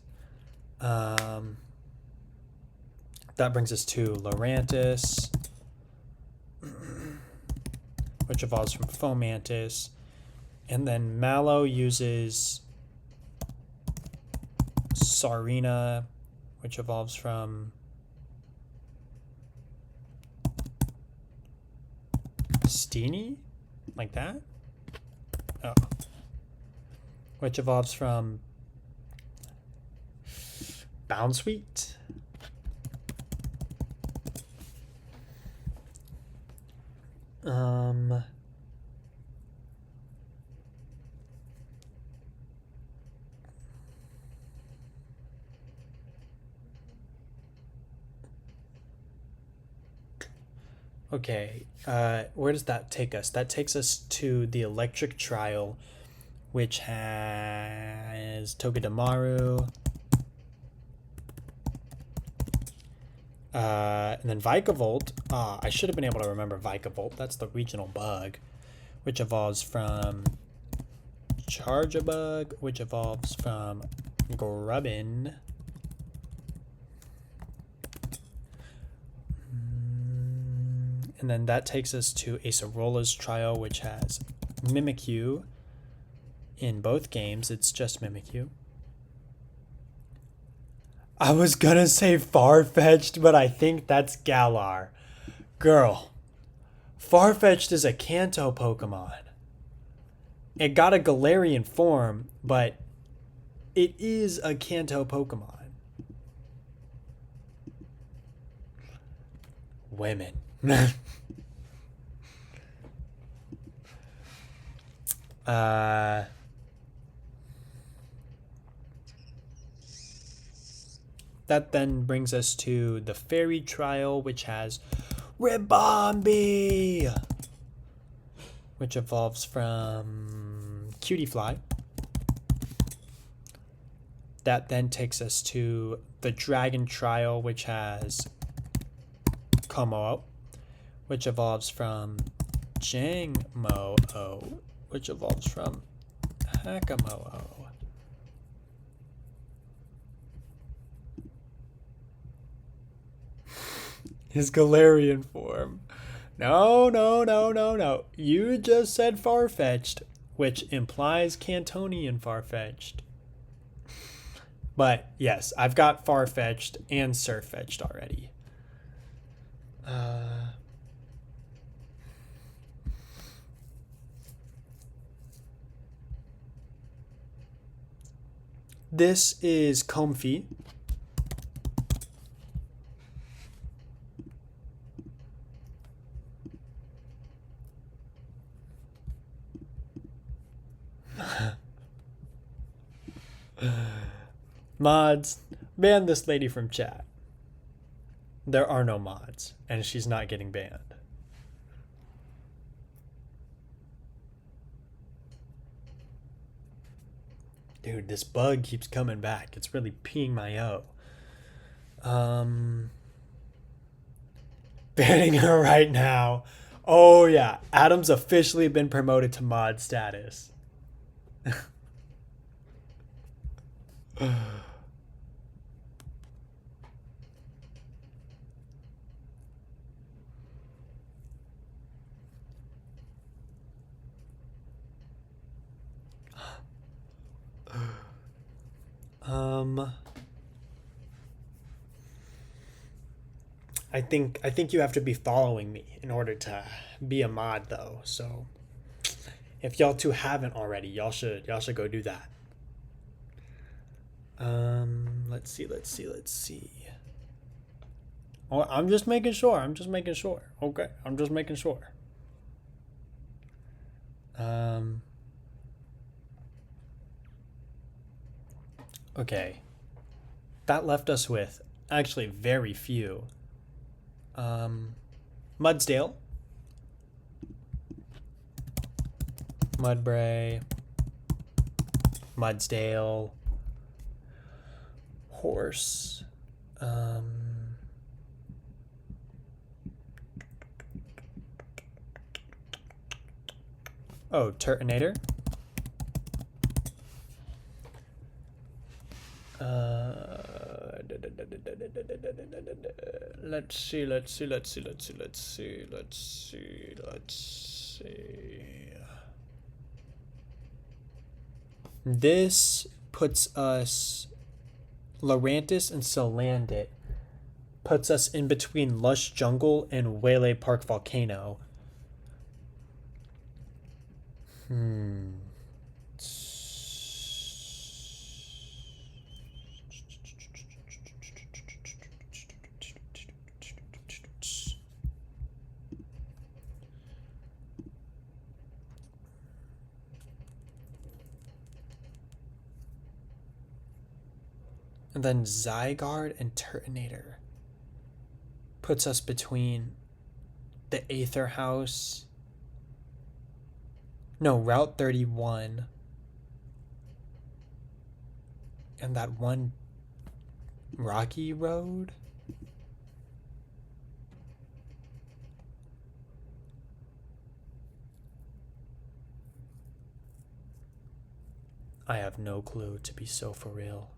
That brings us to Lurantis, which evolves from Fomantis. And then Mallow uses Sarina, which evolves from Steenie? Like that? Oh. Which evolves from Bounsweet. Okay, where does that take us? That takes us to the electric trial, which has Togedemaru, and then Vikavolt. I should have been able to remember Vikavolt. That's the regional bug, which evolves from Charjabug, which evolves from Grubbin. And then that takes us to Acerola's trial, which has Mimikyu. In both games, it's just Mimikyu. I was gonna say Farfetch'd, but I think that's Galar. Girl, Farfetch'd is a Kanto Pokemon. It got a Galarian form, but it is a Kanto Pokemon. women. uh, that then brings us to the fairy trial, which has Ribombee, which evolves from Cutie Fly. That then takes us to the Dragon Trial, which has Komo, which evolves from Jangmo-o, which evolves from Hakamo-o. His Galarian form. No, no, no, no, no. You just said Farfetch'd, which implies Cantonian Farfetch'd. But yes, I've got Farfetch'd and Surfetch'd already. This is Comfy. Mods, ban this lady from chat. There are no mods, and she's not getting banned. Dude, this bug keeps coming back. It's really peeing my O. Banning her right now. Oh yeah, Adam's officially been promoted to mod status. I think you have to be following me in order to be a mod though. So if y'all two haven't already, y'all should go do that. Let's see. Oh, I'm just making sure. Okay, I'm just making sure. Okay. That left us with actually very few. Mudsdale, Mudbray, Mudsdale, Horse, oh, Turtonator, let's see. This puts us, Lurantis and Salandit puts us in between Lush Jungle and Waylay Park Volcano. And then Zygarde and Turtonator puts us between the Aether House. No, Route 31. And that one rocky road. I have no clue, to be so for real.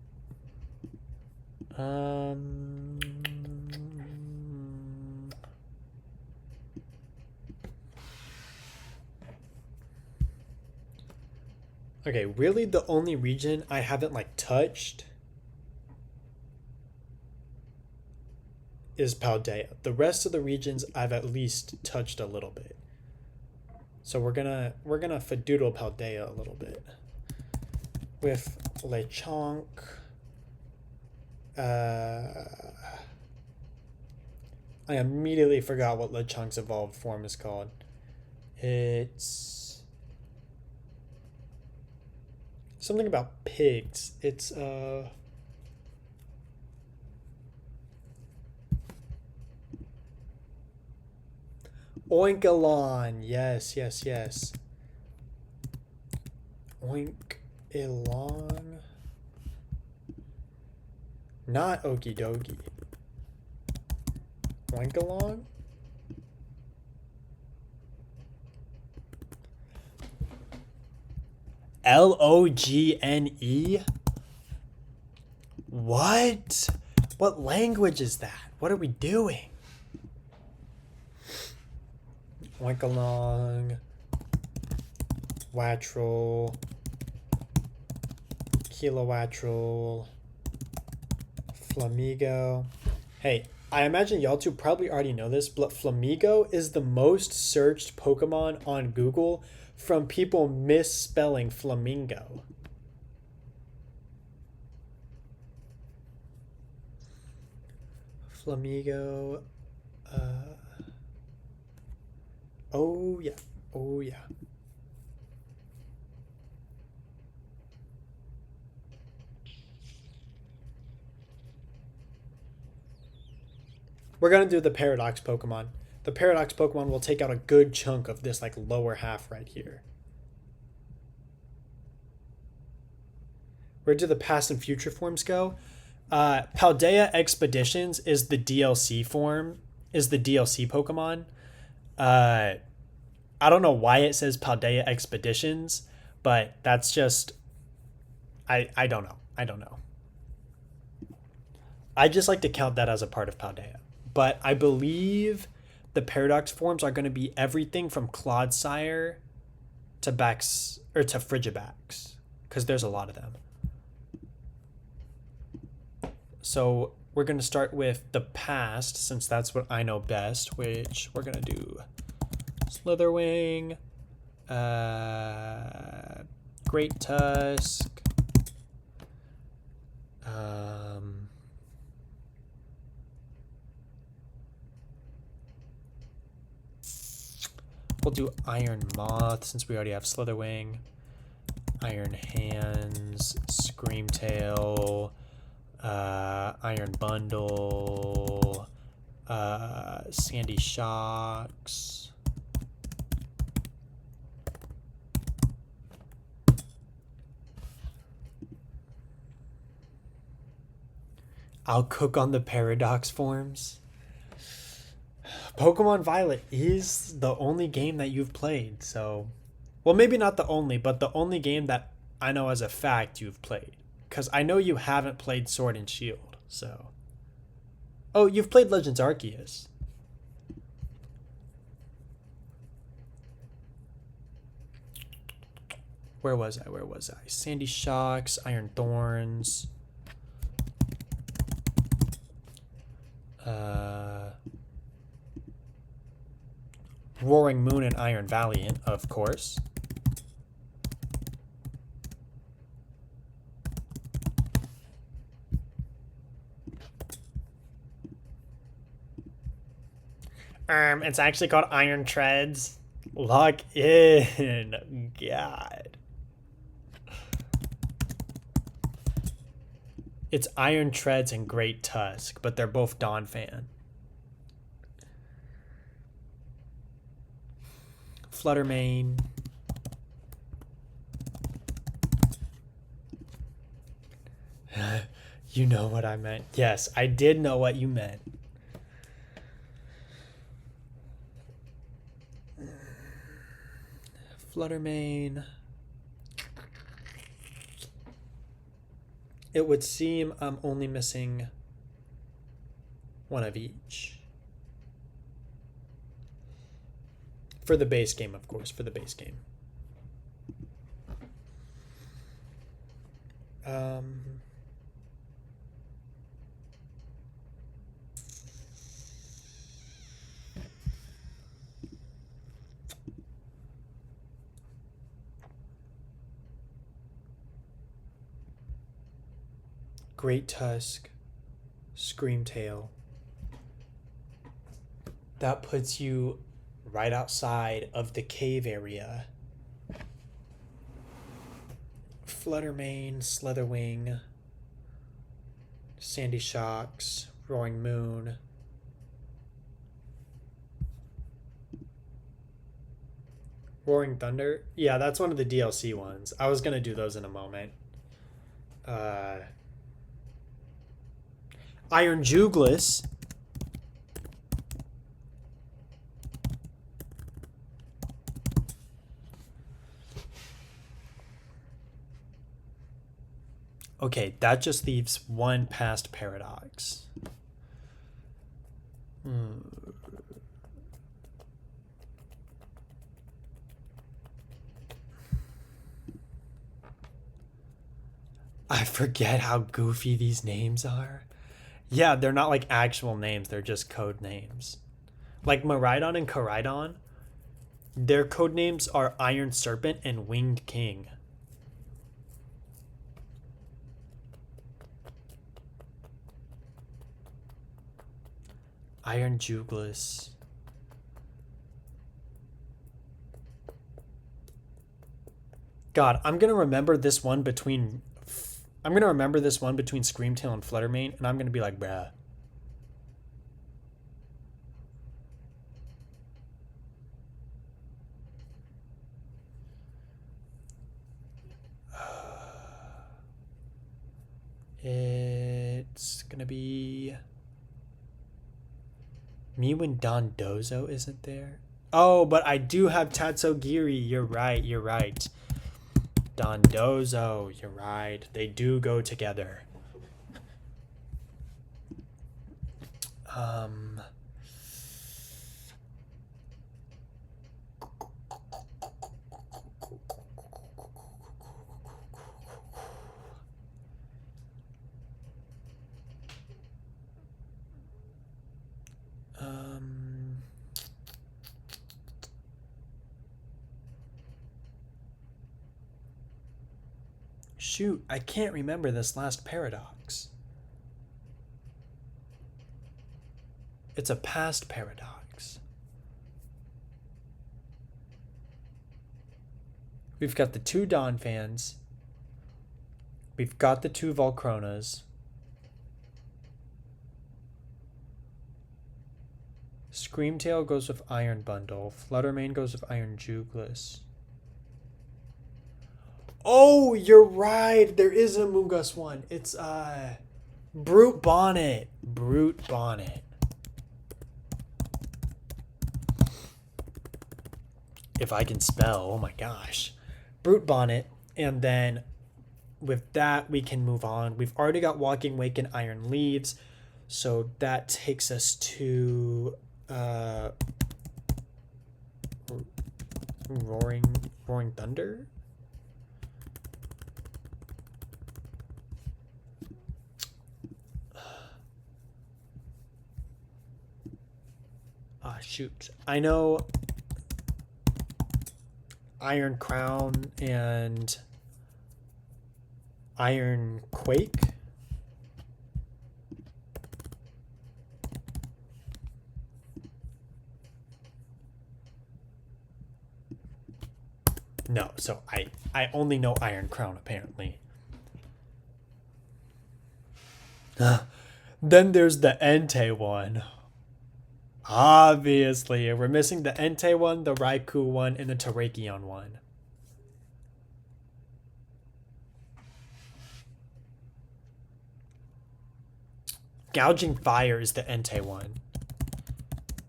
Okay, really the only region I haven't like touched is Paldea. The rest of the regions I've at least touched a little bit. So we're gonna Fadoodle Paldea a little bit with Lechonk. I immediately forgot what Lechunk's evolved form is called. It's something about pigs. It's Oinkalon. Yes, yes, yes. Oinkalon. Not Okie dokie. Oinkalon? Logne? What? What language is that? What are we doing? Oinkalong. Watrel. Kilowatrel. Flamigo. Hey, I imagine y'all two probably already know this, but Flamigo is the most searched Pokemon on Google from people misspelling flamingo. Flamigo. Oh, yeah. Oh, yeah. We're going to do the Paradox Pokemon. The Paradox Pokemon will take out a good chunk of this like lower half right here. Where do the past and future forms go? Paldea Expeditions is the DLC form, is the DLC Pokemon. I don't know why it says Paldea Expeditions, but that's just I don't know. I don't know. I just like to count that as a part of Paldea. But I believe the Paradox forms are going to be everything from Clodsire to Bax or to Frigibax, because there's a lot of them. So we're going to start with the past, since that's what I know best, which we're going to do Slitherwing, Great Tusk, we'll do Iron Moth since we already have Slitherwing, Iron Hands, Screamtail, Iron Bundle, Sandy Shocks. I'll cook on the Paradox forms. Pokemon Violet is the only game that you've played, so... Well, maybe not the only, but the only game that I know as a fact you've played. Because I know you haven't played Sword and Shield, so... Oh, you've played Legends Arceus. Where was I? Where was I? Sandy Shocks, Iron Thorns... Roaring Moon and Iron Valiant, of course. It's actually called Iron Treads. Lock in. God. It's Iron Treads and Great Tusk, but they're both Donphan. Fluttermane. You know what I meant. Yes, I did know what you meant. Fluttermane. It would seem I'm only missing one of each. For the base game, of course, for the base game. Great Tusk, Screamtail, That puts you right outside of the cave area. Fluttermane, Slitherwing, Sandy Shocks, Roaring Moon. Roaring Thunder? Yeah, that's one of the DLC ones. I was going to do those in a moment. Iron Jugless. Okay, that just leaves one past Paradox. I forget how goofy these names are. Yeah, they're not like actual names, they're just code names. Like Miraidon and Koraidon, their code names are Iron Serpent and Winged King. Iron Jugless. God, I'm gonna remember this one between Screamtail and Fluttermane, and I'm gonna be like, bruh. It's gonna be Mew and Dondozo isn't there? Oh, but I do have Tatsugiri. You're right. Dondozo, you're right. They do go together. Um, shoot, I can't remember this last paradox. It's a past paradox. We've got the two Dawn fans. We've got the two Volcronas. Screamtail goes with Iron Bundle. Fluttermane goes with Iron Jugless. Oh, you're right. There is an Among Us one. It's Brute Bonnet. Brute Bonnet. If I can spell, oh my gosh. Brute Bonnet. And then with that, we can move on. We've already got Walking Wake and Iron Leaves. So that takes us to Roaring Thunder. Shoot. I know Iron Crown and Iron Quake. No, so I only know Iron Crown apparently. Then there's the Entei one. Obviously, we're missing the Entei one, the Raikou one, and the Terrakion one. Gouging Fire is the Entei one.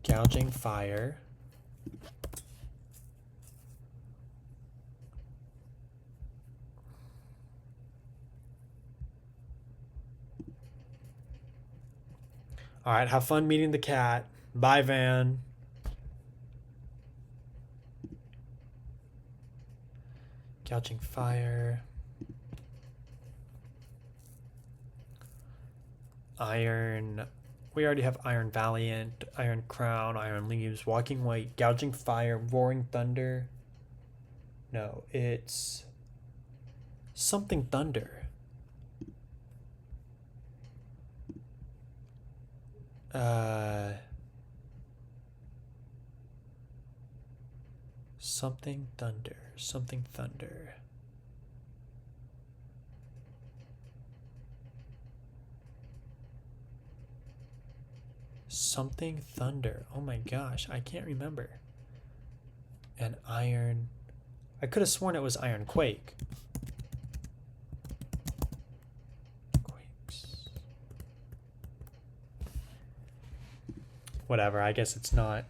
Gouging Fire. Alright, have fun meeting the cat. Bye, Van. Gouging Fire. Iron. We already have Iron Valiant, Iron Crown, Iron Leaves, Walking White, Gouging Fire, Roaring Thunder. No, it's something Thunder. Something thunder. Something thunder. Something thunder. Oh my gosh, I can't remember. And iron. I could have sworn it was Iron Quake. Quakes. Whatever, I guess it's not.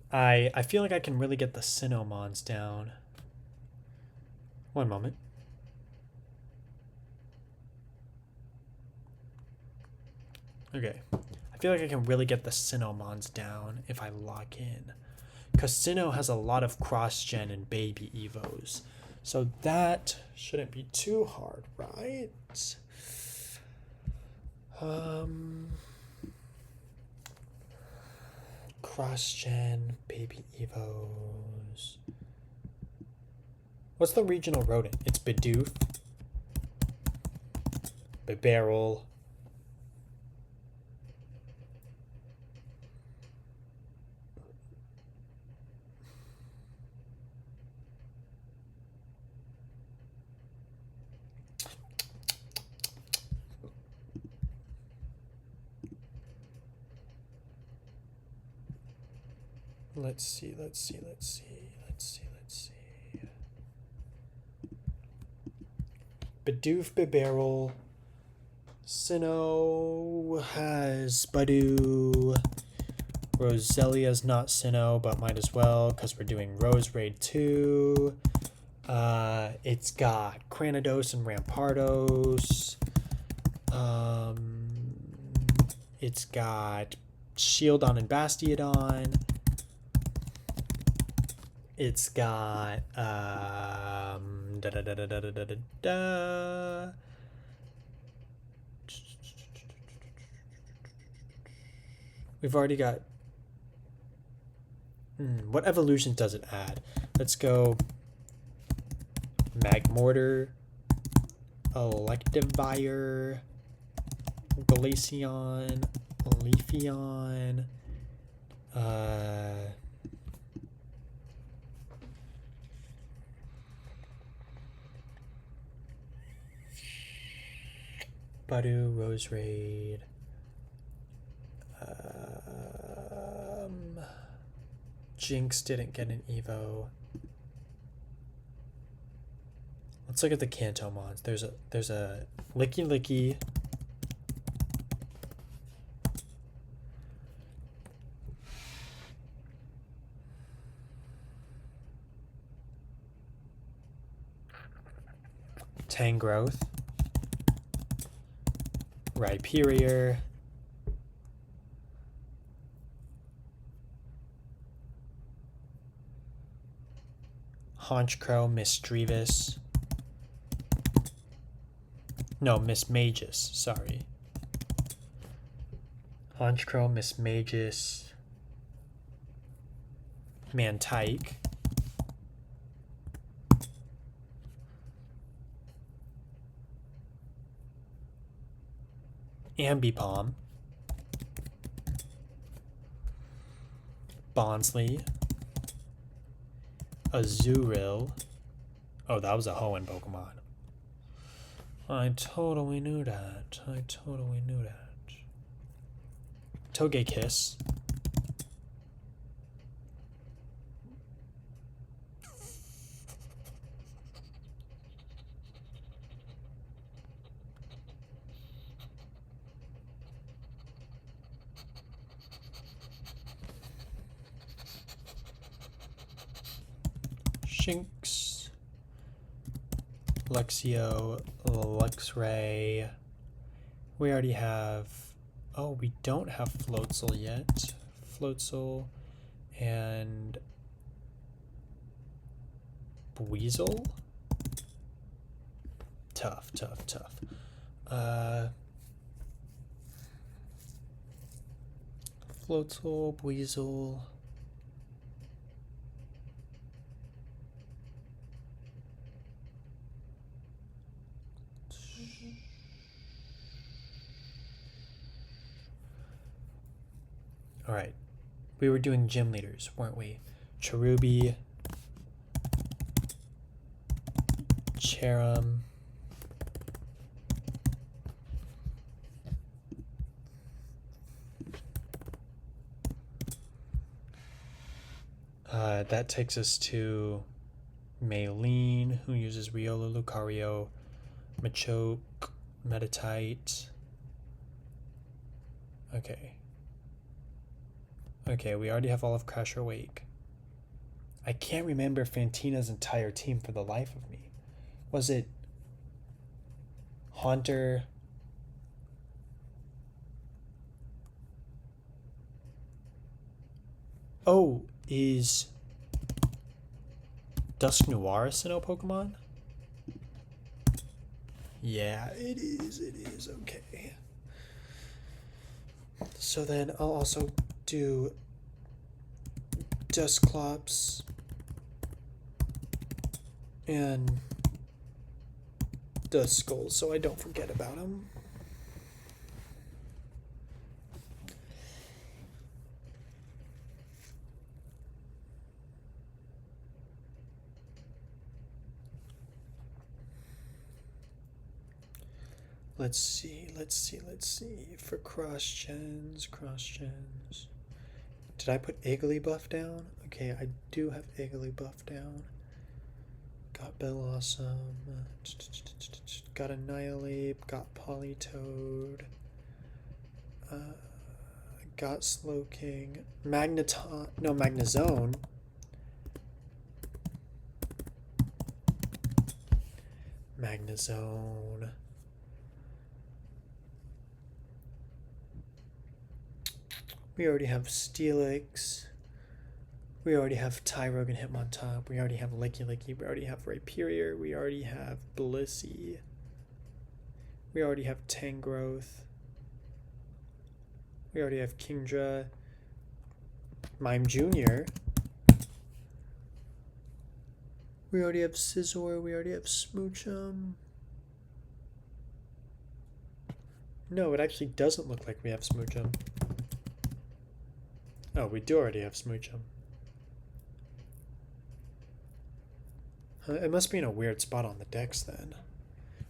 I feel like I can really get the Sinnomons down. One moment. Okay. I feel like I can really get the Sinnomons down if I lock in. Because Sinnoh has a lot of cross-gen and baby evos. So that shouldn't be too hard, right? Cross-gen, baby evos. What's the regional rodent? It's Bidoof. Bibarel. Let's see. Bidoof, Bibarel. Sinnoh has Badoo. Roselia's not Sinnoh, but might as well because we're doing Rose Raid 2. It's got Cranidos and Rampardos. It's got Shieldon and Bastiodon. It's got We've already got. What evolutions does it add? Let's go Magmortar, Electivire, Glaceon, Leafeon, Badoo, Rose Raid, Jinx didn't get an Evo. Let's look at the Kanto mods. There's a Licky Licky. Tangrowth. Rhyperior. Honchkrow, Misdreavus. No, Mismagus, sorry. Honchkrow, Mismagus. Mantike. Ambipom. Bonsly. Azurill. Oh, that was a Hoenn Pokemon. I totally knew that. Togekiss. Shinx, Luxio, Luxray. We already have. Oh, we don't have Floatzel yet. Floatzel and Weasel. Tough. Floatzel, Weasel. All right, we were doing gym leaders, weren't we? Cherubi, Cherum, that takes us to Maylene, who uses Riolu, Lucario, Machoke, Metatite. Okay. Okay, we already have all of Crasher Wake. I can't remember Fantina's entire team for the life of me. Was it Haunter? Oh, is Dusk Noir a Sinnoh Pokemon? Yeah, it is. It is. Okay. So then I'll also do Dusclops and Duskull so I don't forget about them. Let's see. For cross gens. Did I put Igglybuff down? Okay, I do have Igglybuff down. Got Bellossom. Got Annihilate. Got Politoed. Got Slowking. Magneton. No, Magnezone. Magnezone. We already have Steelix. We already have Tyrogue and Hitmontop. We already have Licky. We already have Rhyperior. We already have Blissey. We already have Tangrowth. We already have Kingdra. Mime Jr. We already have Scizor. We already have Smoochum. No, it actually doesn't look like we have Smoochum. Oh, we do already have Smoochum. It must be in a weird spot on the decks then.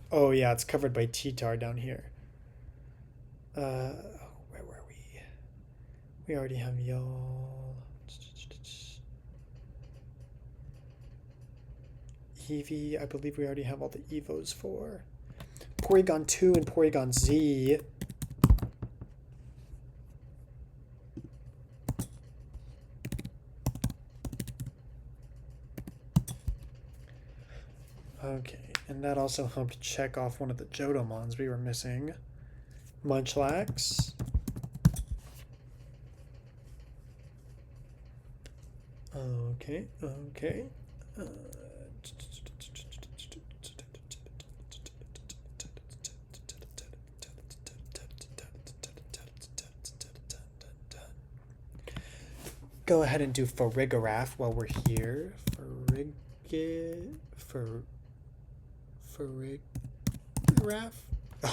Oh yeah, it's covered by T-Tar down here. Where were we? We already have y'all. Eevee, I believe we already have all the Evos for. Porygon 2 and Porygon Z. Okay, and that also helped check off one of the Jodomons we were missing. Munchlax. Okay. Go ahead and do Farigiraf while we're here. Farigiraf?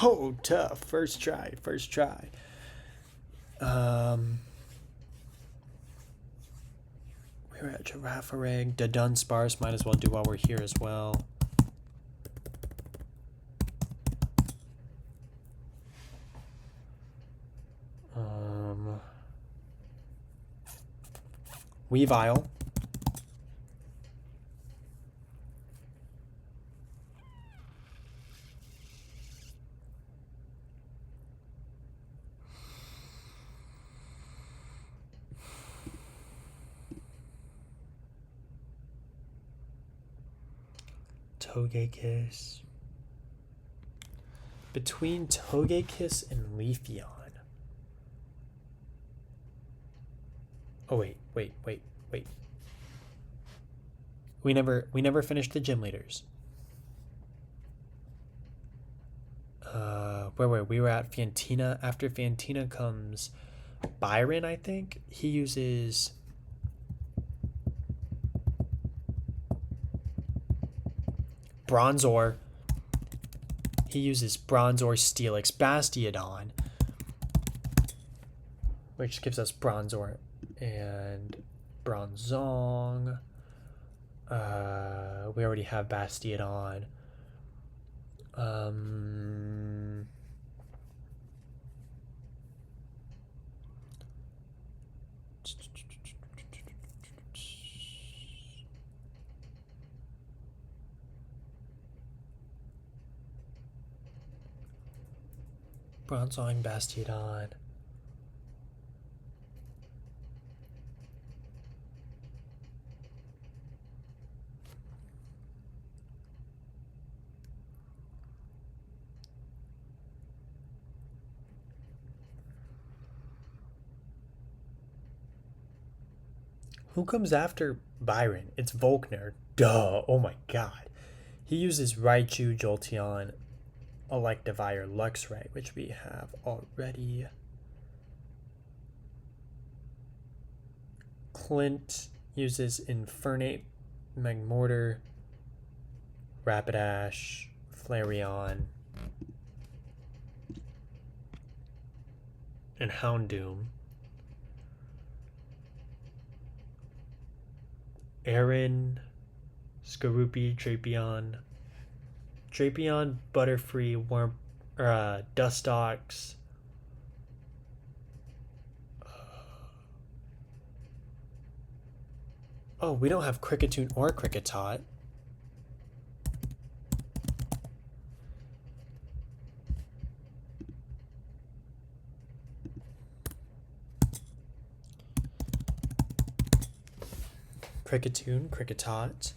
Oh, tough. First try. We're at Girafarig. The Dunsparce might as well do while we're here as well. Weavile. Togekiss. Between Togekiss and Leafeon. Oh wait. We never finished the gym leaders. Where were we? We were at Fantina. After Fantina comes Byron, I think. He uses Bronzor. He uses Bronzor, Steelix, Bastiodon, which gives us Bronzor and Bronzong. We already have Bastiodon. Um, Bronzong, Bastiodon. Who comes after Byron? It's Volkner. Duh. Oh my god. He uses Raichu, Jolteon, Electivire, Luxray, which we have already. Clint uses Infernape, Magmortar, Rapidash, Flareon, and Houndoom. Aaron, Skorupi, Drapion, Butterfree, Dustox. Oh, we don't have Kricketune or Kricketot. Kricketune, Kricketot.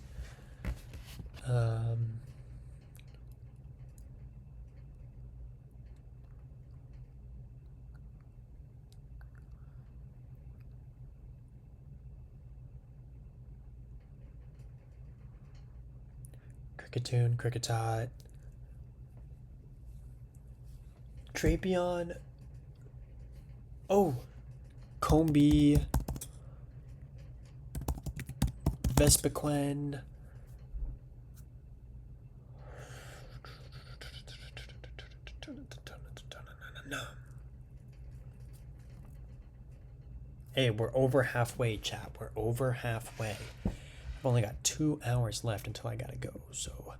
Kricketune, Kricketot. Drapion. Oh, Combi. Vespiquen. Hey, we're over halfway, chat. We're over halfway. I've only got 2 hours left until I gotta go, so.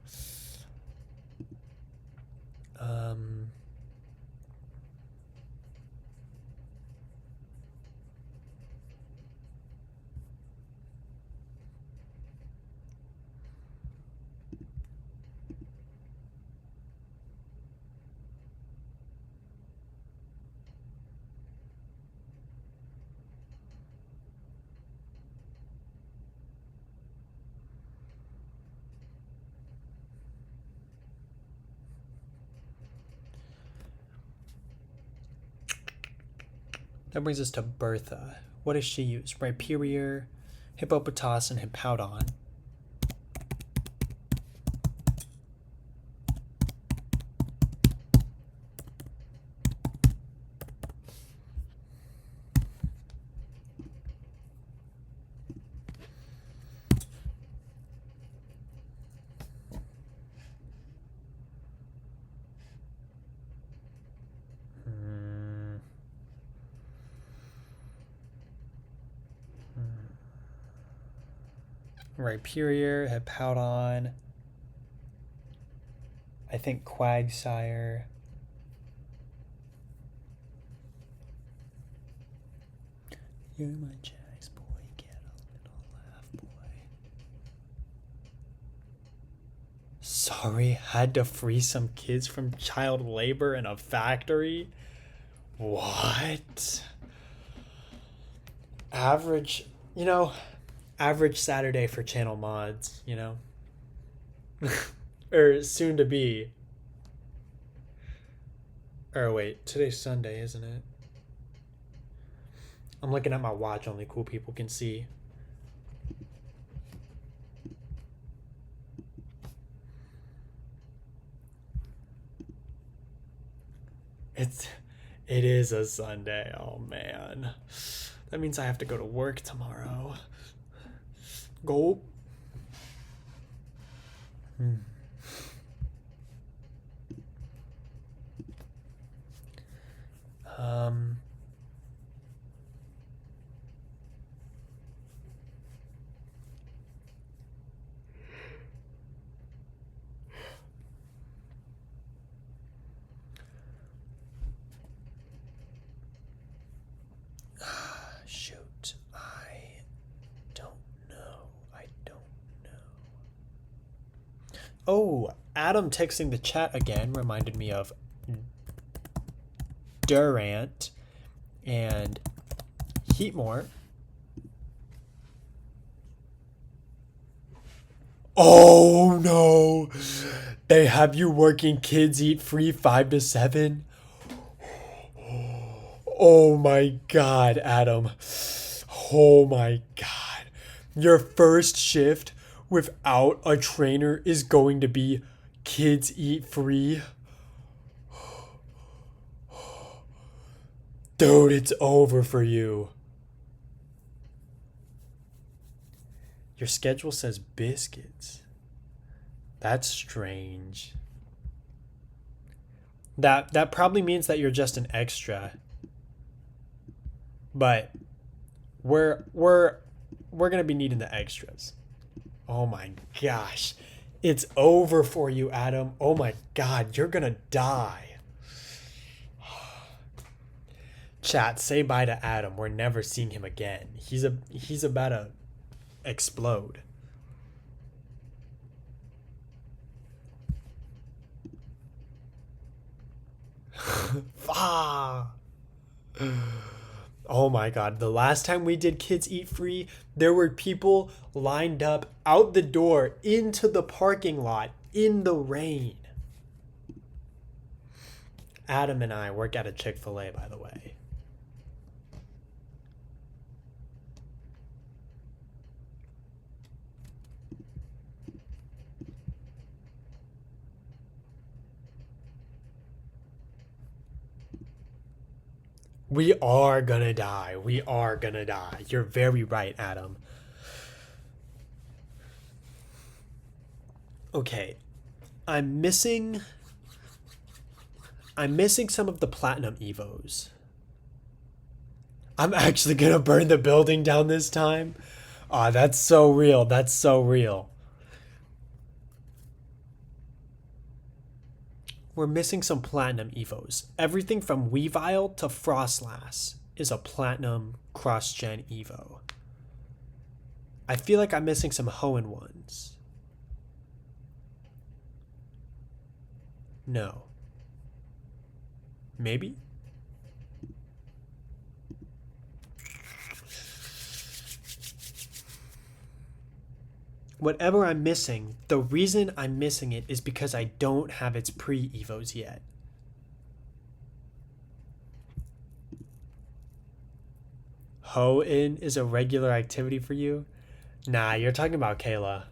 That brings us to Bertha. What does she use? Rhyperior, Hippopotas, and Hippowdon. Rhyperior, Hippowdon. I think Quagsire. You're my Jax boy, get a little laugh, boy. Sorry, had to free some kids from child labor in a factory? What? Average, average Saturday for channel mods, or soon to be. Or wait, today's Sunday, isn't it? I'm looking at my watch, only cool people can see. It is a Sunday. Oh man. That means I have to go to work tomorrow. Go. Oh, Adam texting the chat again reminded me of Durant and Heatmore. Oh no! They have you working kids eat free 5 to 7? Oh my god, Adam. Oh my god. Your first shift without a trainer is going to be kids eat free? Dude, it's over for you. Your schedule says biscuits. That's strange. That probably means that you're just an extra. But we're gonna be needing the extras. Oh my gosh. It's over for you, Adam. Oh my god, you're gonna die. Chat, say bye to Adam. We're never seeing him again. He's about to explode. Ah. Oh my god, the last time we did Kids Eat Free, there were people lined up out the door into the parking lot in the rain. Adam and I work at a Chick-fil-A, by the way. We are gonna die. We are gonna die. You're very right, Adam. Okay. I'm missing some of the platinum evos. I'm actually gonna burn the building down this time. Ah, that's so real. That's so real. We're missing some platinum evos. Everything from Weavile to Frostlass is a platinum cross-gen evo. I feel like I'm missing some Hoenn ones. No. Maybe? Whatever I'm missing, the reason I'm missing it is because I don't have its pre-evos yet. Hoenn is a regular activity for you? Nah, you're talking about Kayla.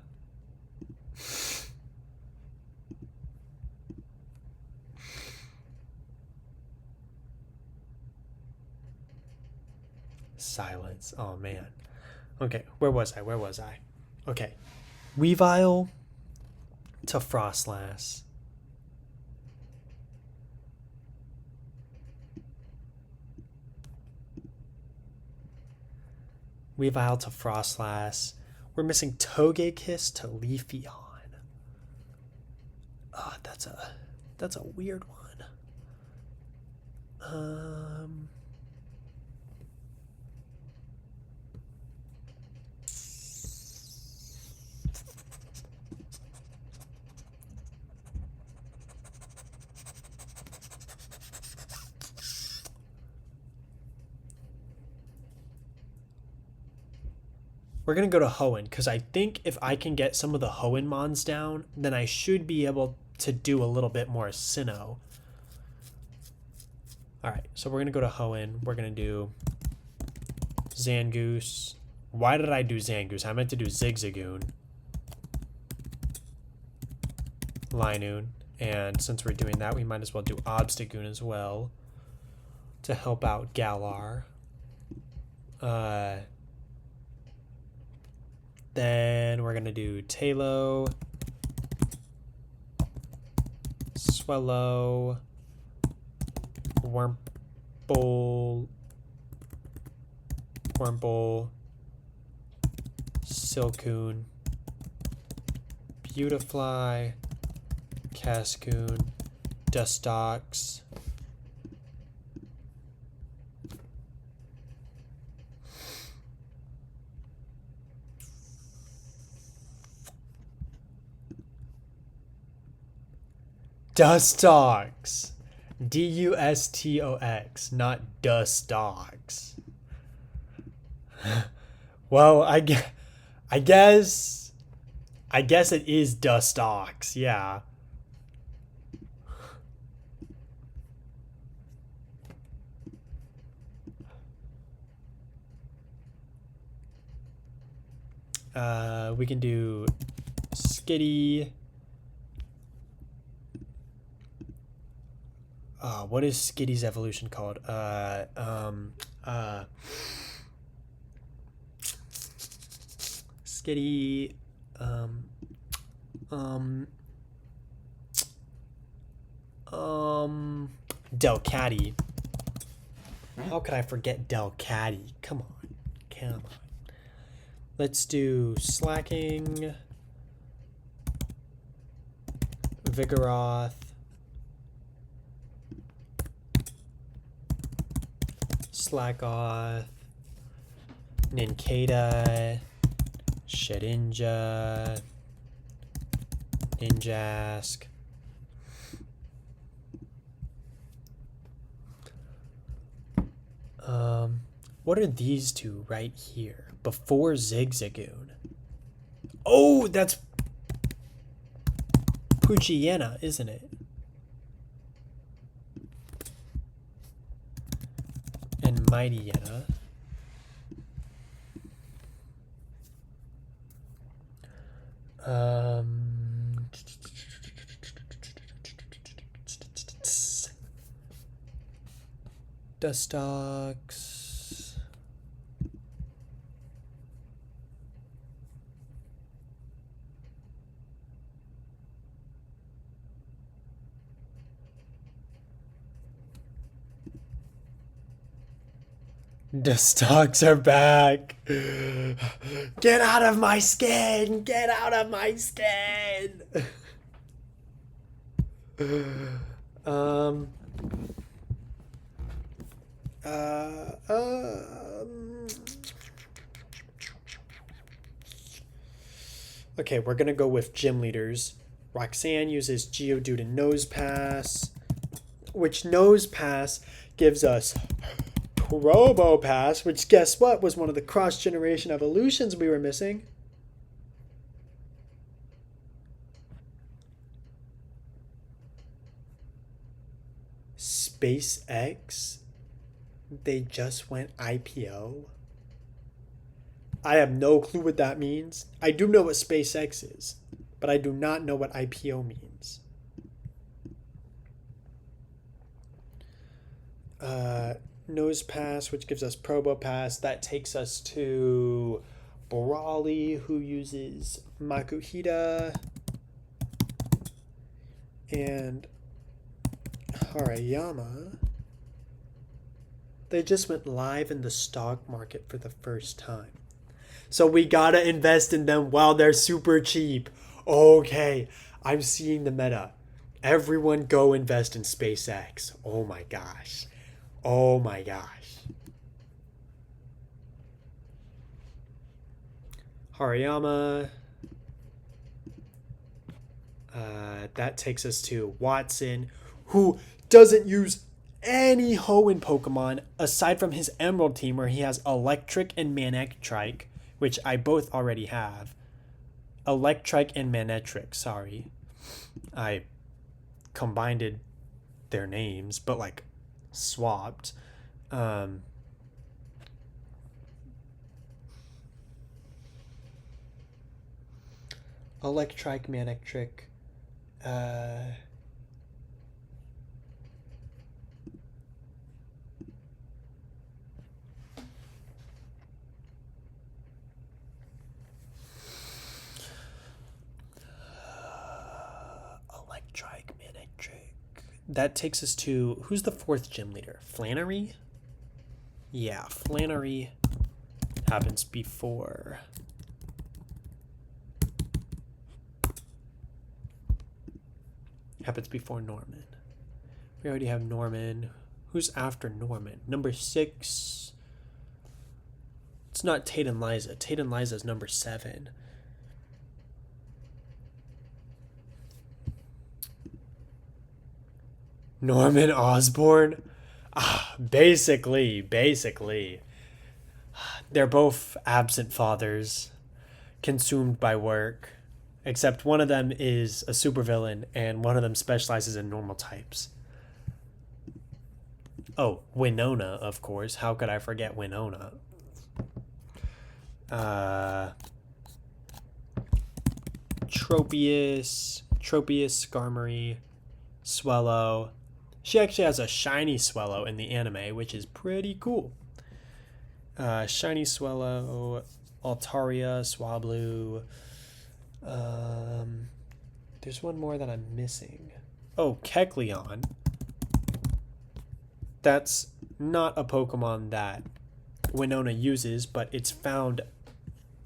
Silence. Oh man. Okay, where was I? Okay. Weavile to Frostlass. Weavile to Frostlass. We're missing Togekiss to Leafeon. Oh, that's a weird one. We're going to go to Hoenn, because I think if I can get some of the Hoenn mons down, then I should be able to do a little bit more Sinnoh. Alright, so we're going to go to Hoenn. We're going to do Zangoose. Why did I do Zangoose? I meant to do Zigzagoon. Linoon. And since we're doing that, we might as well do Obstagoon as well to help out Galar. Then we're going to do Talo, Swellow, Wurmple, Silcoon, Beautifly, Cascoon, Dustox, Dustox. Dustox, not Dustox. Well, I guess it is Dustox. Yeah. We can do Skitty. What is Skitty's evolution called? Skitty. Delcatty. How could I forget Delcatty? Come on. Let's do Slacking, Vigoroth, Slackoth, Nincada, Shedinja, Ninjask. What are these two right here? Before Zigzagoon. Oh, that's Poochyena, isn't it? And Mightyena. Dustox. Dustox are back. Get out of my skin! Get out of my skin! Okay, we're gonna go with gym leaders. Roxanne uses Geodude and Nose Pass, which Nose Pass gives us Robo Pass, which guess what was one of the cross-generation evolutions we were missing. SpaceX? They just went IPO? I have no clue what that means. I do know what SpaceX is, but I do not know what IPO means. Nose Pass, which gives us Probo Pass. That takes us to Brawly, who uses Makuhita. And Harayama. They just went live in the stock market for the first time. So we gotta invest in them while they're super cheap. Okay, I'm seeing the meta. Everyone go invest in SpaceX. Oh my gosh. Oh my gosh. Hariyama. That takes us to Watson, who doesn't use any Hoenn Pokemon aside from his Emerald team where he has Electric and Manectric, which I both already have. Electric and Manectric, sorry. I combined their names, but like swapped. Electric, Manectric. Electric, Manectric. That takes us to, who's the fourth gym leader? Flannery? Yeah, Flannery happens before. Happens before Norman. We already have Norman. Who's after Norman? Number 6. It's not Tate and Liza. Tate and Liza is number 7. Norman Osborn? Ah, basically. They're both absent fathers, consumed by work. Except one of them is a supervillain and one of them specializes in normal types. Oh, Winona, of course. How could I forget Winona? Uh, Tropius, Skarmory, Swellow. She actually has a shiny Swellow in the anime, which is pretty cool. Shiny Swellow, Altaria, Swablu. There's one more that I'm missing. Oh, Kecleon. That's not a Pokemon that Winona uses, but it's found.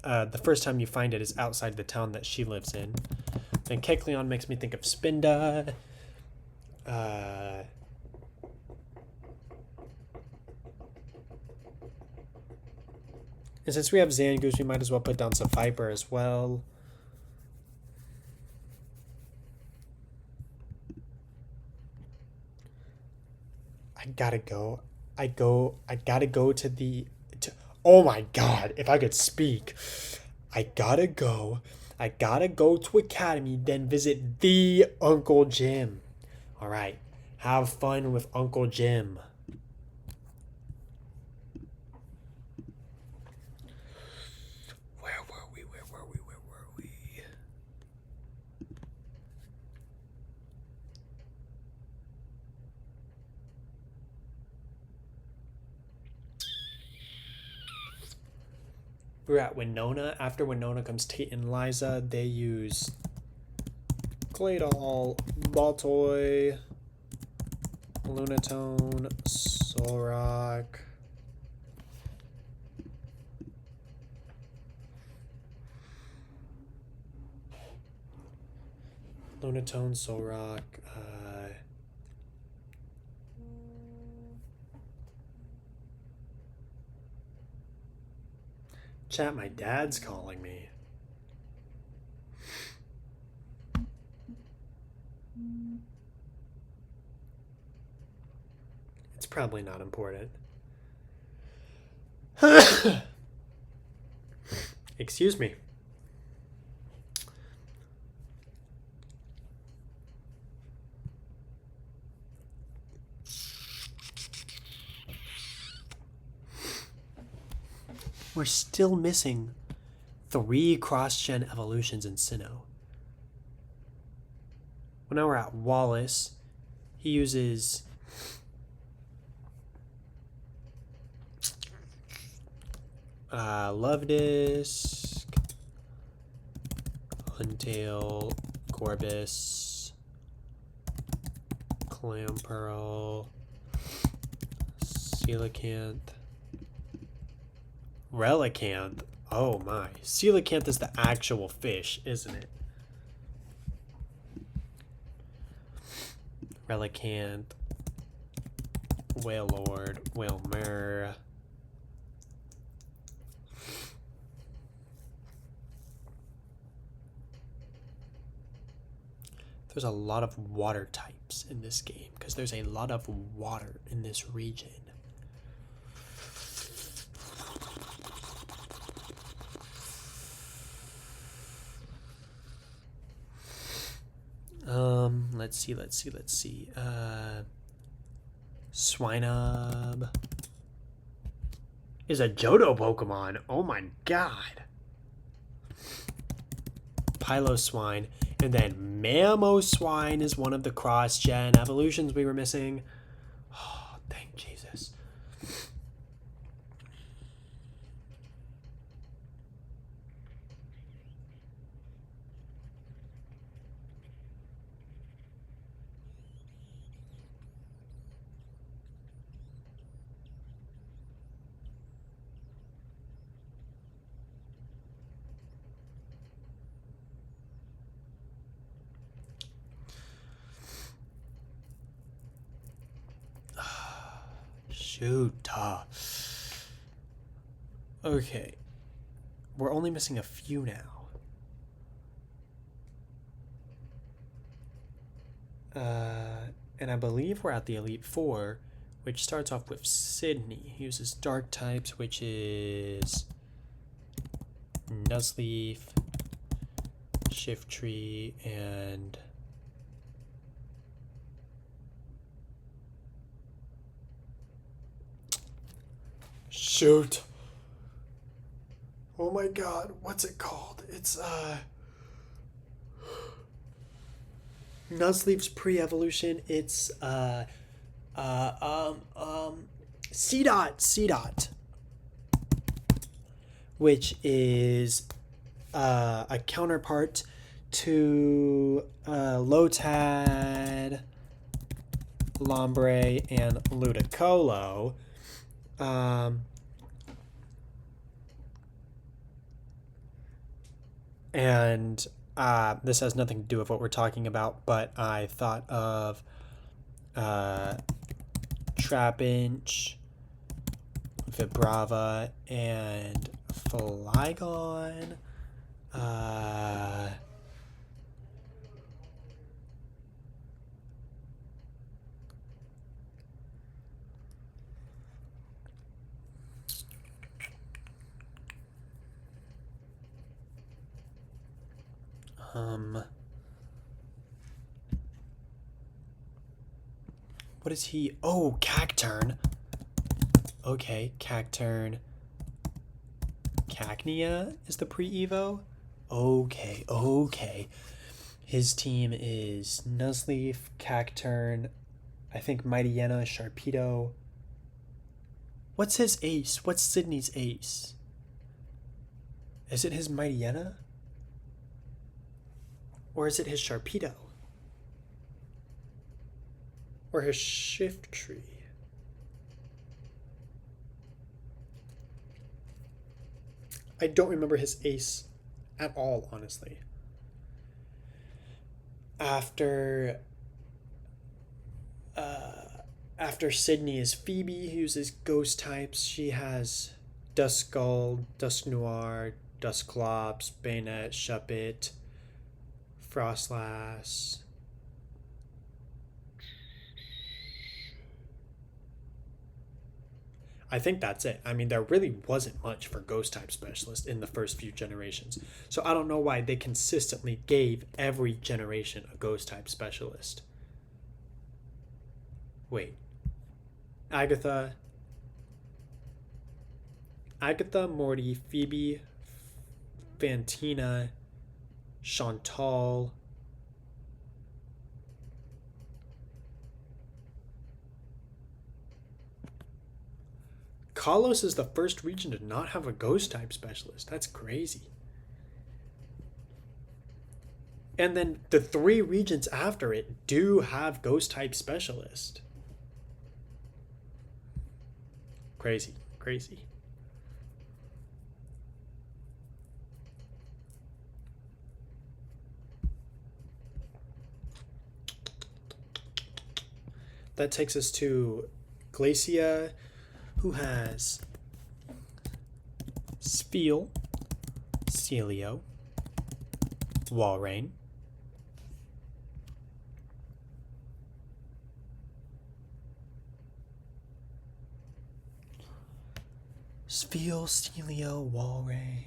The first time you find it is outside the town that she lives in. Then Kecleon makes me think of Spinda. And since we have Zangoose, we might as well put down some Viper as well. I gotta go. I gotta go to the. Oh my god, if I could speak. I gotta go. I gotta go to Academy, then visit the Uncle Jim. Alright, have fun with Uncle Jim. Where were we? We're at Winona. After Winona comes Tate and Liza. They use Claydol, Baltoy, Lunatone, Solrock. Lunatone, Solrock. Chat, my dad's calling me. It's probably not important. Excuse me. We're still missing 3 cross-gen evolutions in Sinnoh. Well, now we're at Wallace. He uses Love Disc, Huntail, Corbus, Clamperl, Coelacanth, Relicanth. Oh my. Coelacanth is the actual fish, isn't it? Relicanth, Wailord, Wailmer. There's a lot of water types in this game because there's a lot of water in this region. Let's see. Swinub is a Johto Pokemon. Oh my god. Piloswine. And then Mamoswine is one of the cross-gen evolutions we were missing. Oh, thank Jesus. Shoot. Okay. We're only missing a few now. And I believe we're at the Elite Four, which starts off with Sydney. He uses dark types, which is Nuzleaf, Shift Tree, and shoot. Oh my god, what's it called? It's Nuzleaf's pre-evolution. It's C-Dot, which is a counterpart to Lotad, Lombre, and Ludicolo. And this has nothing to do with what we're talking about, but I thought of Trapinch, Vibrava, and Flygon. What is he? Oh, Cacturn. Okay, Cacturn. Cacnea is the pre-evo? Okay. His team is Nuzleaf, Cacturn, I think Mightyena, Sharpedo. What's his ace? What's Sydney's ace? Is it his Mightyena? Or is it his Sharpedo? Or his Shift Tree? I don't remember his ace at all, honestly. After Sydney is Phoebe, who uses ghost types. She has Duskull, Dusknoir, Dusclops, Bayonet, Shuppet, Frostlass. I think that's it. I mean, there really wasn't much for ghost type specialist in the first few generations. So I don't know why they consistently gave every generation a ghost type specialist. Wait. Agatha, Morty, Phoebe, Fantina, Chantal. Kalos is the first region to not have a ghost type specialist. That's crazy. And then the 3 regions after it do have ghost type specialist. Crazy. That takes us to Glacia, who has Spiel, Celio, Walrein, Spiel, Celio, Walrein.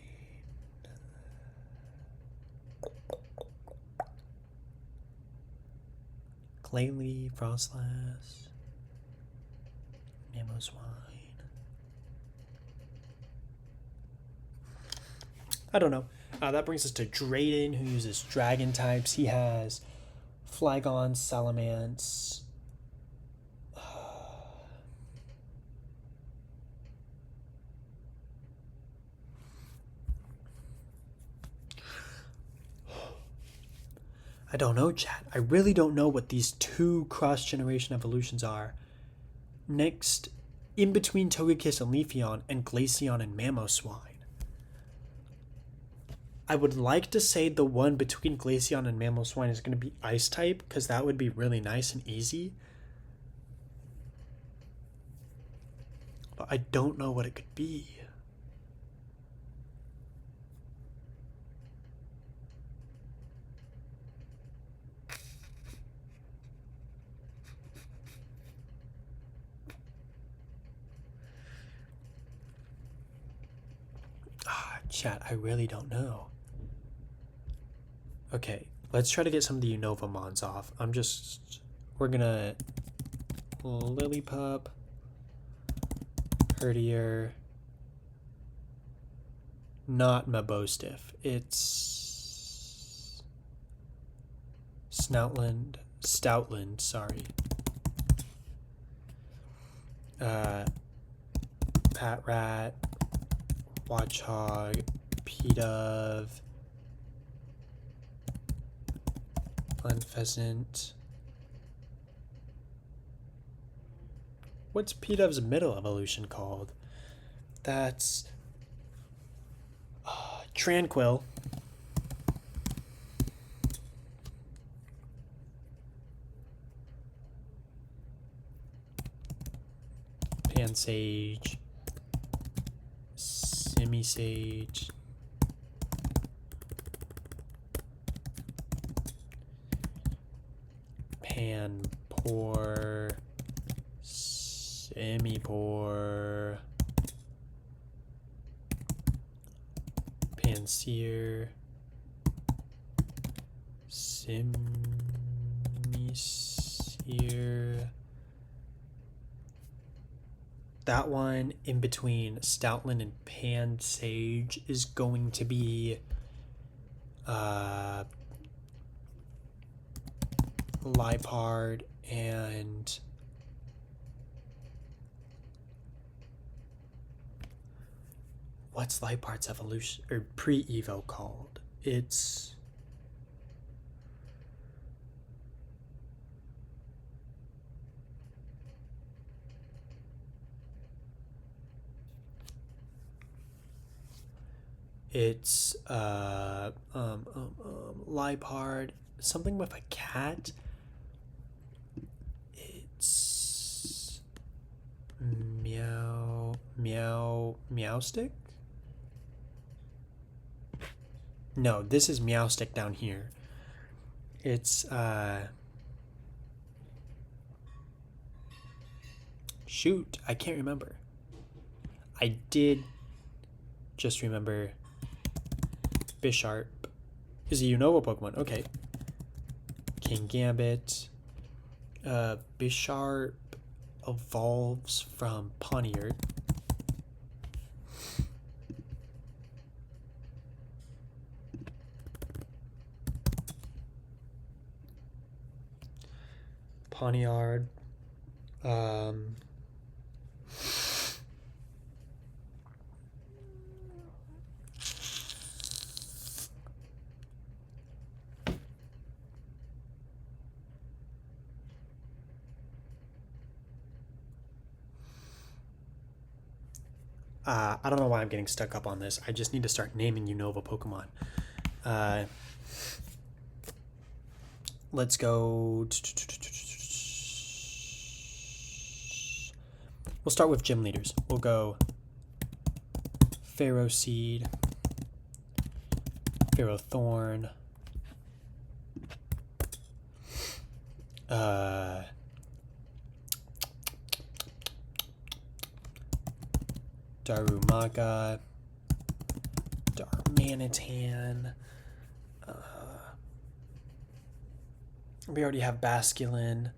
Glalie, Frostlass, Mamoswine. I don't know. That brings us to Drayden, who uses dragon types. He has Flygon, Salamence. I don't know, chat. I really don't know what these 2 cross-generation evolutions are. Next, in between Togekiss and Leafeon, and Glaceon and Mamoswine. I would like to say the one between Glaceon and Mamoswine is going to be Ice type, because that would be really nice and easy. But I don't know what it could be. Chat, I really don't know. Okay, let's try to get some of the Unovamons off. We're gonna Lillipup, Herdier, not Mabostiff. It's Stoutland, sorry. Patrat, Watchhog, P-Dove, Unpheasant. What's P-Dove's middle evolution called? That's Tranquil. Pansage, Simisage, Panpour, Simipour, Panseer, Simiseer. That one in between Stoutland and Pansage is going to be Liepard and what's Liepard's evolution or pre-evo called? It's Liepard, something with a cat. It's Meowstick? No, this is Meowstick down here. It's shoot, I can't remember. I did just remember Bisharp is a Unova Pokemon. Okay. King Gambit. Bisharp evolves from Poniard. Poniard. I don't know why I'm getting stuck up on this. I just need to start naming Unova Pokemon. Let's go. We'll start with gym leaders. We'll go Pharaoh Seed, Pharaoh Thorn, Darumaka, Darmanitan. We already have Basculin.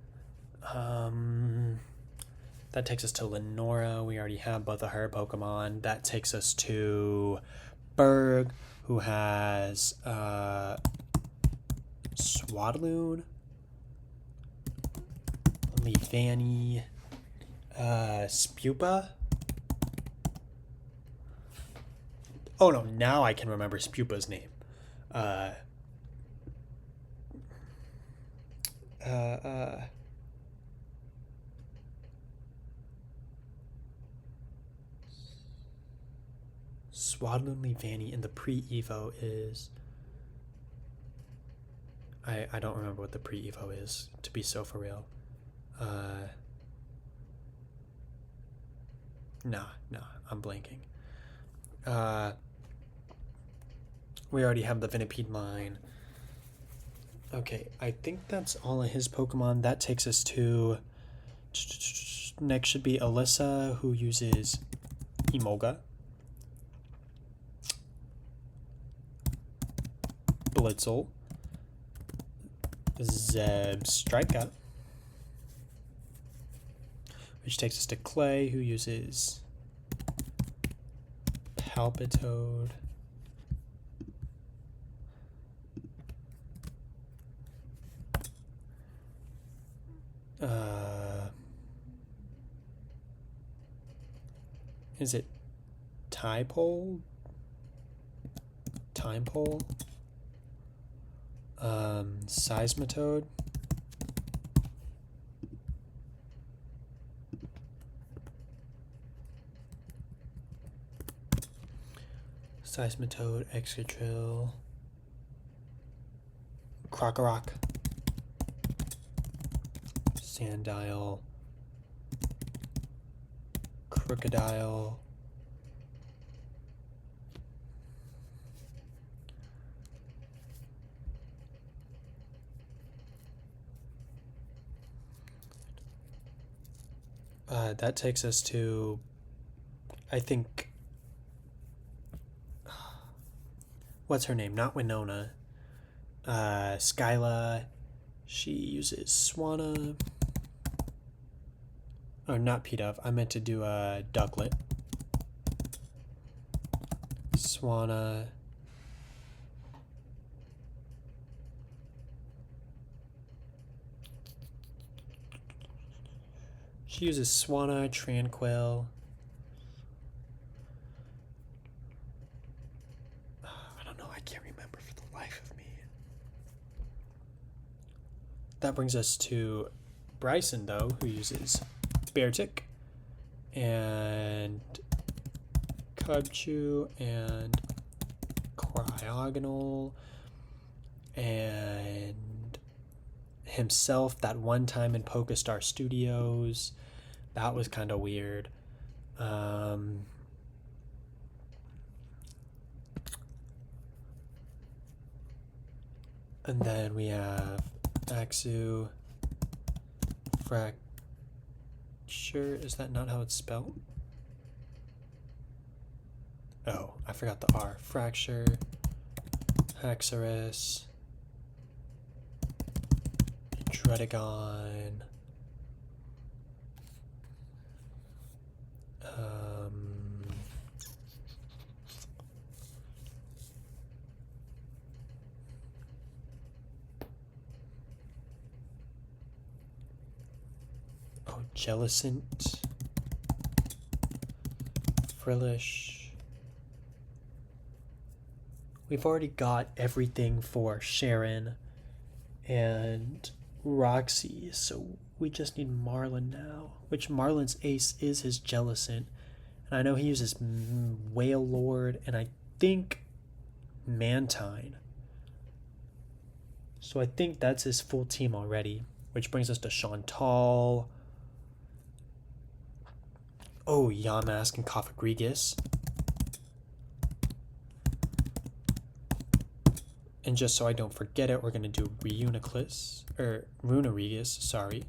That takes us to Lenora. We already have both of her Pokemon. That takes us to Berg, who has Swadloon, Leavanny, Spupa. Oh no, now I can remember Spupa's name. Swadloon Leavanny in the pre-evo is... I don't remember what the pre-evo is, to be so for real. Nah, I'm blanking. We already have the Venipede line. Okay, I think that's all of his Pokemon. That takes us to... Next should be Alyssa, who uses Emolga. Blitzel, Zebstrika, which takes us to Clay, who uses Palpitoad, is it Typole? Timepole? Seismitoad? Seismitoad, Excadrill, Krokorok, Sandile, Crocodile, that takes us to, I think, what's her name? Not Winona. Skyla. She uses Swanna. Oh, not Pidove. I meant to do a Ducklet. Swanna. She uses Swanna, Tranquil. I don't know. I can't remember for the life of me. That brings us to Bryson, though, who uses Beartic and Cubchoo and Cryogonal and himself that one time in Pokestar Studios. That was kind of weird. And then we have Axu, Fracture. Is that not how it's spelled? Oh, I forgot the R. Fracture, Haxorus, Dredagon, Jellicent, Frillish. We've already got everything for Sharon and Roxy, so we just need Marlin now, which Marlin's ace is his Jellicent. And I know he uses Whale Lord and I think Mantine. So I think that's his full team already, which brings us to Chantal. Oh, Yamask and Kofagrigus. And just so I don't forget it, we're going to do Runarigus, sorry.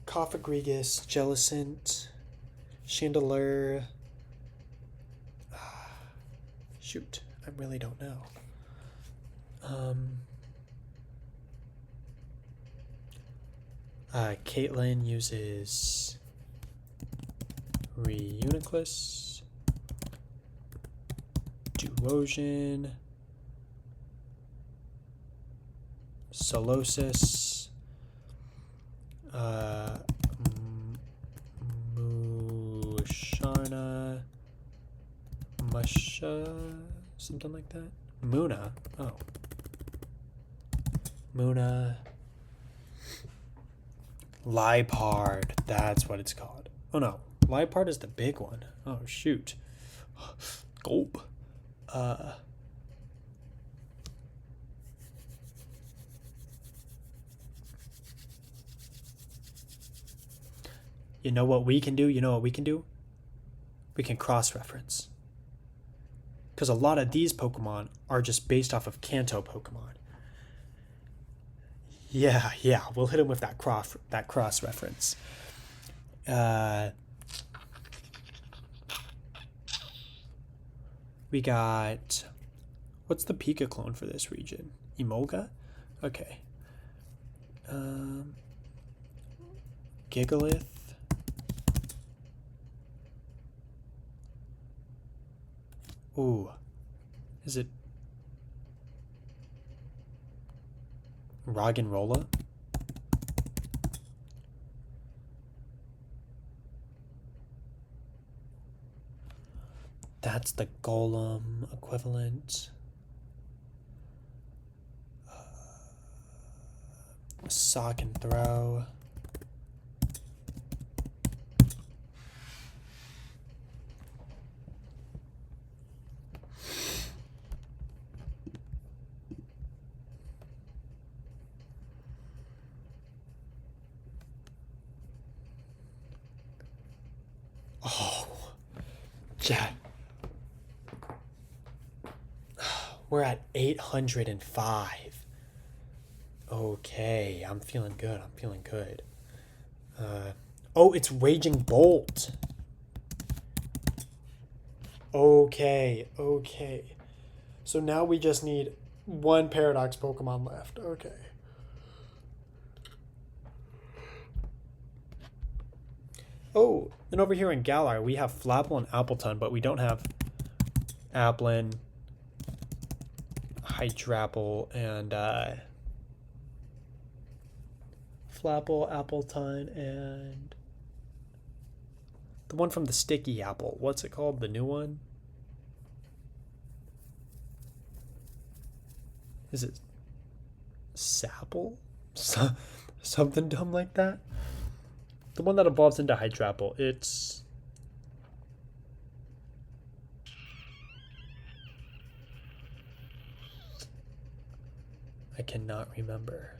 Kofagrigus, Jellicent, Chandelure. Shoot, I really don't know. Caitlin uses Reuniclus, Duosion, Solosis, Musharna, Musha, something like that. Muna. Oh. Muna. Lipard. That's what it's called. Oh no. Lipard is the big one. Oh shoot. Gulp. You know what we can do? We can cross-reference. Because a lot of these Pokemon are just based off of Kanto Pokemon. Yeah, we'll hit him with that cross reference. We got, what's the Pika clone for this region? Emolga? Okay. Gigalith. Ooh. Is it Roggenrola? That's the Golem equivalent. Sock and throw. Oh, yeah. We're at 805. Okay, I'm feeling good. I'm feeling good. Oh, it's Raging Bolt. Okay. So now we just need one Paradox Pokemon left. Okay. Oh, and over here in Galar, we have Flapple and Appleton, but we don't have Applin, Hydrapple, and Flapple, Appleton, and the one from the Sticky Apple. What's it called? The new one? Is it Sapple? Something dumb like that? The one that evolves into Hydrapple. It's... I cannot remember.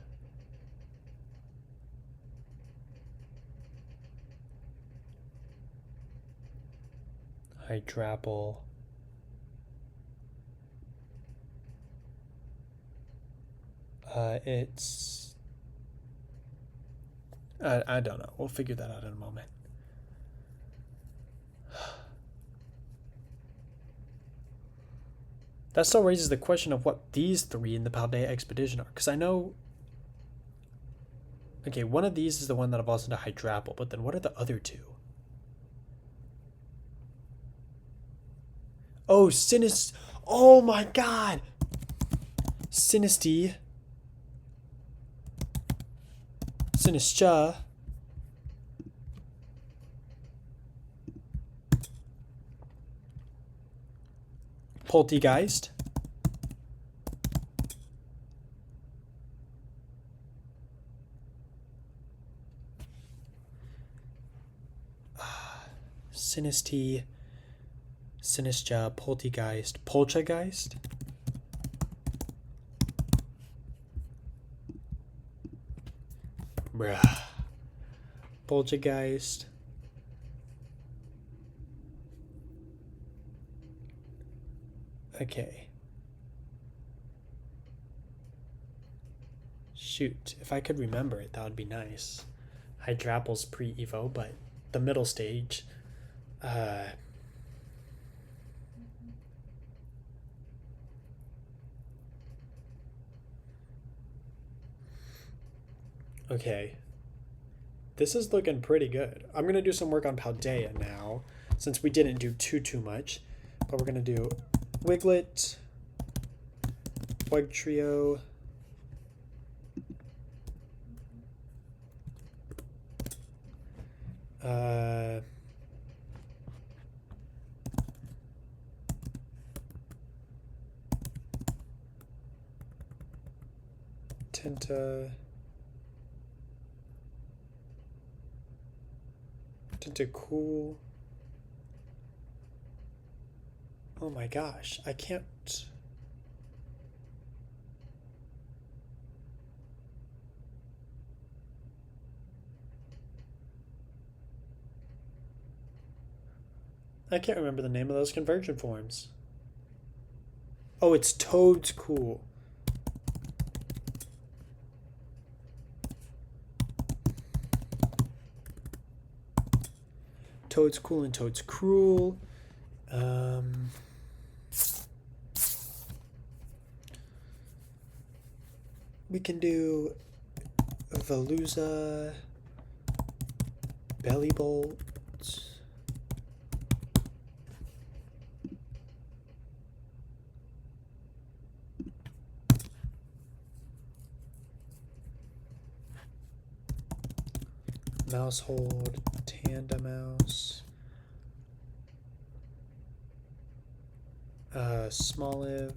Hydrapple. It's... I don't know. We'll figure that out in a moment. That still raises the question of what these three in the Paldea expedition are. Because I know... Okay, one of these is the one that evolves into Hydrapple, but then what are the other two? Oh, Oh my god! Sinistea. Sinistra. Poltegeist. Sinistea. Sinistra. Poltegeist. Poltergeist. Bruh. Poltergeist. Okay. Shoot, if I could remember it, that would be nice. Hydrapple's pre-Evo, but the middle stage. Okay. This is looking pretty good. I'm going to do some work on Paldea now, since we didn't do too much. But we're going to do Wiglet, Wugtrio, Tenta, Tentacool. Oh my gosh, I can't. I can't remember the name of those conversion forms. Oh, it's Toad's cool. Toad's Cool and Toad's Cruel. We can do Veluza, Belly Bolt. Mousehold, Tandamouse, Smoliv,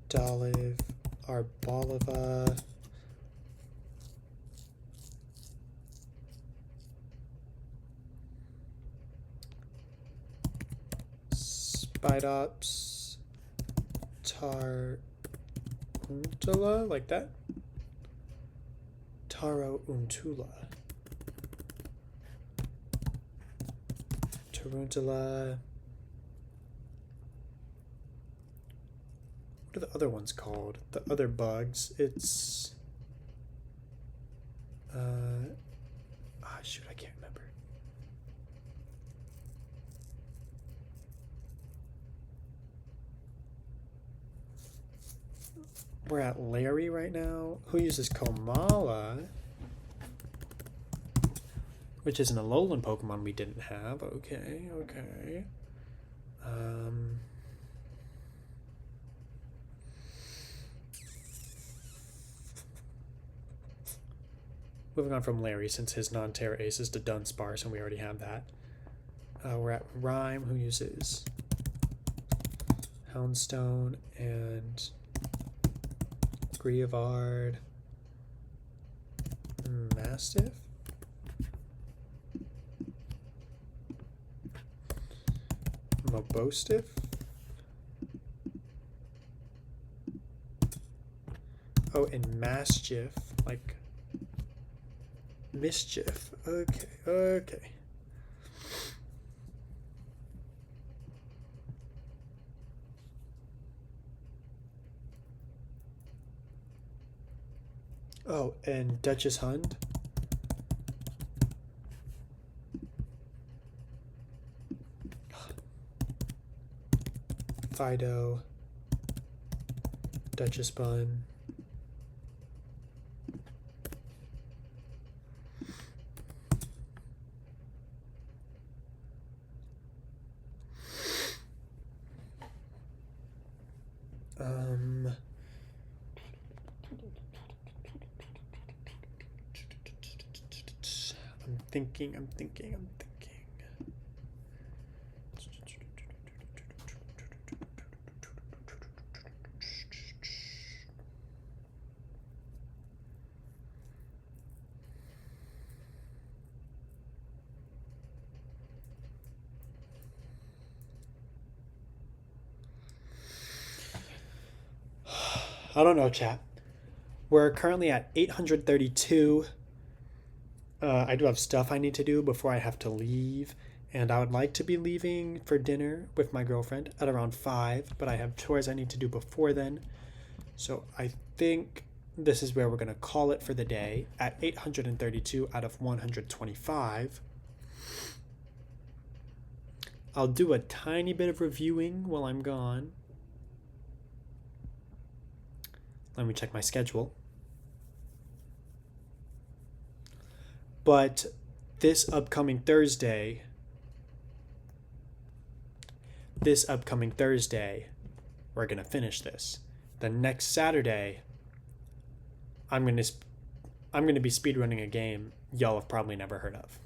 Dolive, Arboliva, Spidops, Tarantula, like that. Tarountula. Tarantula. What are the other ones called? The other bugs. It's shoot, I can't remember. We're at Larry right now. Who uses Komala? Which is an Alolan Pokemon we didn't have. Okay, okay. Moving on from Larry, since his non-Terra Ace is to Dunsparce, and we already have that. We're at Rhyme, who uses Houndstone and Grievard. Mastiff? Mobostiff? Oh, and Maschiff, like Mischief. Okay, okay. Oh, and Duchess Hund. Fido. Duchess Bun. I'm thinking. I don't know, chat. We're currently at 832. I do have stuff I need to do before I have to leave, and I would like to be leaving for dinner with my girlfriend at around 5, but I have chores I need to do before then. So I think this is where we're going to call it for the day at 832 out of 125. I'll do a tiny bit of reviewing while I'm gone. Let me check my schedule. But this upcoming Thursday, we're going to finish this. The next Saturday, I'm going to be speedrunning a game y'all have probably never heard of.